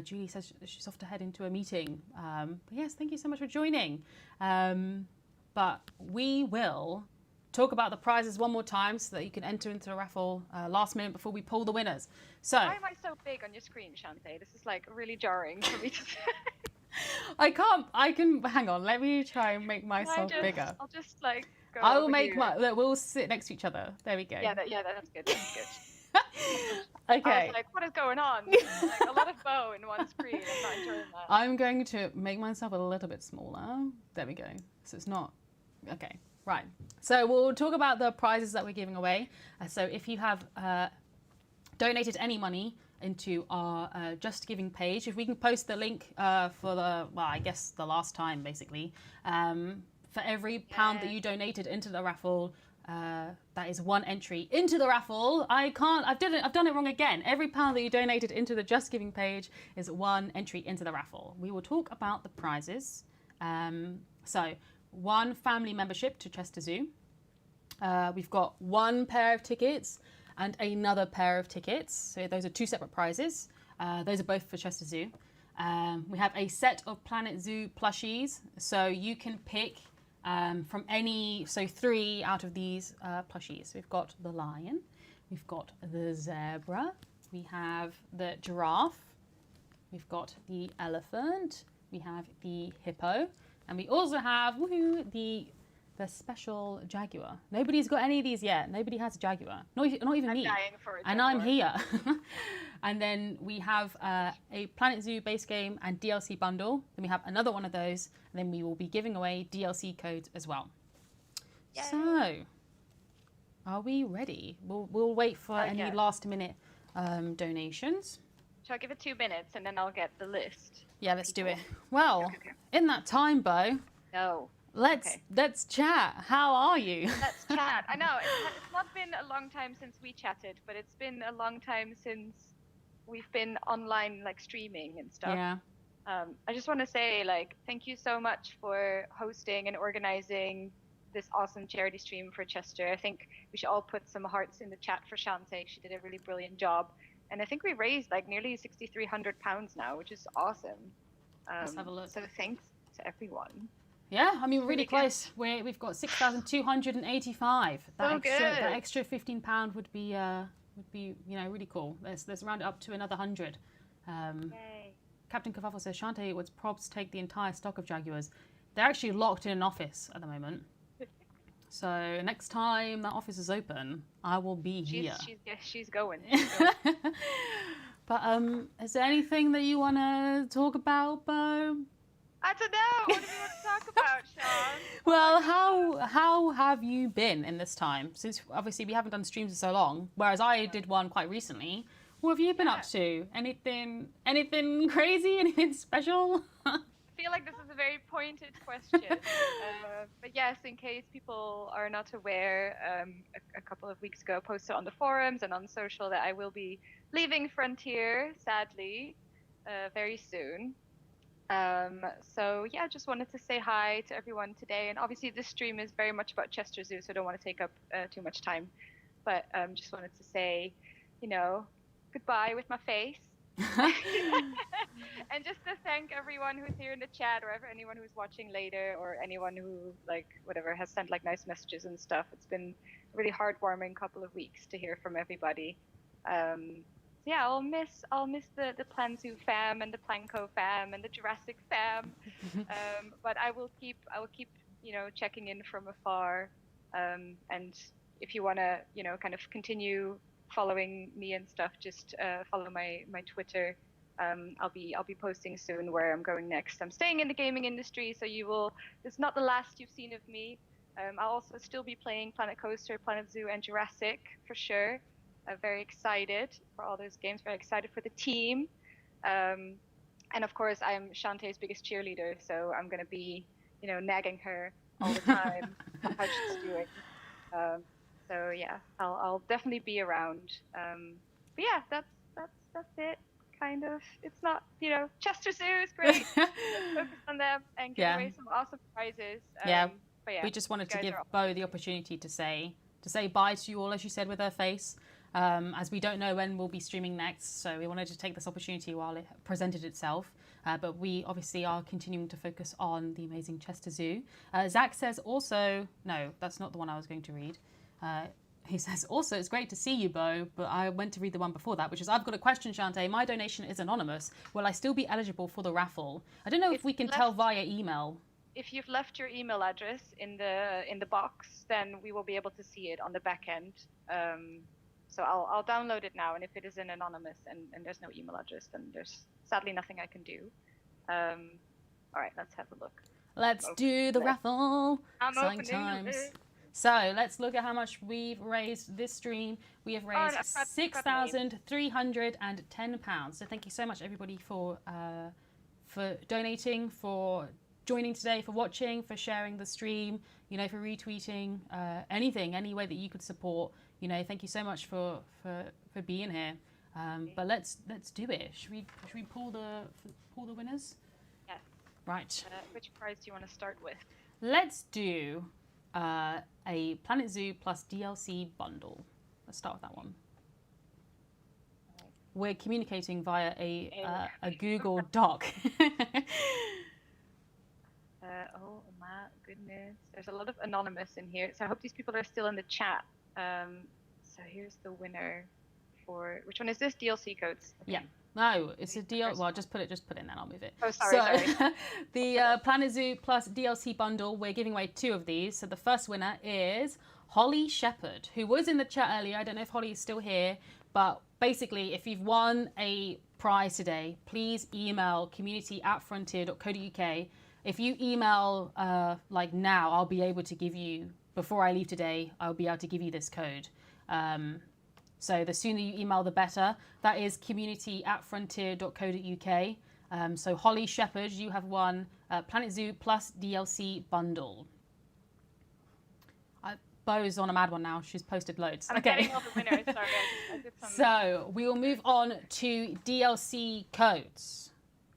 Julie says she's off to head into a meeting. But yes, thank you so much for joining. But we will talk about the prizes one more time so that you can enter into the raffle last minute before we pull the winners. So Why am I so big on your screen, Chanté? This is like really jarring for me to say. I can, hang on, let me try and make myself bigger. I'll just like go I will over make here. look, we'll sit next to each other. There we go. Yeah, that's good. That's good. Okay. I was like, what is going on? Like a lot of bow in one screen. I'm not enjoying that. I'm going to make myself a little bit smaller. There we go. So it's not, okay, right. So we'll talk about the prizes that we're giving away. So if you have donated any money into our Just Giving page, if we can post the link for the, well, I guess the last time basically, for every £1 that you donated into the raffle, that is one entry into the raffle. I've done it wrong again. Every £1 that you donated into the Just Giving page is one entry into the raffle. We will talk about the prizes. So 1 family membership to Chester Zoo. We've got 1 pair of tickets and another pair of tickets. So those are 2 separate prizes. Those are both for Chester Zoo. We have a set of Planet Zoo plushies. So you can pick from any, so 3 out of these plushies. So we've got the lion, we've got the zebra, we have the giraffe, we've got the elephant, we have the hippo, and we also have the the special Jaguar. Nobody's got any of these yet. Nobody has a Jaguar. Not even me. Dying for a And Jaguar. I'm here. And then we have a Planet Zoo base game and DLC bundle. Then we have another one of those. And then we will be giving away DLC codes as well. Yay. So, are we ready? We'll wait for any last minute donations. Shall I give it 2 minutes and then I'll get the list? Yeah, let's do it. Well, in that time, Bo. No. Let's chat. How are you? Let's chat. I know it's not been a long time since we chatted, but it's been a long time since we've been online, like streaming and stuff. Yeah. I just want to say, like, thank you so much for hosting and organizing this awesome charity stream for Chester. I think we should all put some hearts in the chat for Chanté. She did a really brilliant job. And I think we raised like nearly £6,300 now, which is awesome. Let's have a look. So thanks to everyone. Yeah, I mean, we're really close. We've got 6,285. That extra £15 would be really cool. Let's round it up to another 100. Yay. Captain Kerfuffle says, Chanté, would probs take the entire stock of Jaguars? They're actually locked in an office at the moment. So next time that office is open, I will be here. She's going. But is there anything that you want to talk about, Bo? I don't know. What do you want to talk about, Sean? Well, how have you been in this time? Since obviously we haven't done streams in so long, whereas I did one quite recently. What have you been up to? Anything crazy? Anything special? I feel like this is a very pointed question. But yes, in case people are not aware, a couple of weeks ago I posted on the forums and on social that I will be leaving Frontier, sadly, very soon. So yeah, just wanted to say hi to everyone today. And obviously this stream is very much about Chester Zoo, so I don't want to take up too much time. But just wanted to say, goodbye with my face. And just to thank everyone who's here in the chat, or anyone who's watching later, or anyone who has sent nice messages and stuff. It's been a really heartwarming couple of weeks to hear from everybody. Yeah, I'll miss the Planzoo fam and the Planko fam and the Jurassic fam. But I will keep checking in from afar. And if you want to kind of continue following me and stuff, just follow my Twitter. I'll be posting soon where I'm going next. I'm staying in the gaming industry, so it's not the last you've seen of me. I'll also still be playing Planet Coaster, Planet Zoo, and Jurassic for sure. Very excited for all those games. Very excited for the team. And of course, I'm Chanté's biggest cheerleader, so I'm gonna be, nagging her all the time on how she's doing. So yeah, I'll definitely be around. But yeah, that's it. Kind of. It's not, Chester Zoo is great. Let's focus on them and give away some awesome prizes. But yeah, we just wanted to give Bo the opportunity to say bye to you all, as you said, with her face. As we don't know when we'll be streaming next, so we wanted to take this opportunity while it presented itself. But we obviously are continuing to focus on the amazing Chester Zoo. Zach says also, no, that's not the one I was going to read. He says, also, it's great to see you, Bo, but I went to read the one before that, which is, I've got a question, Chanté. My donation is anonymous. Will I still be eligible for the raffle? I don't know if we can tell via email. If you've left your email address in the box, then we will be able to see it on the back end. So I'll download it now, and if it is an anonymous and there's no email address, then there's sadly nothing I can do. All right, let's have a look. Let's do the raffle. I'm Exciting times. So let's look at how much we've raised this stream. We have raised £6,310. So thank you so much, everybody, for donating, for joining today, for watching, for sharing the stream, for retweeting, anything, any way that you could support. Thank you so much for being here. But let's do it. Should we pull the winners? Yes. Right. Which prize do you want to start with? Let's do a Planet Zoo plus DLC bundle. Let's start with that one. We're communicating via a Google Doc. Oh my goodness. There's a lot of anonymous in here. So I hope these people are still in the chat. So here's the winner for, which one is this? DLC codes? Okay. Yeah. No, it's a deal. Well, just put it in, then I'll move it. Oh, sorry. The Planet Zoo Plus DLC bundle, we're giving away 2 of these. So the first winner is Holly Shepherd, who was in the chat earlier. I don't know if Holly is still here, but basically, if you've won a prize today, please email community@frontier.co.uk. If you email like now, I'll be able to give you, before I leave today, I'll be able to give you this code. So the sooner you email, the better. That is community@frontier.co.uk. So Holly Shepherd, you have won Planet Zoo Plus DLC bundle. Bo's on a mad one now. She's posted loads. I'm getting all the winners. Sorry, I did some... So we will move on to DLC codes.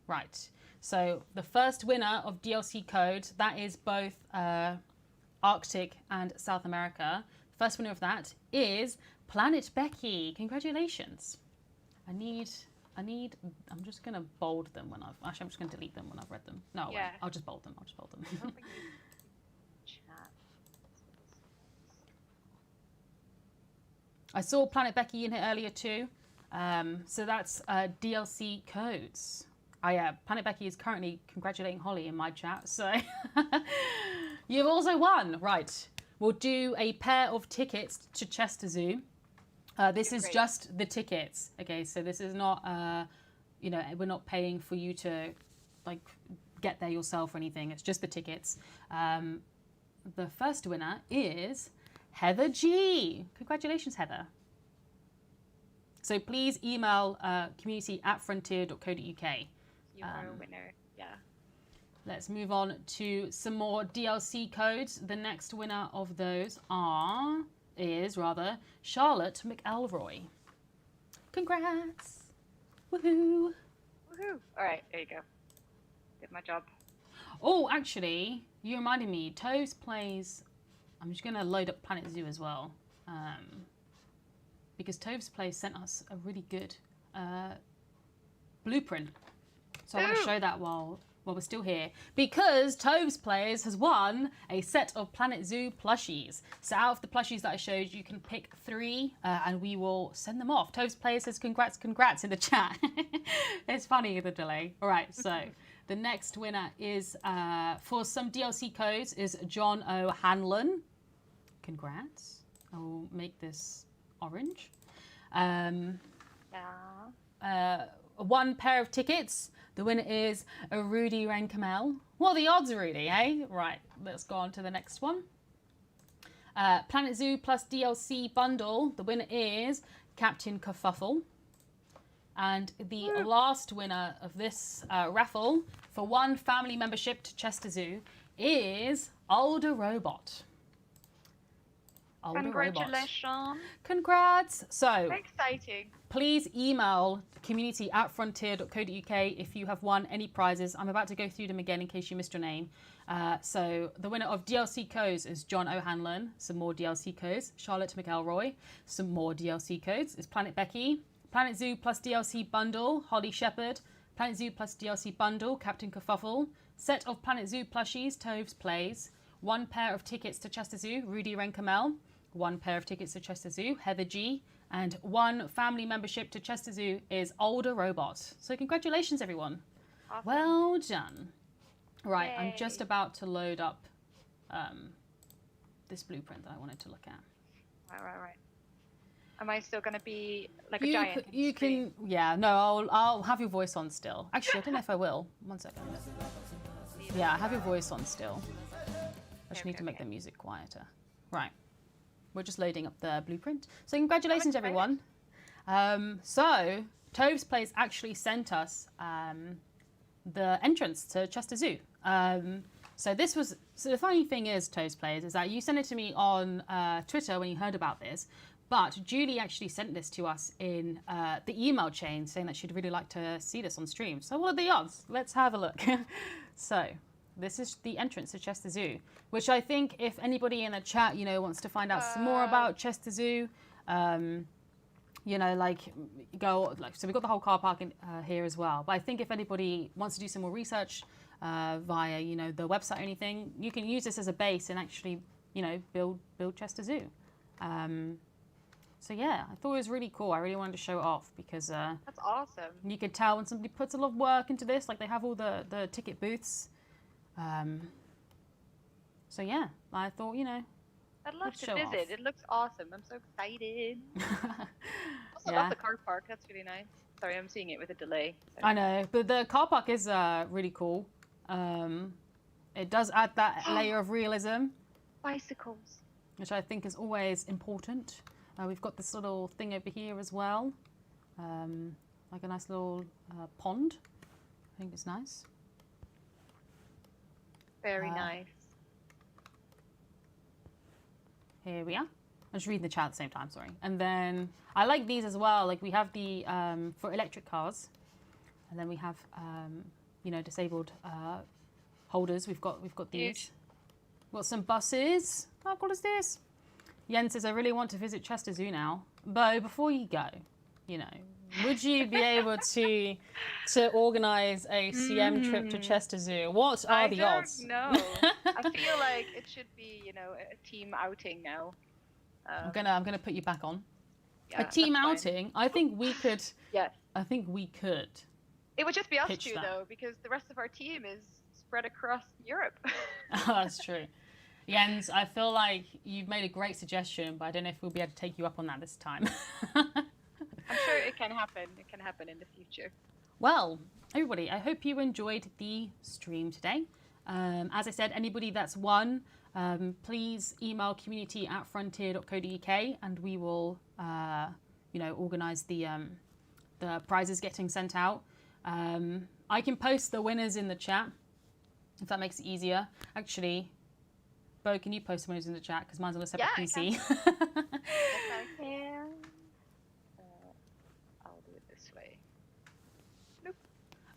Right. So the first winner of DLC codes, that is both Arctic and South America. First winner of that is Planet Becky. Congratulations. I'm just going to bold them when I'm just going to delete them when I've read them. No, yeah. I'll just bold them. I saw Planet Becky in here earlier too. So that's DLC codes. Planet Becky is currently congratulating Holly in my chat. So you've also won. Right. We'll do a pair of tickets to Chester Zoo. This is just the tickets. Okay, so this is not, we're not paying for you to like get there yourself or anything. It's just the tickets. The first winner is Heather G. Congratulations, Heather. So please email community@frontier.co.uk. You are a winner, yeah. Let's move on to some more DLC codes. The next winner of those is Charlotte McElroy. Congrats! Woohoo! Woohoo! All right, there you go. Did my job. Oh, actually, you reminded me. Toes plays. I'm just going to load up Planet Zoo as well. Because Toves Plays sent us a really good blueprint. So I want to show that while we're still here. Because Toves Plays has won a set of Planet Zoo plushies. So out of the plushies that I showed, you can pick 3 and we will send them off. Toves Plays says congrats in the chat. It's funny, the delay. All right, so the next winner is, for some DLC codes, is John O'Hanlon. Congrats. I will make this orange. 1 pair of tickets. The winner is Rudy Rankamel. What are the odds, Rudy, eh? Right, let's go on to the next one. Planet Zoo Plus DLC bundle. The winner is Captain Kerfuffle. And the last winner of this raffle for 1 family membership to Chester Zoo is Older Robot. Congratulations. Congrats. So exciting. Please email community@frontier.co.uk if you have won any prizes. I'm about to go through them again in case you missed your name. So the winner of DLC codes is John O'Hanlon. Some more DLC codes. Charlotte McElroy. Some more DLC codes is Planet Becky. Planet Zoo Plus DLC bundle, Holly Shepherd. Planet Zoo Plus DLC bundle, Captain Kerfuffle. Set of Planet Zoo plushies, Toves Plays. 1 pair of tickets to Chester Zoo, Rudy Rankamel. 1 pair of tickets to Chester Zoo, Heather G. And 1 family membership to Chester Zoo is Older Robot. So congratulations, everyone. Awesome. Well done. Right, Yay. I'm just about to load up this blueprint that I wanted to look at. Right. Am I still going to be like a giant? You can, yeah, no, I'll have your voice on still. Actually, I don't know if I will. 1 second. Yeah, I have your voice on still. I just need to make the music quieter. Right. We're just loading up the blueprint. So congratulations, everyone. So Toves Plays actually sent us the entrance to Chester Zoo. So the funny thing is, Toves Plays, is that you sent it to me on Twitter when you heard about this, but Julie actually sent this to us in the email chain saying that she'd really like to see this on stream. So what are the odds? Let's have a look. So this is the entrance to Chester Zoo, which I think if anybody in the chat, wants to find out some more about Chester Zoo, so we've got the whole car park here as well. But I think if anybody wants to do some more research via, the website or anything, you can use this as a base and actually, build Chester Zoo. So yeah, I thought it was really cool. I really wanted to show it off because That's awesome. you could tell when somebody puts a lot of work into this. Like they have all the ticket booths. So yeah, I thought, you know, I'd love let's to show visit. off. It looks awesome. I'm so excited. Also Yeah. love the car park. That's really nice. Sorry, I'm seeing it with a delay. So. I know, but the car park is really cool. It does add that layer of realism, Bicycles. which I think is always important. We've got this little thing over here as well, like a nice little pond. I think it's nice. Very nice. Here we are. I'm just reading the chat at the same time, sorry. And then I like these as well. Like we have the for electric cars, and then we have you know, disabled holders. We've got these. Huge. Got some buses. How cool is this? Yen says, I really want to visit Chester Zoo now. Bo, before you go, you know, would you be able to organise a CM trip to Chester Zoo? What are the odds? No, I feel like it should be, you know, a team outing now. I'm gonna put you back on. Yeah, a team that's fine. outing. I think we could. Yes. I think we could. It would just be us Pitch two that. though, because the rest of our team is spread across Europe. Oh, that's true. Jens, I feel like you've made a great suggestion, but I don't know if we'll be able to take you up on that this time. I'm sure it can happen. It can happen in the future. Well, everybody, I hope you enjoyed the stream today. As I said, anybody that's won, please email community@frontier.co.uk and we will, you know, organise the prizes getting sent out. I can post the winners in the chat if that makes it easier. Actually, Bo, can you post the winners in the chat because mine's on a separate PC? Yes, I can. I'll do it this way. Nope.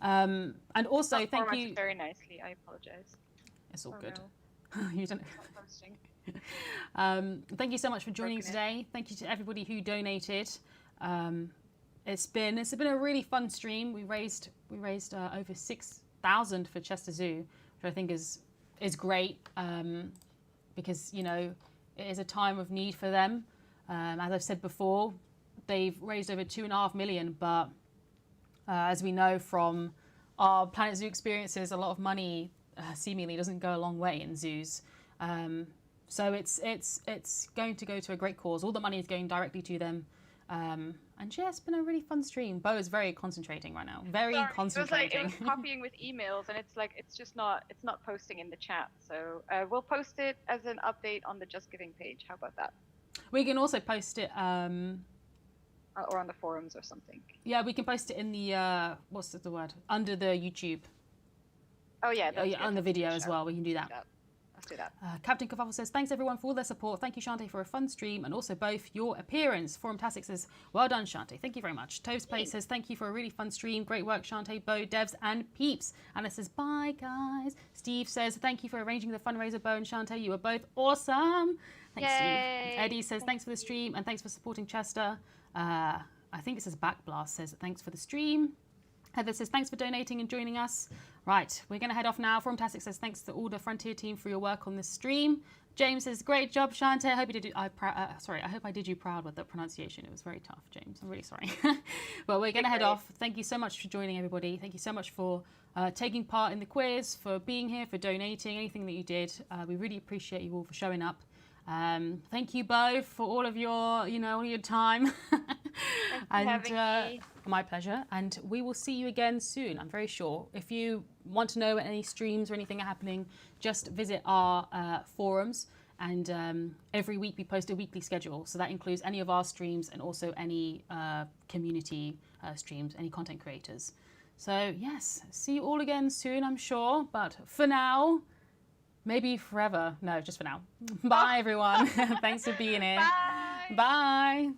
And also, Not thank formatted you. very nicely. I apologize. It's all Oh, good. no. You don't. Not posting. Thank you so much for joining Broken it. today. Thank you to everybody who donated. It's been a really fun stream. We raised over 6,000 for Chester Zoo, which I think is great because, you know, it is a time of need for them. As I've said before, they've raised over 2.5 million, but as we know from our Planet Zoo experiences, a lot of money seemingly doesn't go a long way in zoos. So it's going to go to a great cause. All the money is going directly to them. And yeah, it's been a really fun stream. Bo is very concentrating right now. Very concentrating. It was copying with emails, and it's not posting in the chat. So we'll post it as an update on the Just Giving page. How about that? We can also post it. Or on the forums or something. Yeah, we can post it in the what's the word, under the YouTube. Oh yeah, On the video as well. We can do that. Let's do that. Captain Kerfuffle says, thanks everyone for all their support. Thank you, Chanté, for a fun stream and also both your appearance. Forumtastic says, well done, Chanté. Thank you very much. Toves Play says, thank you for a really fun stream. Great work, Chanté, Bo, Devs, and Peeps. Anna says, bye, guys. Steve says, thank you for arranging the fundraiser, Bo and Chanté. You were both awesome. Thanks, Yay. Steve. Eddie says, thanks for the stream and thanks for supporting Chester. I think it says Backblast says, thanks for the stream. Heather says, thanks for donating and joining us. Right, we're going to head off now. Forumtastic says, thanks to all the Frontier team for your work on this stream. James says, great job, Chanté. I hope you did. I hope I did you proud with the pronunciation. It was very tough, James. I'm really sorry. But we're going to head off. Thank you so much for joining, everybody. Thank you so much for taking part in the quiz, for being here, for donating, anything that you did. We really appreciate you all for showing up. Thank you both for all of your, all your time. Thanks for having me. My pleasure. And we will see you again soon, I'm very sure. If you want to know any streams or anything are happening, just visit our forums. And every week we post a weekly schedule. So that includes any of our streams and also any community streams, any content creators. So yes, see you all again soon, I'm sure. But for now, maybe forever. No, just for now. Bye, everyone. Thanks for being here. Bye. Bye.